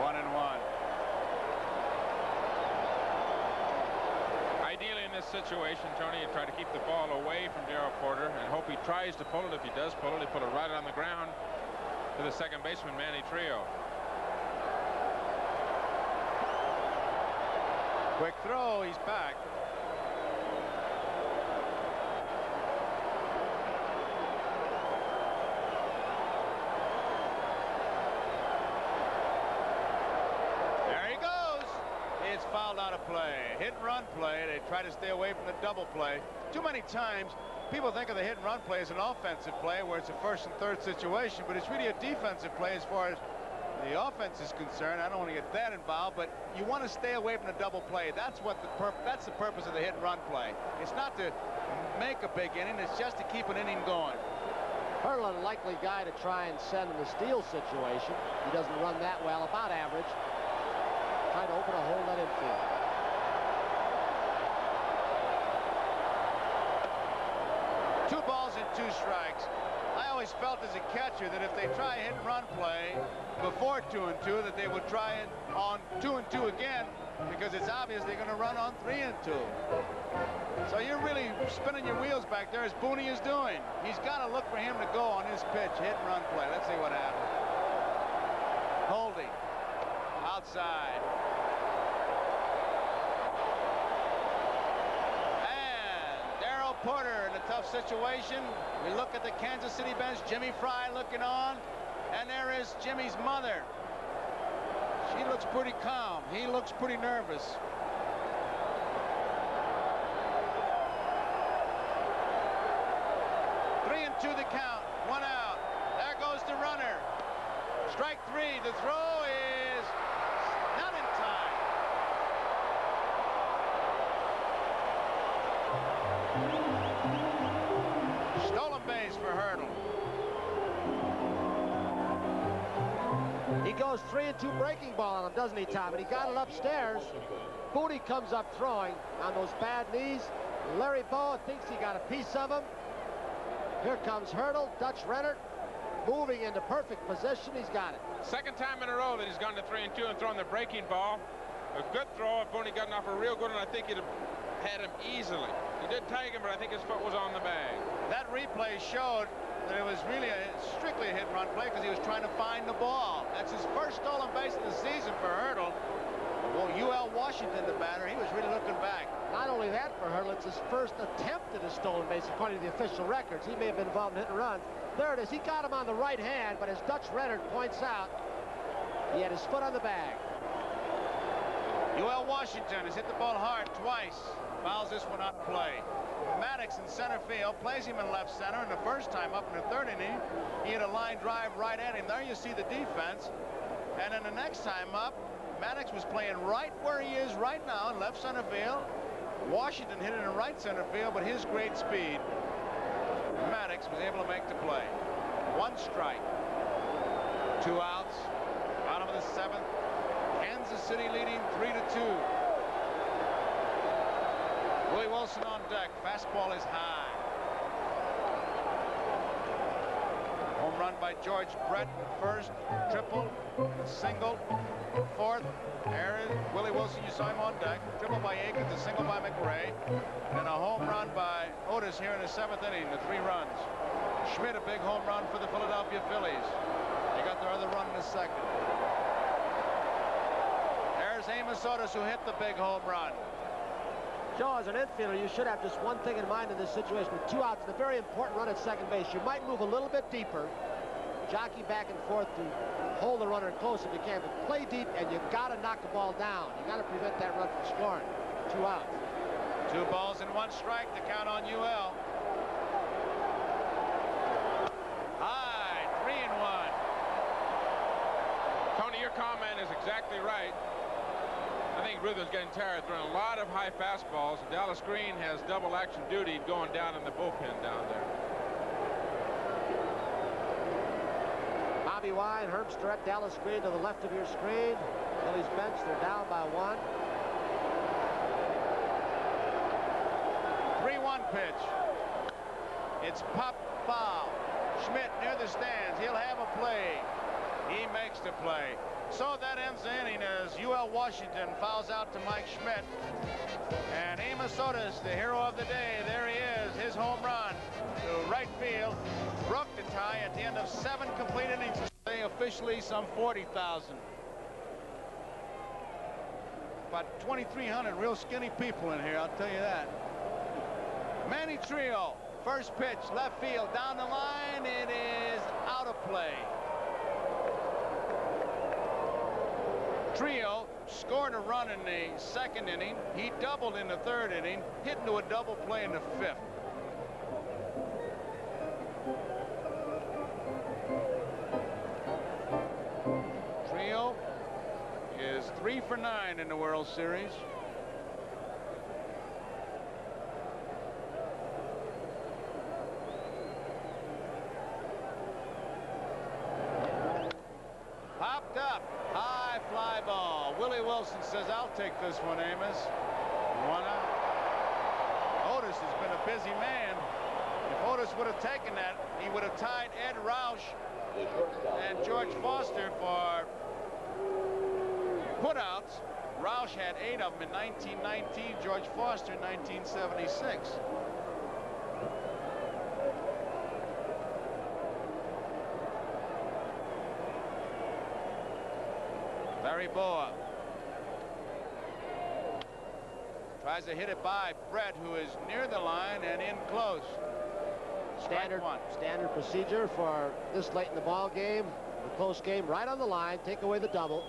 One and one. Ideally in this situation, Tony, you try to keep the ball away from Darrell Porter and hope he tries to pull it. If he does pull it, he put it right on the ground to the second baseman, Manny Trillo. Quick throw, he's back. There he goes. It's fouled out of play. Hit and run play. They try to stay away from the double play. Too many times people think of the hit and run play as an offensive play where it's a first and third situation, but it's really a defensive play as far as the offense is concerned. I don't want to get that involved, but you want to stay away from the double play. That's what that's the purpose of the hit and run play. It's not to make a big inning, it's just to keep an inning going. Hurdle, a likely guy to try and send in the steal situation. He doesn't run that well, about average. Trying to open a hole in that infield. Two balls and two strikes. I always felt as a catcher that if they try a hit and run play before 2-2, that they would try it on 2-2 again, because it's obvious they're going to run on 3-2. So you're really spinning your wheels back there as Booney is doing. He's got to look for him to go on his pitch, hit and run play. Let's see what happens. Holding. Outside. Porter in a tough situation. We look at the Kansas City bench. Jimmy Fry looking on, and there is Jimmy's mother. She looks pretty calm. He looks pretty nervous. Three and two the count. One out. There goes the runner. Strike three. The throw is not in time. Stolen base for Hurdle. He goes 3-2 breaking ball on him, doesn't he, Tom? And he got it upstairs. Booney comes up throwing on those bad knees. Larry Bowa thinks he got a piece of him. Here comes Hurdle, Dutch Rennert, moving into perfect position. He's got it. Second time in a row that he's gone to 3-2 and thrown the breaking ball. A good throw. If Booney got off a real good one, I think he'd have had him easily. He did tag him, but I think his foot was on the bag. That replay showed that it was really strictly a hit-and-run play because he was trying to find the ball. That's his first stolen base of the season for Hurdle. Well, UL Washington, the batter, he was really looking back. Not only that for Hurdle, it's his first attempt at a stolen base according to the official records. He may have been involved in hit and runs. There it is. He got him on the right hand, but as Dutch Rennert points out, he had his foot on the bag. UL Washington has hit the ball hard twice. Fouls this one out of play. Maddox in center field plays him in left center, and the first time up in the third inning, he had a line drive right at him. There you see the defense. And then the next time up, Maddox was playing right where he is right now in left center field. Washington hit it in right center field, but his great speed, Maddox was able to make the play. One strike. Two outs. Bottom of the seventh. Kansas City leading 3-2. Willie Wilson on deck. Fastball is high. Home run by George Brett in first, triple, single, fourth. There is Willie Wilson, you saw him on deck. Triple by Akins, a single by McRae, and a home run by Otis here in the 7th inning, the 3 runs. Schmidt, a big home run for the Philadelphia Phillies. They got their other run in the 2nd. There's Amos Otis, who hit the big home run. Joe, as an infielder, you should have just one thing in mind in this situation. With 2 outs and a very important run at second base, you might move a little bit deeper, jockey back and forth to hold the runner close if you can, but play deep, and you've got to knock the ball down. You got to prevent that run from scoring. 2 outs. 2 balls and 1 strike to count on UL. High, 3-1. Tony, your comment is exactly right. I think Ruth is getting tired, throwing a lot of high fastballs. Dallas Green has double action duty going down in the bullpen down there. Bobby Wine, Herb Starrett, Dallas Green to the left of your screen. Phillies bench, they're down by 1. 3-1 pitch. It's pop foul. Schmidt near the stands. He'll have a play. He makes the play. So that ends the inning as UL Washington fouls out to Mike Schmidt. And Amos Otis, the hero of the day, there he is, his home run to right field. Broke the tie at the end of 7 complete innings. They officially some 40,000. About 2,300 real skinny people in here, I'll tell you that. Manny Trio, first pitch, left field, down the line. It is out of play. Trio scored a run in the 2nd inning. He doubled in the 3rd inning, hit into a double play in the 5th. Trio is 3 for 9 in the World Series. Popped up. High fly ball. Willie Wilson says, I'll take this one, Amos. 1 out. Otis has been a busy man. If Otis would have taken that, he would have tied Ed Roush and George Foster for putouts. Roush had 8 of them in 1919, George Foster in 1976. Larry Boa tries to hit it by Brett, who is near the line and in close. Standard procedure for this late in the ball game. The close game, right on the line, take away the double.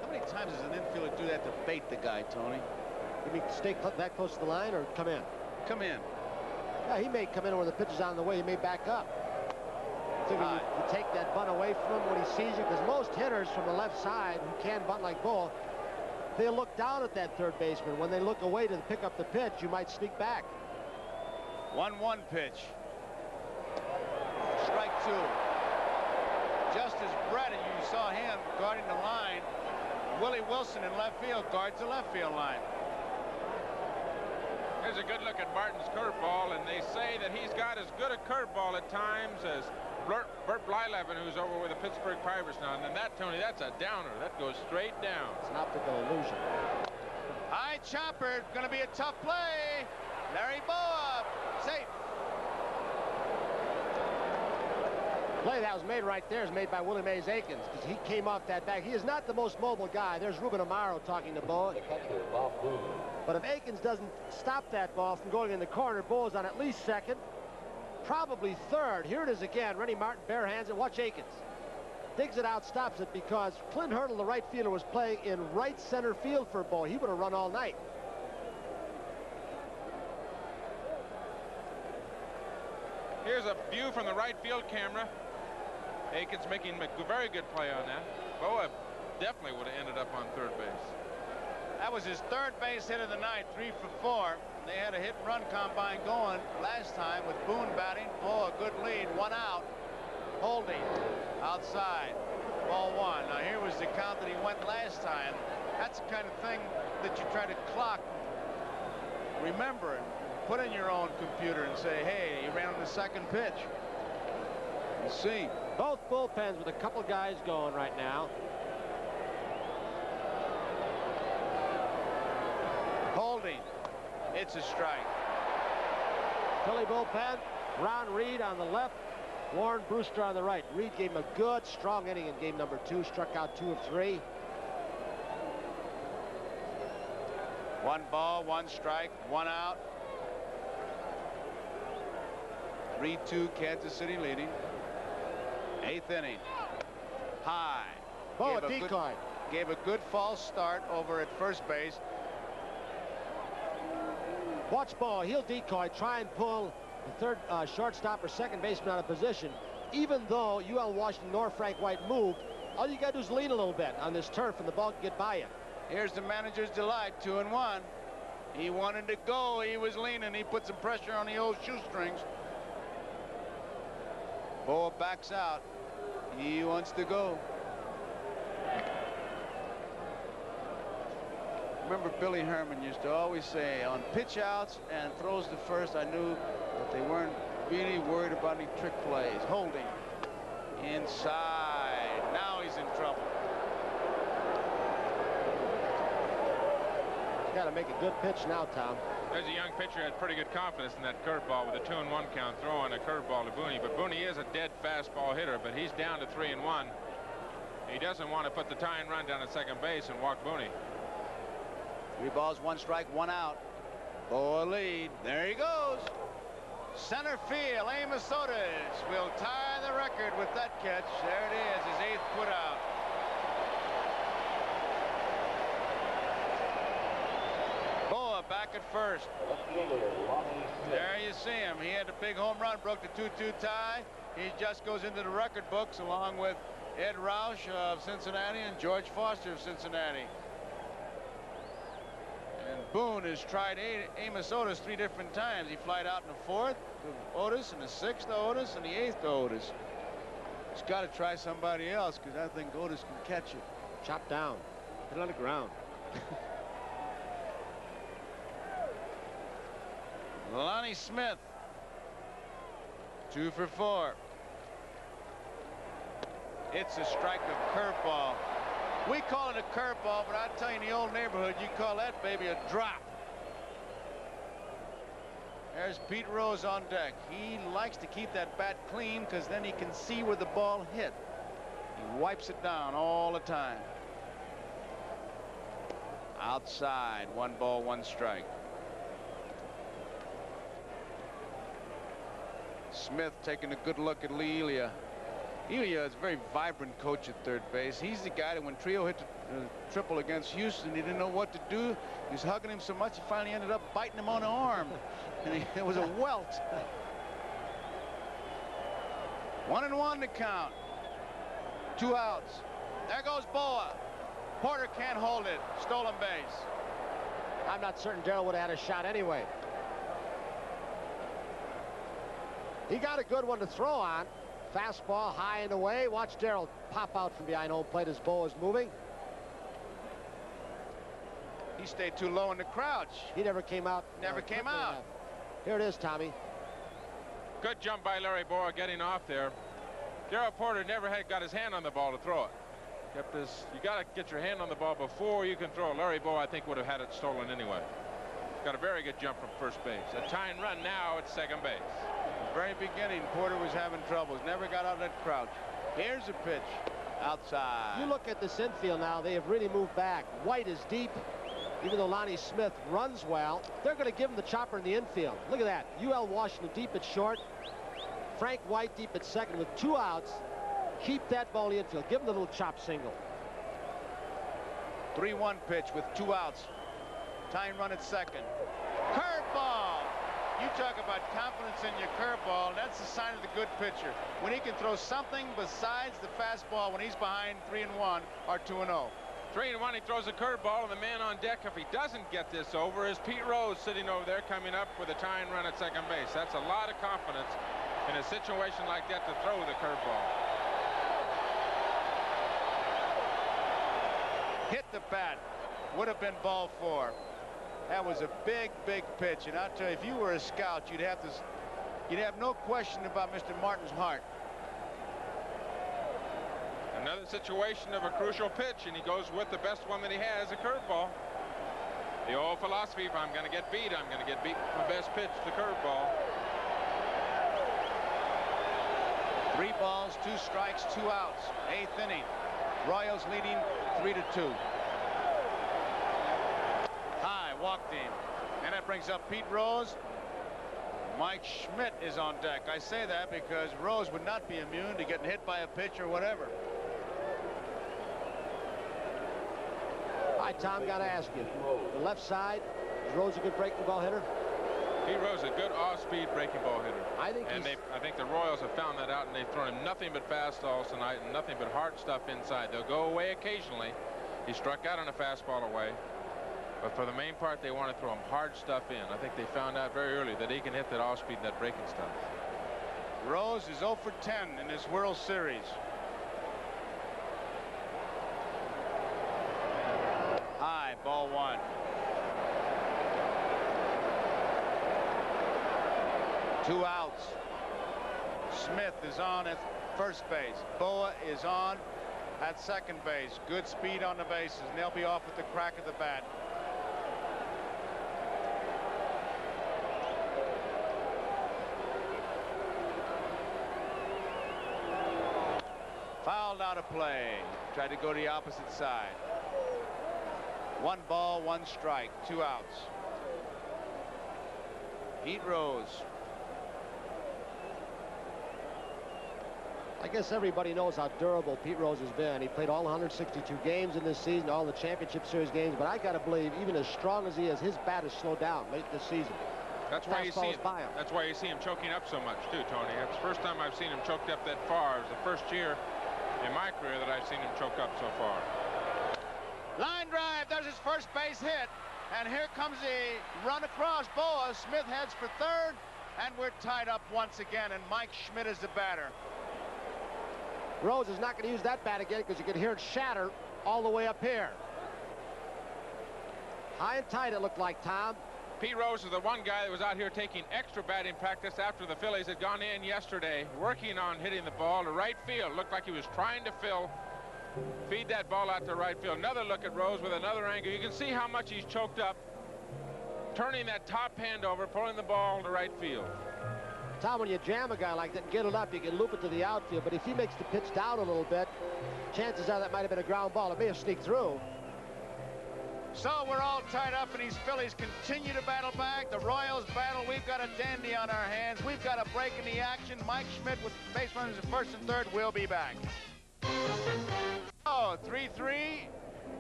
How many times does an infielder do that to bait the guy, Tony? You mean stay that close to the line or come in? Come in. Yeah, he may come in where the pitch is on the way. He may back up. So you take that bunt away from him when he sees you, because most hitters from the left side who can bunt like Bull, they look down at that third baseman. When they look away to pick up the pitch, you might sneak back. 1-1 pitch. Strike 2. Just as Brett, and you saw him guarding the line, Willie Wilson in left field guards the left field line. Here's a good look at Martin's curveball, and they say that he's got as good a curveball at times as Bert Blyleven, who's over with the Pittsburgh Pirates now. And then that, Tony, that's a downer. That goes straight down. It's an optical illusion. High chopper, going to be a tough play. Larry Boa, safe. Play that was made right there is made by Willie Mays Akins, because he came off that back. He is not the most mobile guy. There's Ruben Amaro talking to Boa. But if Akins doesn't stop that ball from going in the corner, Boa's on at least second, probably third. Here it is again. Rennie Martin barehands it. Watch Akins. Digs it out, stops it, because Clint Hurdle, the right fielder, was playing in right center field for Boa. He would have run all night. Here's a view from the right field camera. Akins making a very good play on that. Boa definitely would have ended up on third base. That was his third base hit of the night, 3 for 4. They had a hit and run combine going last time with Boone batting. Boa, a good lead, 1 out. Holding outside. Ball 1. Now here was the count that he went last time. That's the kind of thing that you try to clock. Remember it. Put in your own computer and say, hey, he ran on the second pitch. You see. Both bullpens with a couple guys going right now. Holding. It's a strike. Philly bullpen, Ron Reed on the left, Warren Brewster on the right. Reed gave him a good, strong inning in game number 2, struck out 2 of 3. 1 ball, 1 strike, 1 out. 3-2, Kansas City leading. 8th inning. High. Oh, a decoy. Gave a good false start over at first base. Watch ball. He'll decoy, try and pull the third shortstop or second baseman out of position. Even though UL Washington nor Frank White moved, all you got to do is lean a little bit on this turf and the ball can get by you. Here's the manager's delight, 2-1. He wanted to go. He was leaning. He put some pressure on the old shoestrings. Boa backs out. He wants to go. Remember Billy Herman used to always say, on pitch outs and throws to first, I knew that they weren't really worried about any trick plays. Holding. Inside. Now he's in trouble. He's got to make a good pitch now, Tom. There's a young pitcher who had pretty good confidence in that curveball with a 2-1 count, throwing a curveball to Booney. But Booney is a dead fastball hitter, but he's down to 3-1. He doesn't want to put the tying run down at second base and walk Booney. 3 balls, 1 strike, 1 out. Boa lead. There he goes. Center field. Amos Otis will tie the record with that catch. There it is, his 8th put out. Boa back at first. There you see him. He had a big home run, broke the 2-2 tie. He just goes into the record books along with Ed Roush of Cincinnati and George Foster of Cincinnati. And Boone has tried Amos Otis 3 different times. He flied out in the 4th to Otis, and the 6th to Otis, and the 8th to Otis. He's got to try somebody else because I think Otis can catch it. Chop down. Put it on the ground. Lonnie Smith. 2 for 4. It's a strike of curveball. We call it a curveball, but I tell you, in the old neighborhood, you call that baby a drop. There's Pete Rose on deck. He likes to keep that bat clean because then he can see where the ball hit. He wipes it down all the time. Outside, 1 ball, 1 strike. Smith taking a good look at Lee Elia. Elia is a very vibrant coach at third base. He's the guy that when Trio hit the triple against Houston, he didn't know what to do. He was hugging him so much, he finally ended up biting him on the arm. And it was a welt. 1-1 to count. 2 outs. There goes Boa. Porter can't hold it. Stolen base. I'm not certain Darrell would have had a shot anyway. He got a good one to throw on. Fastball high and away. Watch Darrell pop out from behind home plate as Boa is moving. He stayed too low in the crouch. He never came out. Never came out. Here it is, Tommy. Good jump by Larry Boa getting off there. Darrell Porter never had got his hand on the ball to throw it. Kept this. You got to get your hand on the ball before you can throw. Larry Boa, I think, would have had it stolen anyway. Got a very good jump from first base. A tying run now at second base. Very beginning, Porter was having troubles. Never got out of that crouch. Here's a pitch. Outside. You look at this infield now. They have really moved back. White is deep. Even though Lonnie Smith runs well, they're going to give him the chopper in the infield. Look at that. UL Washington deep at short. Frank White deep at second with 2 outs. Keep that ball in the infield. Give him the little chop single. 3-1 pitch with 2 outs. Tying run at second. Curveball. You talk about confidence in your curveball, and that's the sign of the good pitcher. When he can throw something besides the fastball when he's behind 3-1 or 2-0. 3-1, he throws a curveball, and the man on deck, if he doesn't get this over, is Pete Rose sitting over there coming up with a tying run at second base. That's a lot of confidence in a situation like that to throw the curveball. Hit the bat. Would have been ball 4. That was a big, big pitch, and I'll tell you, if you were a scout, you'd have no question about Mr. Martin's heart. Another situation of a crucial pitch, and he goes with the best one that he has, a curveball. The old philosophy, if I'm going to get beat, I'm going to get beat with my best pitch, the curveball. 3 balls, 2 strikes, 2 outs. 8th inning. Royals leading 3-2. High, walked him. And that brings up Pete Rose. Mike Schmidt is on deck. I say that because Rose would not be immune to getting hit by a pitch or whatever. All right, Tom, got to ask you. The left side, is Rose a good breaking ball hitter? Pete Rose is a good off-speed breaking ball hitter. I think I think the Royals have found that out, and they've thrown him nothing but fastballs tonight and nothing but hard stuff inside. They'll go away occasionally. He struck out on a fastball away. But for the main part, they want to throw him hard stuff in. I think they found out very early that he can hit that off-speed and that breaking stuff. Rose is 0 for 10 in this World Series. High, ball 1. Two outs. Smith is on at first base. Boa is on at second base. Good speed on the bases, and they'll be off with the crack of the bat. Fouled out of play. Tried to go to the opposite side. 1 ball, 1 strike, 2 outs. Pete Rose. I guess everybody knows how durable Pete Rose has been. He played all 162 games in this season, all the championship series games, but I got to believe, even as strong as he is, his bat has slowed down late this season. That's why you see him choking up so much too, Tony. That's the first time I've seen him choked up that far. It was the first year in my career that I've seen him choke up so far. Line drive, there's his first base hit, and here comes a run across Boa. Smith heads for third, and we're tied up once again, and Mike Schmidt is the batter. Rose is not going to use that bat again because you can hear it shatter all the way up here. High and tight, it looked like, Tom. Pete Rose is the one guy that was out here taking extra batting practice after the Phillies had gone in yesterday, working on hitting the ball to right field. Looked like he was trying to feed that ball out to right field. Another look at Rose with another angle. You can see how much he's choked up, turning that top hand over, pulling the ball to right field. Tom, when you jam a guy like that and get it up, you can loop it to the outfield. But if he makes the pitch down a little bit, chances are that might have been a ground ball. It may have sneaked through. So we're all tied up, and these Phillies continue to battle back. The Royals battle. We've got a dandy on our hands. We've got a break in the action. Mike Schmidt with base runners at first and third will be back. Oh, 3-3.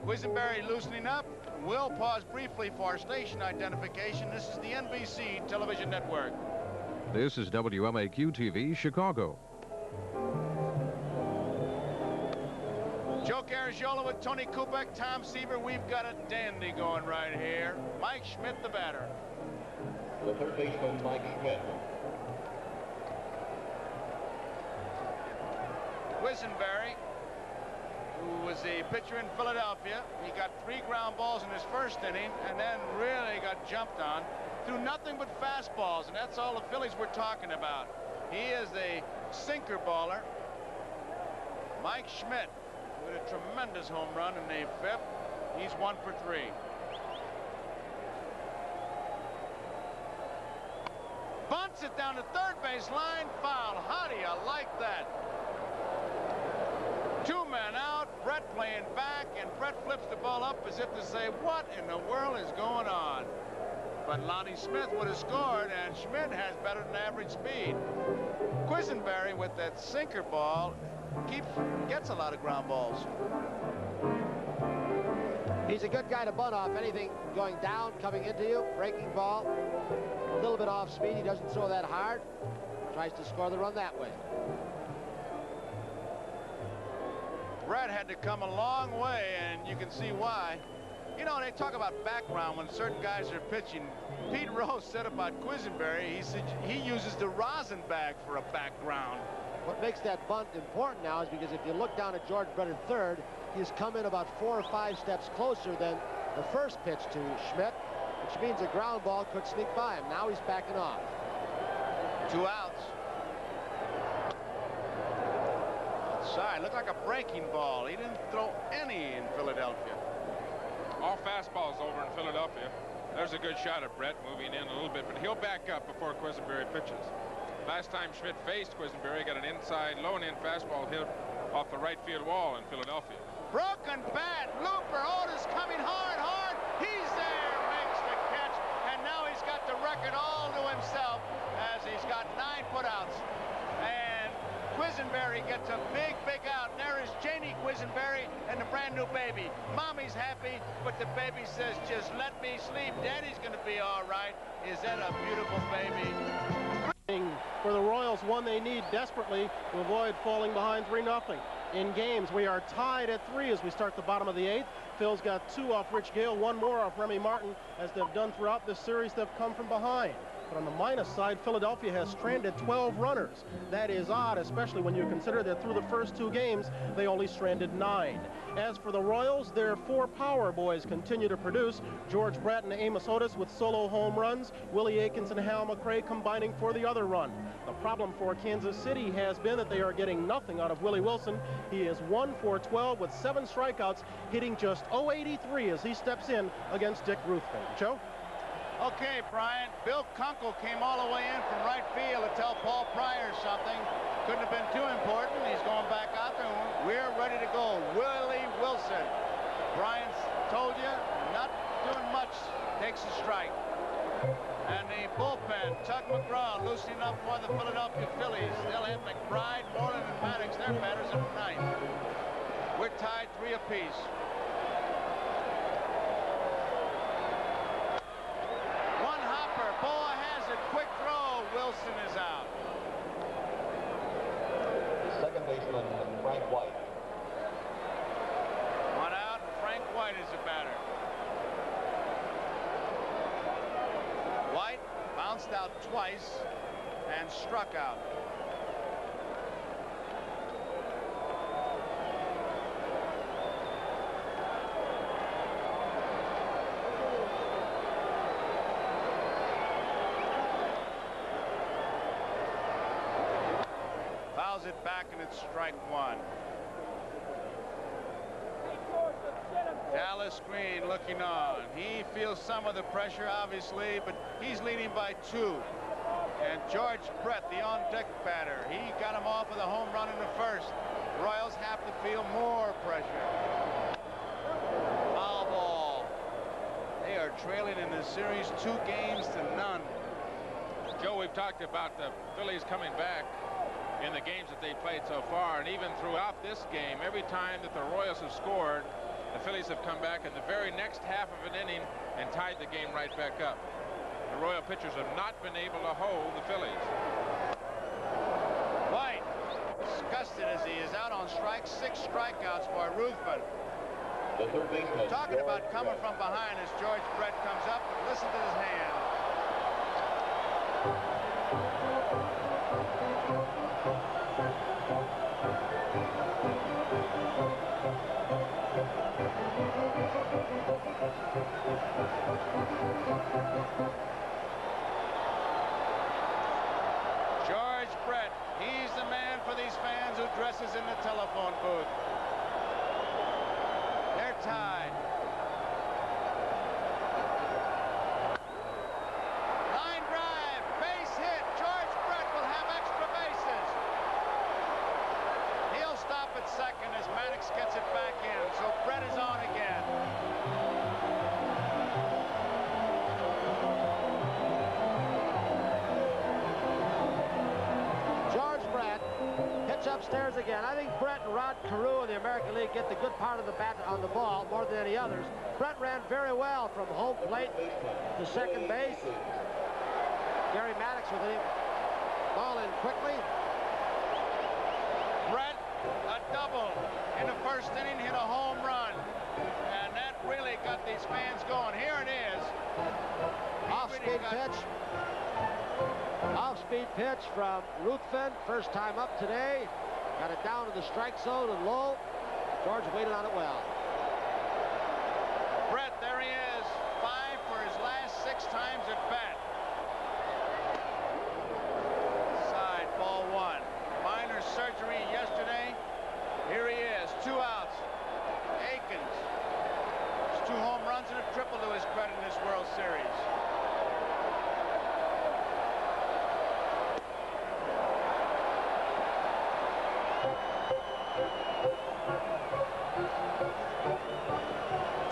Quisenberry loosening up. We'll pause briefly for station identification. This is the NBC television network. This is WMAQ-TV, Chicago. Joe Garagiola with Tony Kubek, Tom Seaver. We've got a dandy going right here. Mike Schmidt, the batter. The third baseman, Mike Schmidt. Quisenberry, who was a pitcher in Philadelphia. He got 3 ground balls in his first inning and then really got jumped on. Threw nothing but fastballs, and that's all the Phillies were talking about. He is a sinker baller. Mike Schmidt with a tremendous home run in the 5th. He's 1 for 3. Bunts it down the third base line, foul. How do you like that? 2 men out, Brett playing back, and Brett flips the ball up as if to say, what in the world is going on? But Lonnie Smith would have scored, and Schmidt has better than average speed. Quisenberry with that sinker ball gets a lot of ground balls. He's a good guy to bunt off. Anything going down, coming into you, breaking ball, a little bit off speed. He doesn't throw that hard. Tries to score the run that way. Brett had to come a long way, and you can see why. You know, they talk about background when certain guys are pitching. Pete Rose said about Quisenberry, he said he uses the rosin bag for a background. What makes that bunt important now is because if you look down at George Brett at third, he's come in about 4 or 5 steps closer than the first pitch to Schmidt, which means a ground ball could sneak by him. Now he's backing off. 2 outs. inside. Looked like a breaking ball. He didn't throw any in Philadelphia. All fastballs over in Philadelphia. There's a good shot of Brett moving in a little bit, but he'll back up before Quisenberry pitches. Last time Schmidt faced Quisenberry, got an inside, low and in fastball hit off the right field wall in Philadelphia. Broken bat, looper, Otis coming hard. He's there, makes the catch, and now he's got the record all to himself as he's got 9 putouts. And Quisenberry gets a big out. And there is Janie Quisenberry and the brand new baby. Mommy's happy, but the baby says, just let me sleep. Daddy's gonna be all right. Is that a beautiful baby? For the Royals, one they need desperately to avoid falling behind 3-0. In games, we are tied at 3 as we start the bottom of the 8th. Phil's got 2 off Rich Gale, 1 more off Remy Martin. As they've done throughout this series, they've come from behind. But on the minus side, Philadelphia has stranded 12 runners. That is odd, especially when you consider that through the first 2 games, they only stranded 9. As for the Royals, their 4 power boys continue to produce. George Brett and Amos Otis with solo home runs. Willie Aikens and Hal McRae combining for the other run. The problem for Kansas City has been that they are getting nothing out of Willie Wilson. He is 1 for 12 with 7 strikeouts, hitting just .083 as he steps in against Dick Ruthven. Joe? Okay, Brian. Bill Kunkel came all the way in from right field to tell Paul Pryor something. Couldn't have been too important. He's going back out there. We're ready to go. Willie Wilson. Brian's told you, not doing much. Takes a strike. And the bullpen, Tug McGraw loosening up for the Philadelphia Phillies. They'll have McBride, Moreland, and Maddox, their batters in the 9th. We're tied 3 apiece. Boa has it. Quick throw. Wilson is out. Second baseman, Frank White. 1 out. Frank White is the batter. White bounced out twice and struck out. It back, and it's strike 1. Dallas Green looking on. He feels some of the pressure, obviously, but he's leading by 2. And George Brett, the on-deck batter, he got him off with a home run in the 1st. Royals have to feel more pressure. Foul ball. They are trailing in the series 2 games to none. Joe, we've talked about the Phillies coming back in the games that they played so far, and even throughout this game, every time that the Royals have scored, the Phillies have come back in the very next half of an inning and tied the game right back up. The Royal pitchers have not been able to hold the Phillies. White, disgusted as he is out on strike, 6 strikeouts for Ruthven. The third baseman. Talking about coming from behind as George Brett comes up, but listen to his hand. George Brett, he's the man for these fans who dresses in the telephone booth. They're tied. Line drive, base hit. George Brett will have extra bases. He'll stop at second as Maddox gets it back in. So Brett is on again. Upstairs again. I think Brett and Rod Carew in the American League get the good part of the bat on the ball more than any others. Brett ran very well from home plate to second base. Gary Maddox with him. Ball in quickly. Brett, a double in the 1st inning, hit a home run. And that really got these fans going. Here it is. Off-speed pitch. Off-speed pitch from Ruthven. First time up today. Got it down to the strike zone and low. George waited on it well. Brett, there he is. 5 for his last 6 times at bat. Side, ball 1. Minor surgery yesterday. and a triple to his credit in this World Series.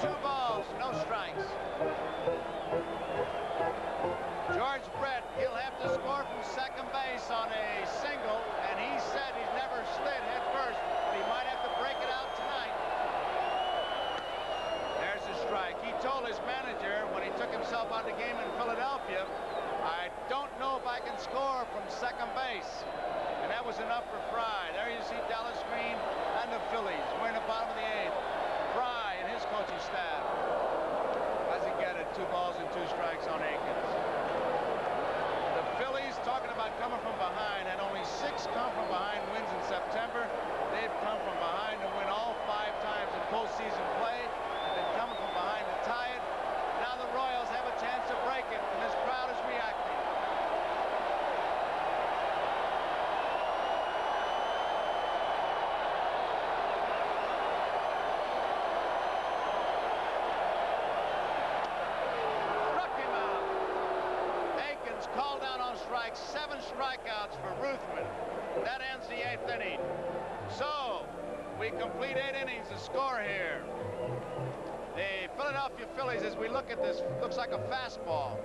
Two balls, no strikes. George Brett, he'll have to score from second base on a single, and he said he's never slid head first, but he might have to break it out tonight. There's a strike. He told his manager when he took himself out of the game in Philadelphia, I don't know if I can score from second base. And that was enough for Fry. There you see Dallas Green and the Phillies. We're in the bottom of the 8th. Fry and his coaching staff. How's he get it? 2 balls and 2 strikes on Aikens. The Phillies, talking about coming from behind, had only 6 come from behind wins in September. They've come from behind to win all 5 times in postseason play. They've come from behind to tie it. Now the Royals have a chance to break it, and this crowd is reacting. Called out on strikes, 7 strikeouts for Ruthman. That ends the 8th inning. So, we complete 8 innings to score here. The Philadelphia Phillies, as we look at this, looks like a fastball.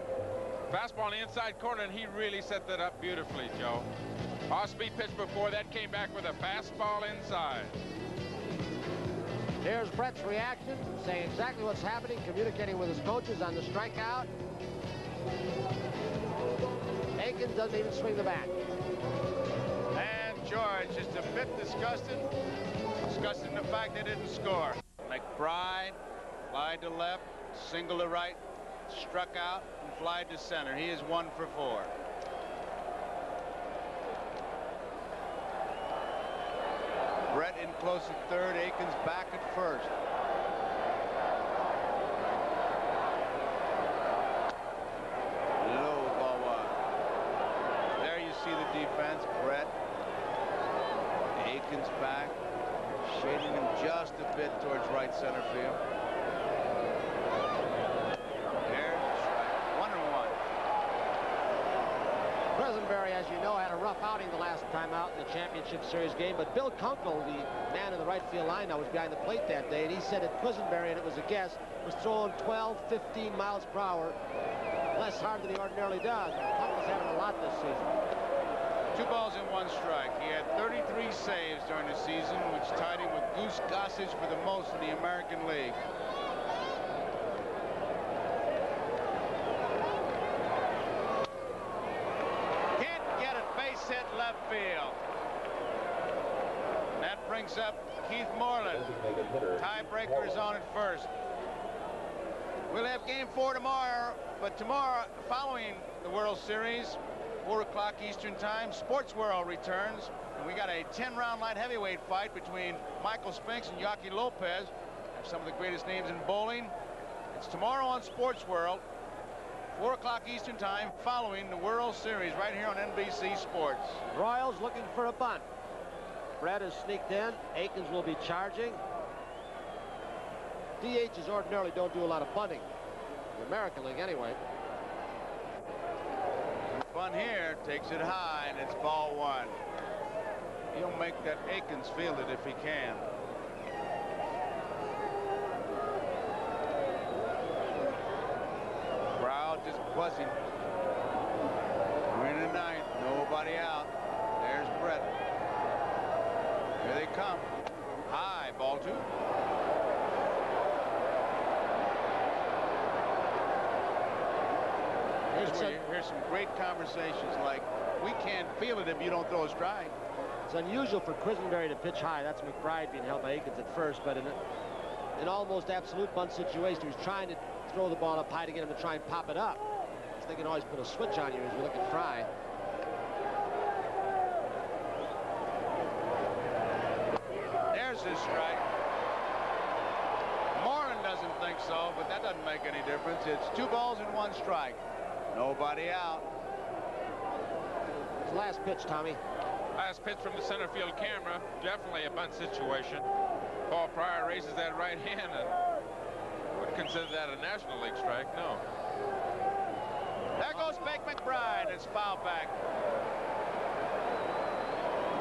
Fastball on the inside corner, and he really set that up beautifully, Joe. Off-speed pitch before that, came back with a fastball inside. Here's Brett's reaction, saying exactly what's happening, communicating with his coaches on the strikeout. Aikens doesn't even swing the bat. And George just a bit disgusted. Disgusted in the fact they didn't score. McBride, fly to left, single to right, struck out, and fly to center. He is 1 for 4. Brett in close at third, Aikens back at first. The defense, Brett, Aikens back, shading him just a bit towards right center field. There's the strike, 1-1. Quisenberry, as you know, had a rough outing the last time out in the championship series game, but Bill Kunkel, the man in the right field line now, was behind the plate that day, and he said that Quisenberry, and it was a guess, was throwing 12, 15 miles per hour, less hard than he ordinarily does. Kunkel's had him a lot this season. 2 balls and 1 strike. He had 33 saves during the season, which tied him with Goose Gossage for the most in the American League. Can't get it. Base hit left field. That brings up Keith Moreland. Tiebreaker is on at first. We'll have game 4 tomorrow, but tomorrow, following the World Series, 4 o'clock Eastern Time, Sports World returns, and we got a 10-round light heavyweight fight between Michael Spinks and Yoki Lopez. Have some of the greatest names in bowling. It's tomorrow on Sports World, 4 o'clock Eastern Time, following the World Series right here on NBC Sports. Royals looking for a bunt. Brett has sneaked in. Aikens will be charging. DHs ordinarily don't do a lot of bunting. The American League, anyway. Bunt here, takes it high, and it's ball 1. He'll make that Aikens field it if he can. Crowd just buzzing. We're in the 9th, nobody out. There's Brett. Here they come. High, ball 2. Here's some great conversations like, we can't feel it if you don't throw a strike. It's unusual for Quisenberry to pitch high. That's McBride being held by Aikens at first, but in an almost absolute bunt situation, he was trying to throw the ball up high to get him to try and pop it up. So they can always put a switch on you as you look at Fry. There's his strike. Moreland doesn't think so, but that doesn't make any difference. It's 2 balls and 1 strike. Nobody out. His last pitch, Tommy. Last pitch from the center field camera. Definitely a bunt situation. Paul Pryor raises that right hand and would consider that a National League strike, no. There goes Bake McBride. It's foul back.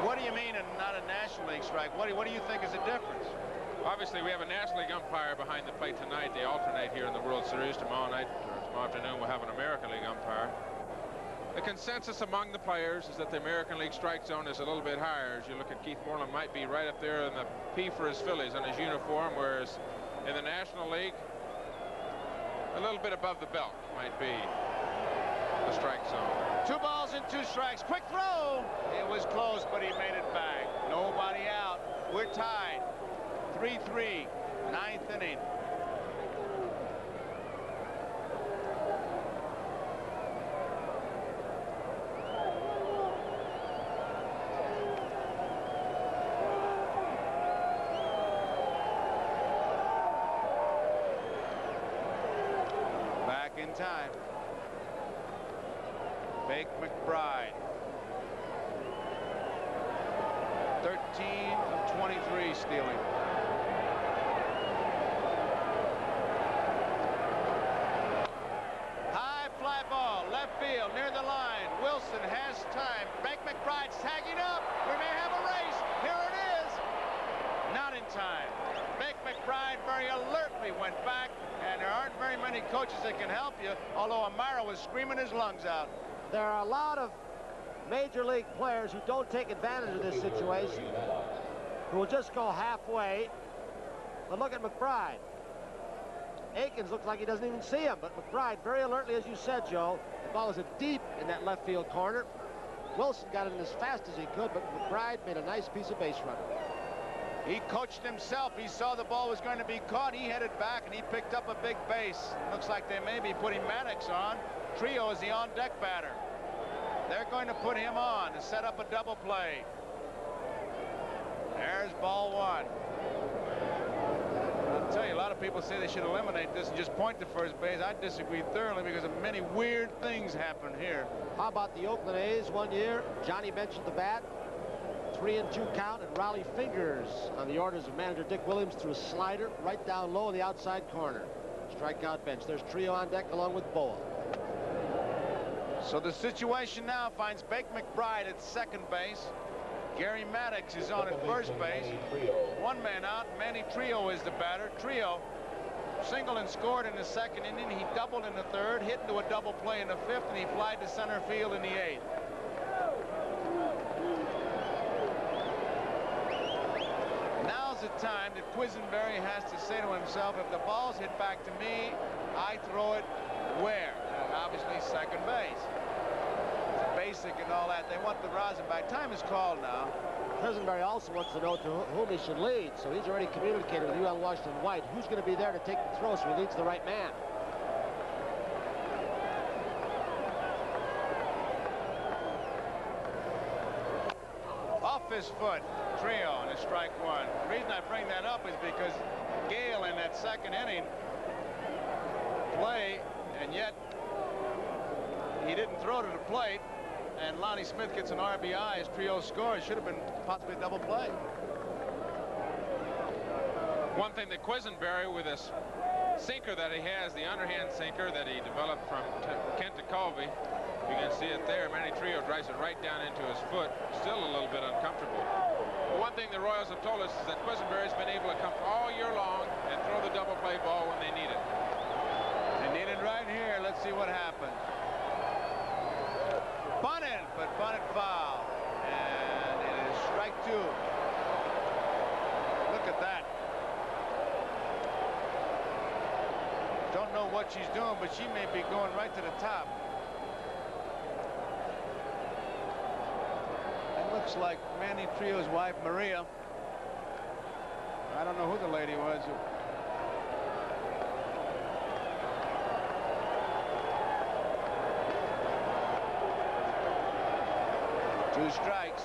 What do you mean not a National League strike? What do you think is the difference? Obviously, we have a National League umpire behind the plate tonight. They alternate here in the World Series. Tomorrow night, or tomorrow afternoon, we'll have an American League umpire. The consensus among the players is that the American League strike zone is a little bit higher. As you look at Keith Moreland, might be right up there in the P for his Phillies on his uniform, whereas in the National League, a little bit above the belt might be the strike zone. 2 balls and 2 strikes. Quick throw. It was close, but he made it back. Nobody out. We're tied. 3-3. 9th inning. Back in time. Bake McBride. 13 of 23 stealing. High fly ball, left field, near the line. Wilson has time. Bake McBride's tagging up. We may have a race. Here it is. Not in time. Bake McBride very alertly went back, and there aren't very many coaches that can help you, although Amaro was screaming his lungs out. There are a lot of major league players who don't take advantage of this situation, who will just go halfway. But look at McBride. Aikens looks like he doesn't even see him, but McBride very alertly, as you said, Joe. The ball was deep in that left field corner. Wilson got it in as fast as he could, but McBride made a nice piece of base running. He coached himself. He saw the ball was going to be caught. He headed back, and he picked up a big base. Looks like they may be putting Maddox on. Trio is the on-deck batter. They're going to put him on to set up a double play. There's ball 1. I'll tell you, a lot of people say they should eliminate this and just point to first base. I disagree thoroughly because of many weird things happen here. How about the Oakland A's one year? Johnny mentioned the bat. 3-2 count, and Raleigh Fingers on the orders of manager Dick Williams threw a slider right down low in the outside corner. Strikeout bench. There's Trio on deck along with Boa. So the situation now finds Bake McBride at second base. Gary Maddox is on at first base. 1 man out. Manny Trio is the batter. Trio singled and scored in the second inning. He doubled in the third, hit into a double play in the fifth, and he flied to center field in the eighth. Now's the time that Quisenberry has to say to himself, if the ball's hit back to me, I throw it where? Obviously second base. It's basic and all that. They want the rosin back. Time is called now. Quisenberry also wants to know to whom he should lead, so he's already communicated with UL Washington White who's going to be there to take the throw so he leads the right man. Off his foot, Trio, and a strike 1. The reason I bring that up is because Gale in that second inning play, and yet he didn't throw to the plate, and Lonnie Smith gets an RBI as Trio scores. Should have been possibly a double play. One thing that Quisenberry, with this sinker that he has, the underhand sinker that he developed from Kent Colby, you can see it there. Manny Trio drives it right down into his foot. Still a little bit uncomfortable. But one thing the Royals have told us is that Quisenberry's been able to come all year long and throw the double play ball when they need it. They need it right here. Let's see what happens. Bunted, but bunted foul. And it is strike 2. Look at that. Don't know what she's doing, but she may be going right to the top. It looks like Manny Trio's wife, Maria. I don't know who the lady was. 2 strikes.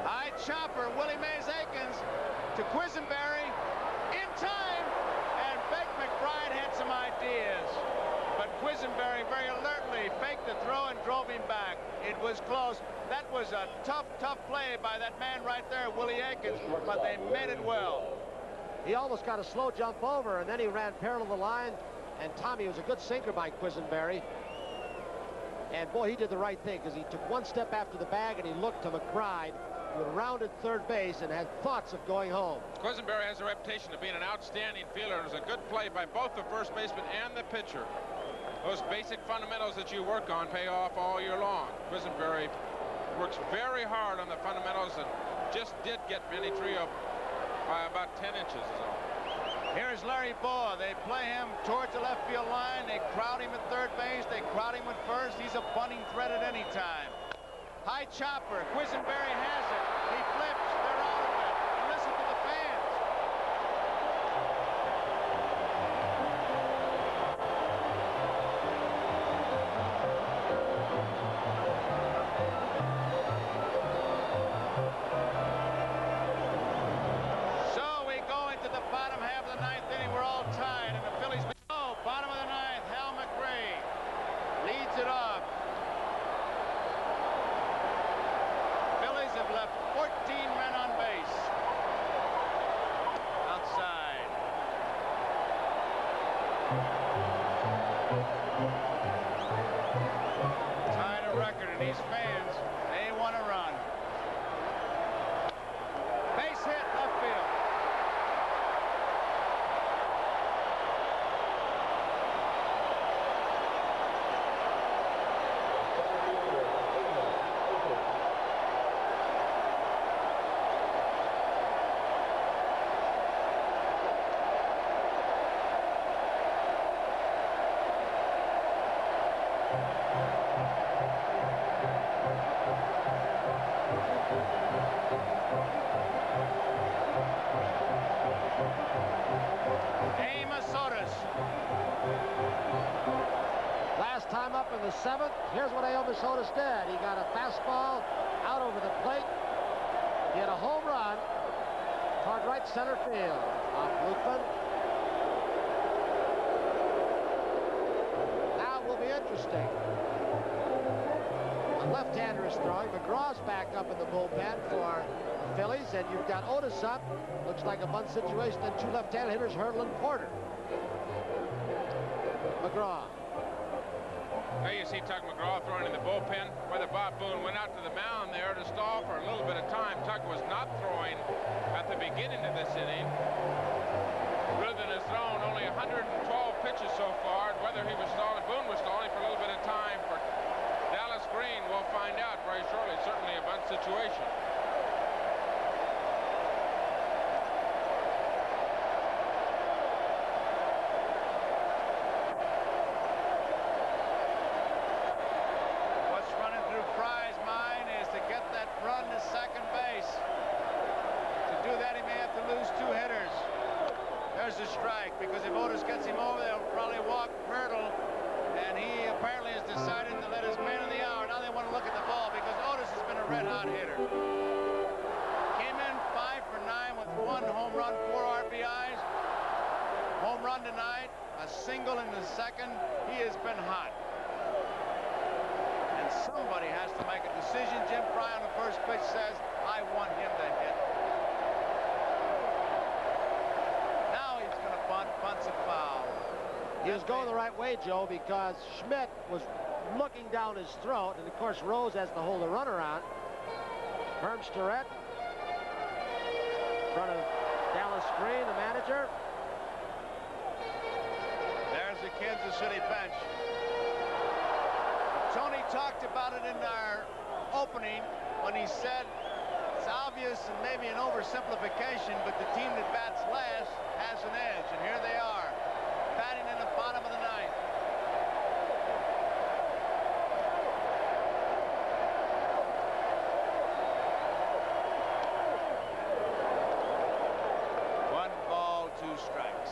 High chopper, Willie Mays Aikens to Quisenberry in time, and Bake McBride had some ideas, but Quisenberry very alertly faked the throw and drove him back. It was close. That was a tough play by that man right there, Willie Aikens, but they made it well. He almost got a slow jump over, and then he ran parallel to the line. And Tommy, was a good sinker by Quisenberry. And boy, he did the right thing, because he took one step after the bag and he looked to McBride, who had rounded third base and had thoughts of going home. Quisenberry has a reputation of being an outstanding fielder. It was a good play by both the first baseman and the pitcher. Those basic fundamentals that you work on pay off all year long. Quisenberry works very hard on the fundamentals and just did get Benny Trio by about 10 inches is all. Here's Larry Boa. They play him towards the left field line. They crowd him at third base. They crowd him at first. He's a bunting threat at any time. High chopper. Quisenberry has it. He flips. They're out of it. And listen to the fans. So we go into the bottom half of the ninth inning. We're all tied. And the Phillies go. Bottom of the ninth. Hal McRae leads it off. Have left 14 men on base. Outside. Tied a record, and these fans, they want to run. Base hit, left field. Time up in the seventh. Here's what Amos Otis did. He got a fastball out over the plate. He had a home run toward right center field. Off Lukeman. Now it will be interesting. A left-hander is throwing. McGraw's back up in the bullpen for the Phillies, and you've got Otis up. Looks like a bunt situation. Then two left-handed hitters, Hurdle and Porter. McGraw. There you see Tug McGraw throwing in the bullpen. Whether Bob Boone went out to the mound there to stall for a little bit of time. Tug was not throwing at the beginning of this inning. Ruthin has thrown only 112 pitches so far. And whether he was stalling, Boone was stalling for a little bit of time. For Dallas Green, we'll find out very shortly. Certainly a bunt situation. A strike, because if Otis gets him over, they'll probably walk Hurdle, and he apparently has decided to let his man of the hour. Now they want to look at the ball, because Otis has been a red-hot hitter. Came in 5 for 9 with 1 home run, 4 RBIs. Home run tonight, a single in the second. He has been hot. And somebody has to make a decision. Jim Fry on the first pitch says, I want him to hit. Bunts a foul. He was going the right way, Joe, because Schmidt was looking down his throat, and of course Rose has to hold the runner on. Herm Starrett in front of Dallas Green, the manager. There's the Kansas City bench. Tony talked about it in our opening when he said it's obvious and maybe an oversimplification, but the team that bats last has an edge, and here they are, batting in the bottom of the ninth. One ball, 2 strikes.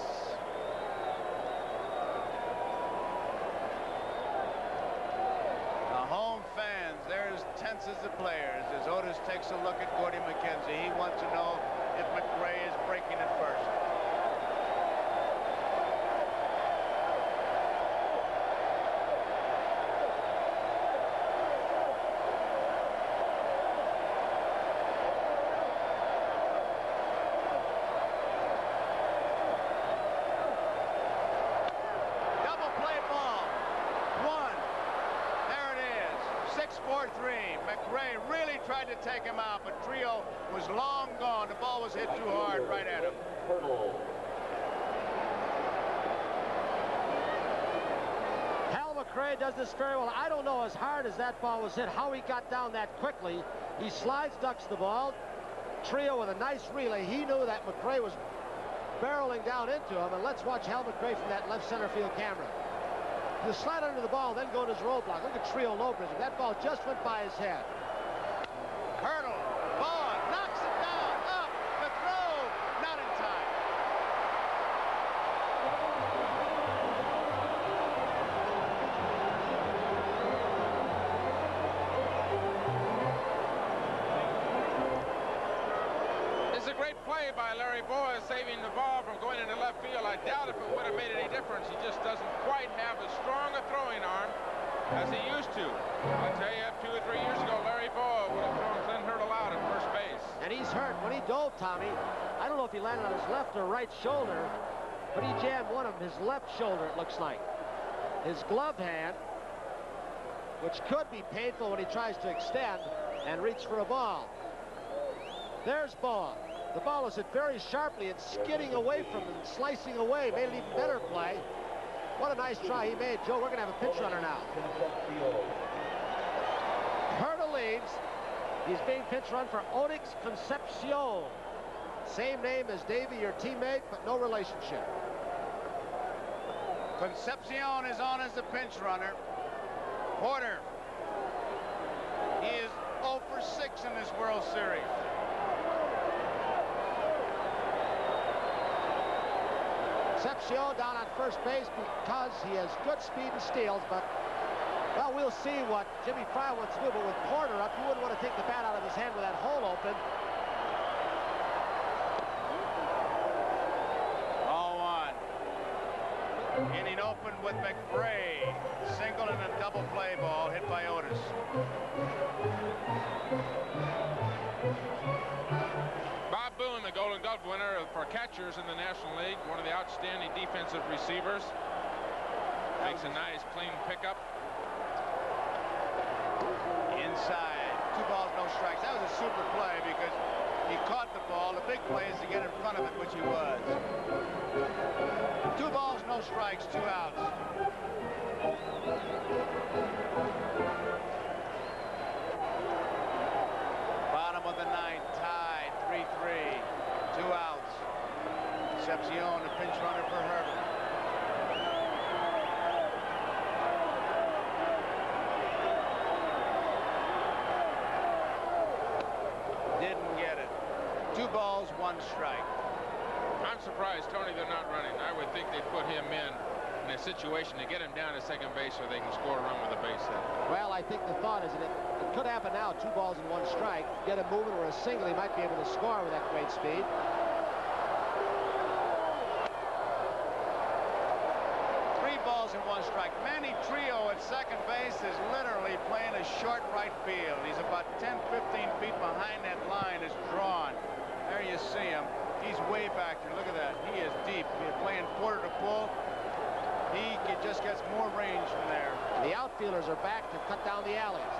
The home fans, they're as tense as the players as Otis takes a look at Gordy McKenzie. He wants to know if McRae is breaking it first. McRae really tried to take him out, but Trio was long gone. The ball was hit too hard right at him. Hal McRae does this very well. I don't know as hard as that ball was hit, how he got down that quickly. He slides, ducks the ball. Trio with a nice relay. He knew that McRae was barreling down into him, and let's watch Hal McRae from that left center field camera. He'll slide under the ball, then go to his roadblock. Look at Trio Lopez. That ball just went by his head. Hurdle, Vaughn knocks it down, up, the throw, not in time. This is a great play by Larry Bowa, saving the ball from going into left field. I doubt if it would have made any difference. He just doesn't quite have as strong a throwing arm as he used to. I'll tell you, 2 or 3 years ago, Larry Bowa would have thrown Clint Hurdle out at first base. And he's hurt. When he dove, Tommy, I don't know if he landed on his left or right shoulder, but he jammed one of them, his left shoulder, it looks like. His glove hand, which could be painful when he tries to extend and reach for a ball. There's Bowa. The ball is hit very sharply and skidding away from him, slicing away, made an even better play. What a nice try he made. Joe, we're going to have a pitch runner now. Hurdle leads. He's being pitch run for Onyx Concepcion. Same name as Davey, your teammate, but no relationship. Concepcion is on as the pinch runner. Porter. He is 0 for 6 in this World Series. Concepcion down on first base because he has good speed and steals, but, well, we'll see what Jimmy Fry wants to do, but with Porter up, you wouldn't want to take the bat out of his hand with that hole open. 0-1. Inning open with McRae. Single and a double play ball hit by Otis. Bob Boone, the Golden Glove winner for catchers in the National League, one of the outstanding defensive receivers. Makes a nice, clean pickup. Inside. 2 balls, no strikes. That was a super play because he caught the ball. The big play is to get in front of it, which he was. 2 balls, no strikes, 2 outs. Bottom of the 9th, tied, 3-3. 2 outs. Concepcion, the pinch runner for Hurdle. Didn't get it. 2 balls, 1 strike. I'm surprised, Tony, they're not running. I would think they'd put him in a situation to get him down to second base so they can score a run with a base hit. Well, I think the thought is that it could happen now, 2 balls and 1 strike. Get him moving or a single, he might be able to score with that great speed. Balls and 1 strike. Manny Trio at second base is literally playing a short right field. He's about 10, 15 feet behind that line is drawn. There you see him. He's way back there. Look at that. He is deep. He's playing Porter to pull. He just gets more range from there. The outfielders are back to cut down the alleys.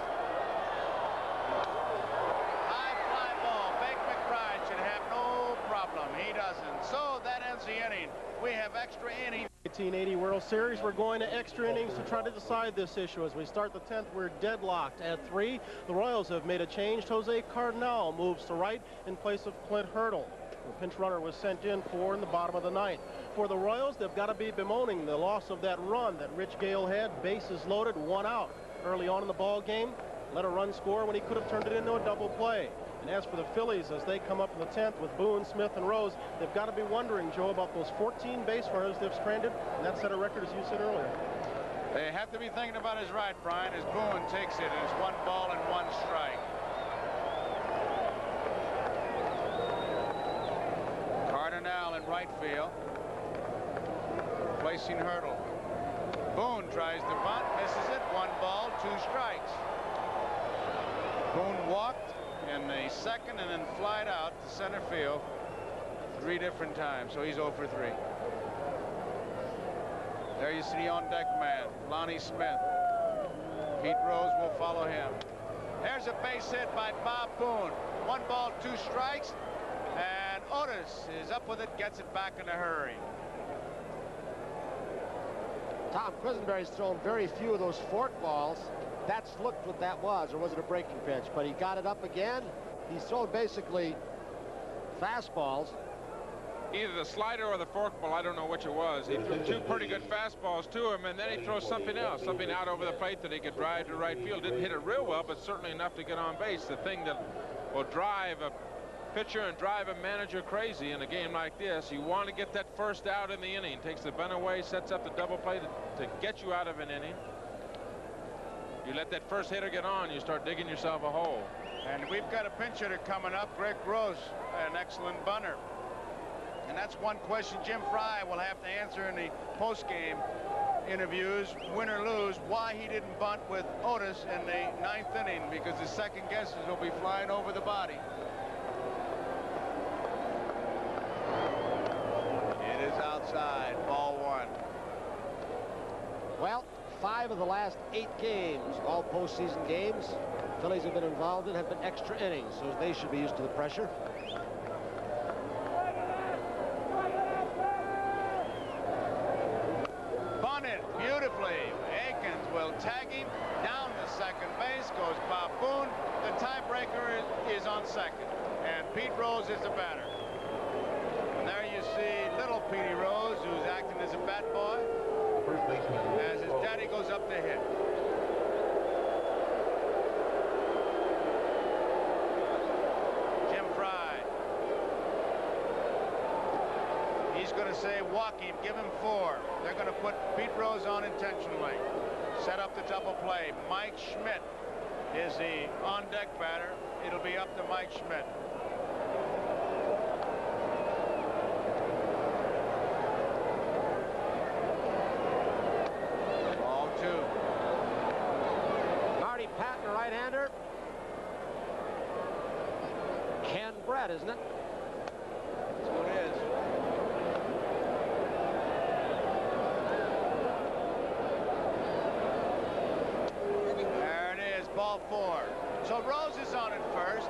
High fly ball. Big McBride should have no problem. He doesn't. So that ends the inning. We have extra innings. 1980 World Series. We're going to extra innings to try to decide this issue. As we start the 10th, we're deadlocked at 3. The Royals have made a change. Jose Cardinal moves to right in place of Clint Hurdle. The pinch runner was sent in for in the bottom of the 9th. For the Royals, they've got to be bemoaning the loss of that run that Rich Gale had. Bases loaded, 1 out. Early on in the ball game, let a run score when he could have turned it into a double play. And as for the Phillies, as they come up in the 10th with Boone, Smith, and Rose, they've got to be wondering, Joe, about those 14 base runners they've stranded, and that set a record, as you said earlier. They have to be thinking about his right, Brian, as Boone takes it, and it's 1 ball and 1 strike. Cardinal in right field, placing Hurdle. Boone tries to bunt, misses it, 1 ball, 2 strikes. Boone walked in the second and then flied out to center field 3 different times, so he's 0 for 3. There you see the on-deck man, Lonnie Smith. Pete Rose will follow him. There's a base hit by Bob Boone. 1 ball, 2 strikes, and Otis is up with it, gets it back in a hurry. Tom Quisenberry's thrown very few of those fork balls. That's looked what that was, or was it a breaking pitch? But he got it up again. He's thrown basically fastballs. Either the slider or the forkball, I don't know which it was. He threw 2 pretty good fastballs to him, and then he throws something else, something out over the plate that he could drive to right field. Didn't hit it real well, but certainly enough to get on base. The thing that will drive a pitcher and drive a manager crazy in a game like this, you want to get that first out in the inning. Takes the bunt away, sets up the double play to get you out of an inning. You let that first hitter get on, you start digging yourself a hole. And we've got a pinch hitter coming up, Greg Rose, an excellent bunter. And that's one question Jim Frey will have to answer in the post-game interviews, win or lose, why he didn't bunt with Otis in the 9th inning, because the second guesses will be flying over the body. It is outside, ball 1. Well, 5 of the last 8 games, all postseason games, Phillies have been involved in have been extra innings, so they should be used to the pressure. Bunted beautifully. Aikens will tag him down to second base. Goes Bob Boone. The tiebreaker is on second, and Pete Rose is the batter. And there you see little Petey Rose, who's acting as a bat boy, as his daddy goes up to hit. Jim Frey. He's going to say walk him, give him 4. They're going to put Pete Rose on intentionally. Set up the double play. Mike Schmidt is the on-deck batter. It'll be up to Mike Schmidt. Ball 2. Marty Patton, right-hander. Ken Brett, isn't it? That's what it is. Ball 4. So Rose is on at first.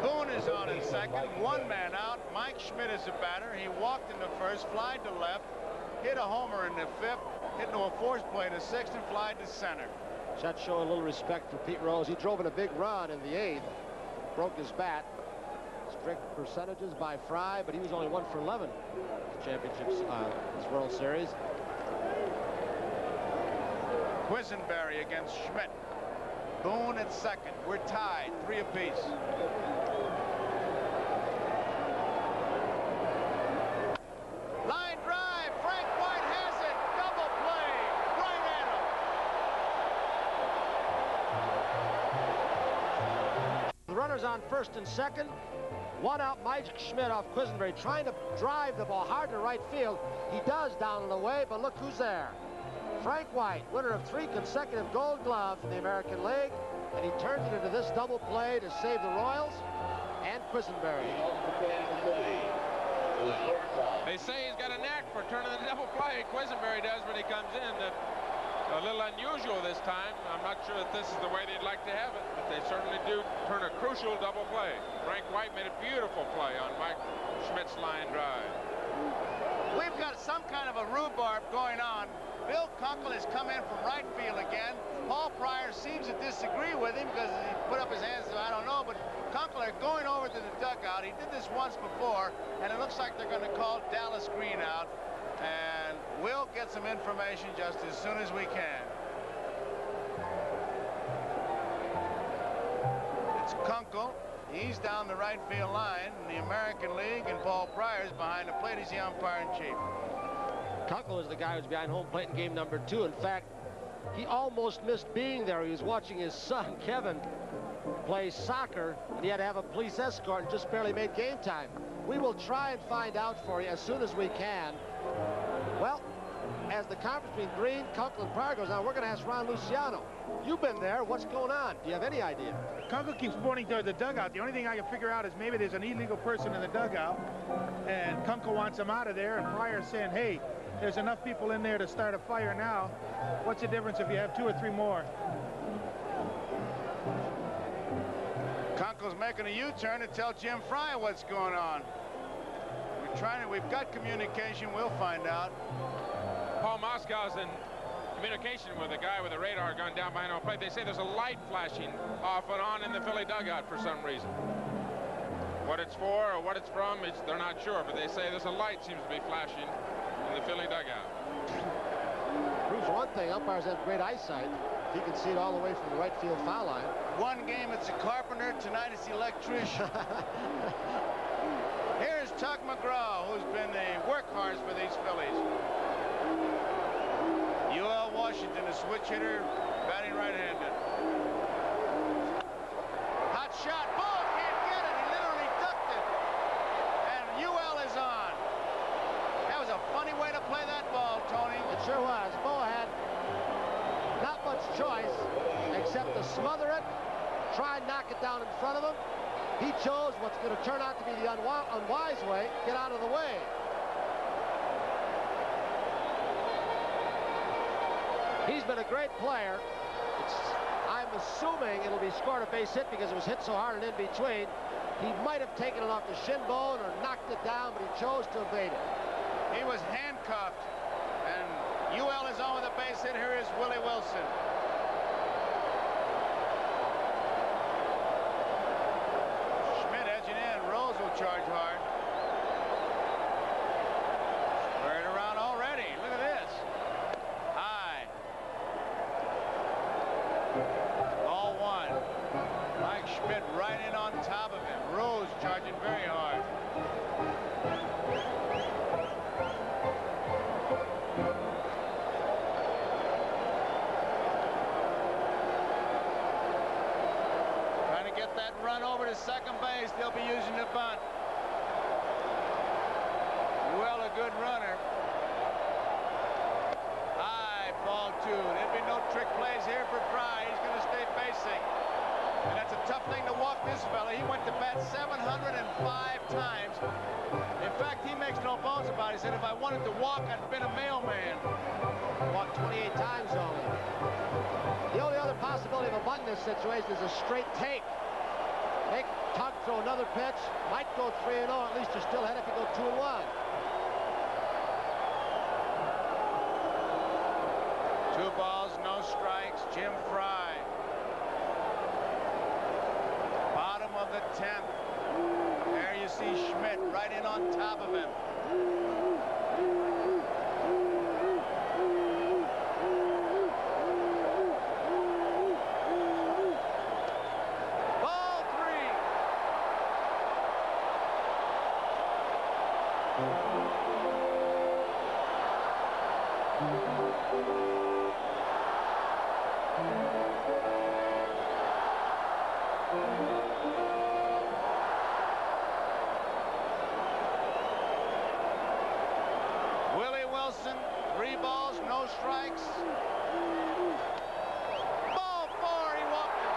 Boone is on at second. 1 man out. Mike Schmidt is the batter. He walked into first, flied to left, hit a homer in the 5th, hit into a force play in the 6th, and flied to center. Should show a little respect for Pete Rose. He drove in a big run in the 8th, broke his bat. Strict percentages by Frey, but he was only 1 for 11 championships, this World Series. Quisenberry against Schmidt. Boone at second. We're tied, 3 apiece. Line drive. Frank White has it. Double play. Right at him. The runners on first and second. 1 out, Mike Schmidt off Quisenberry, trying to drive the ball hard to right field. He does down and away, but look who's there. Frank White, winner of 3 consecutive Gold Glove from the American League, and he turns it into this double play to save the Royals and Quisenberry. They say he's got a knack for turning the double play. Quisenberry does when he comes in. A little unusual this time. I'm not sure that this is the way they'd like to have it, but they certainly do turn a crucial double play. Frank White made a beautiful play on Mike Schmidt's line drive. We've got some kind of a rhubarb going on. Bill Kunkel has come in from right field again. Paul Pryor seems to disagree with him because he put up his hands, I don't know, but Kunkel are going over to the dugout. He did this once before, and it looks like they're going to call Dallas Green out, and we'll get some information just as soon as we can. It's Kunkel. He's down the right field line in the American League, and Paul Pryor's behind the plate. He's the umpire-in-chief. Kunkel is the guy who's behind home plate in game number 2. In fact, he almost missed being there. He was watching his son, Kevin, play soccer, and he had to have a police escort and just barely made game time. We will try and find out for you as soon as we can. Well, as the conference between Green, Kunkel, and Pryor goes on, we're going to ask Ron Luciano. You've been there. What's going on? Do you have any idea? Kunkel keeps pointing toward the dugout. The only thing I can figure out is maybe there's an illegal person in the dugout, and Kunkel wants him out of there, and Pryor's saying, hey, there's enough people in there to start a fire now. What's the difference if you have 2 or 3 more? Michael's making a U-turn to tell Jim Fry what's going on. We've got communication. We'll find out. Paul Moskow's in communication with a guy with a radar gun down behind home plate. They say there's a light flashing off and on in the Philly dugout for some reason. What it's for or what it's from, they're not sure, but they say there's a light seems to be flashing in the Philly dugout. Proves one thing, umpires have great eyesight. He can see it all the way from the right field foul line. One game it's a carpenter, tonight it's the electrician. Here's Tug McGraw, who's been the workhorse for these Phillies. UL Washington, a switch hitter, batting right-handed. Hot shot, ball, can't get it. He literally ducked it. And UL is on. That was a funny way to play that ball, Tony. It sure was. Bo had not much choice except to smother it, try and knock it down in front of him. He chose what's going to turn out to be the unwise way, get out of the way. He's been a great player. I'm assuming it'll be scored a base hit because it was hit so hard and in between. He might have taken it off the shin bone or knocked it down, but he chose to evade it. He was handcuffed, and UL is on with a base hit. Here is Willie Wilson. Schmidt edging in. Rose will charge hard. Squared around already. Look at this. High. All one. Mike Schmidt right in on top of him. Rose charging very hard. Trying to get that run over to second base. They'll be using the bunt. Well, a good runner. High, ball two. There'll be no trick plays here for Fry. He's going to stay facing. And that's a tough thing to walk this fella. He went to bat 705 times. In fact, he makes no bones about it. He said, if I wanted to walk, I'd been a mailman. Walked 28 times only. The only other possibility of a bunt in this situation is a straight take. Make Tug throw another pitch. Might go 3-0. At least you're still ahead if you go 2-1. 2 balls, no strikes. Jim Fry. Bottom of the 10th. There you see Schmidt right in on top of him. Ball 3. Willie Wilson, 3 balls, no strikes. Ball 4, he walked him.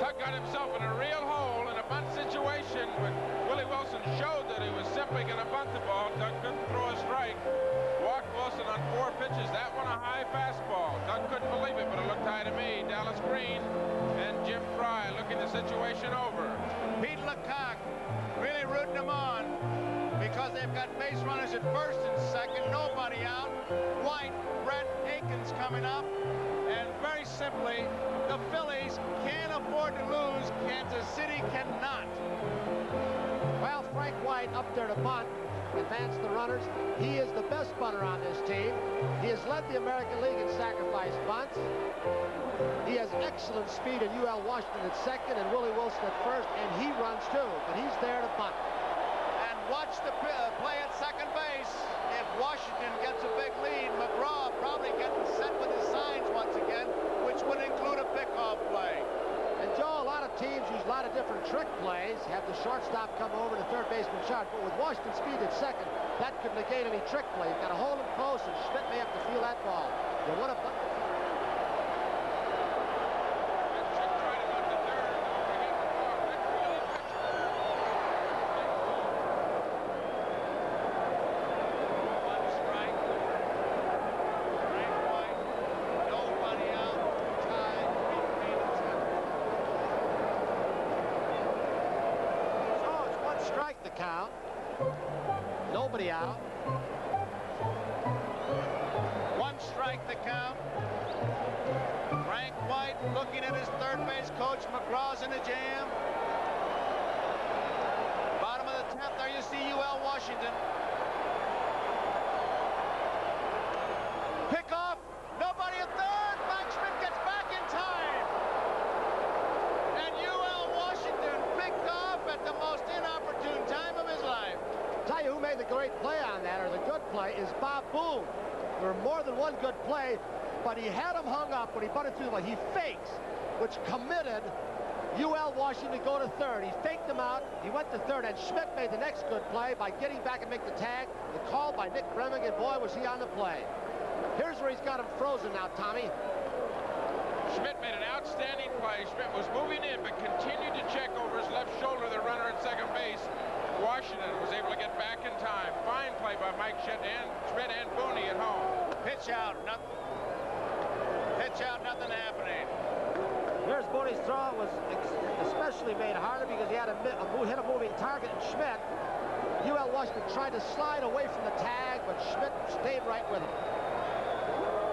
Tug got himself in a real hole in a bunt situation when Willie Wilson showed that he was simply going to bunt the ball. Tug couldn't throw a strike. Walked Wilson on 4 pitches. That one a high fastball. Tug couldn't believe it, but it looked high to me. Dallas Green and Jim Fry looking the situation over. Pete Lecoq really rooting him on because they've got base runners at first and second. Nobody out. White, Brett, Aikens coming up. And very simply, the Phillies can't afford to lose. Kansas City cannot. Well, Frank White up there to bunt, advance the runners. He is the best bunter on this team. He has led the American League in sacrifice bunts. He has excellent speed in UL Washington at second and Willie Wilson at first, and he runs too, but he's there to bunt. And watch the play at second base. If Washington gets a big lead, McGraw probably getting set with his signs once again, which would include a pickoff play. And Joe, a lot of teams use a lot of different trick plays, have the shortstop come over and the third baseman charge, but with Washington speed at second, that could negate any trick play. You've got to hold him close, and Schmidt may have to feel that ball. You want to strike the count. Nobody out. One strike the count. Frank White looking at his third base coach. McGraw's in a jam. Bottom of the 10th, there you see UL Washington. Pick off. Nobody at third. Mike Schmidt gets back in time. And UL Washington picked off at the most inopportune time of his life. Tell you who made the great play on that, or the good play, is Bob Boone. There were more than one good play, but he had him hung up when he bunted through the ball. He fakes, which committed UL Washington to go to third. He faked him out. He went to third, and Schmidt made the next good play by getting back and make the tag. The call by Nick Bremigan. Boy, was he on the play. Here's where he's got him frozen now, Tommy. Schmidt made an outstanding play. Schmidt was moving in, but continued to check over his left shoulder the runner at second base. Washington was able to get back in time. Fine play by Mike Schmidt and Booney at home. Pitch out, nothing. Pitch out, nothing happening. Here's Booney's throw. It was especially made harder because he had hit a moving target, and Schmidt, UL Washington tried to slide away from the tag, but Schmidt stayed right with him.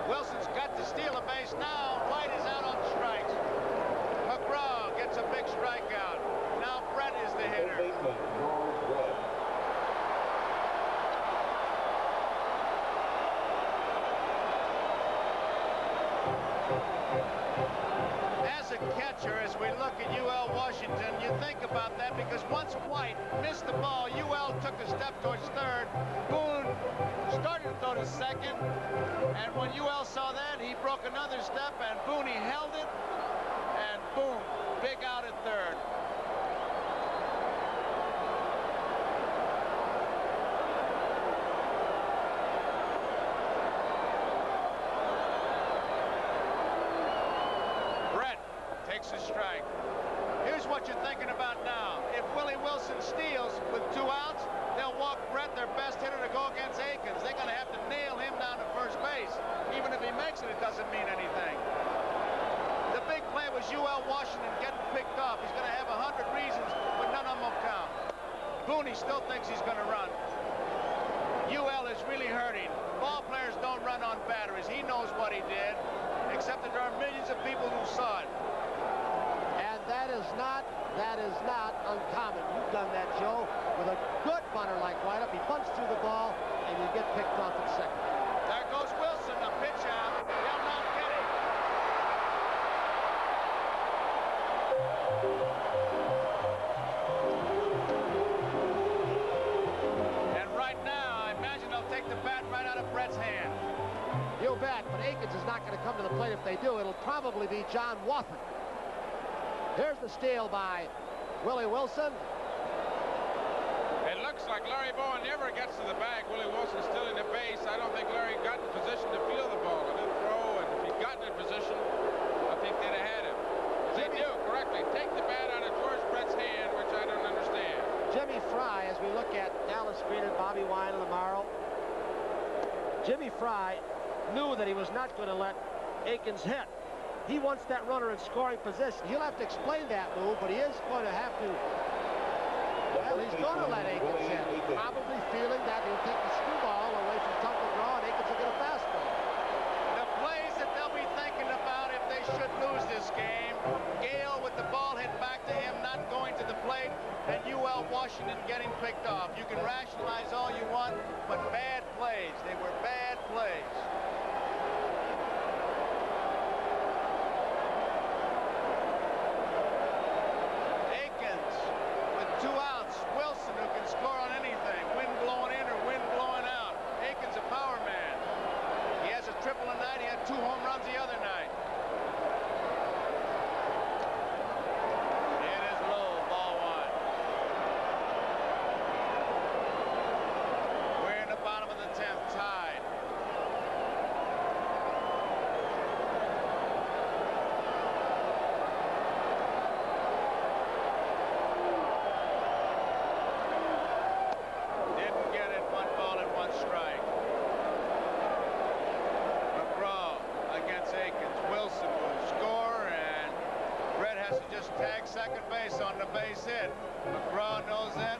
Wilson's got to steal a base now. White is out on strikes. McGraw gets a big strikeout. Now Brett is the hitter. As a catcher, as we look at UL Washington, you think about that because once White missed the ball, UL took a step towards third. Boone started to throw to second, and when UL saw that, he broke another step, and Booney held it, and boom, big out at third. Brett takes a strike. Here's what you're thinking about now. If Willie Wilson steals with 2 outs, they'll walk Brett, their best hitter, to go against Aikens. They're going to have to nail him down to first base. Even if he makes it, it doesn't mean anything. The big play was UL Washington getting picked off. He's going to have 100 reasons, but none of them will count. Booney still thinks he's going to run. UL is really hurting. Ball players don't run on batteries. He knows what he did, except that there are millions of people who saw it. And that is not uncommon. You've done that, Joe, with a good bunter like White up. He bunts through the ball, and you get picked off at second. There goes Wilson, a pitch out. He'll not get it. And right now, I imagine they'll take the bat right out of Brett's hand. You bet, but Aikens is not going to come to the plate. If they do, it'll probably be John Wathan. Here's the steal by Willie Wilson. It looks like Larry Bowen never gets to the bag. Willie Wilson's still in the base. I don't think Larry got in position to field the ball. He didn't throw, and if he'd gotten in position, I think they'd have had him. They do correctly. Take the bat out of George Brett's hand, which I don't understand. Jimmy Fry, as we look at Dallas Green and Bobby Wine and Amaro, Jimmy Fry knew that he was not going to let Aikens hit. He wants that runner in scoring position. He'll have to explain that move, but he is going to have to. Well, he's going to let Aikens hit, probably feeling that he'll take the screwball away from Tunk McGraw, and Aikens will get a fastball. The plays that they'll be thinking about if they should lose this game, Gale with the ball hit back to him, not going to the plate, and UL Washington getting picked off. You can rationalize all you want, but bad plays. They were bad plays. Tag second base on the base hit. McGraw knows that.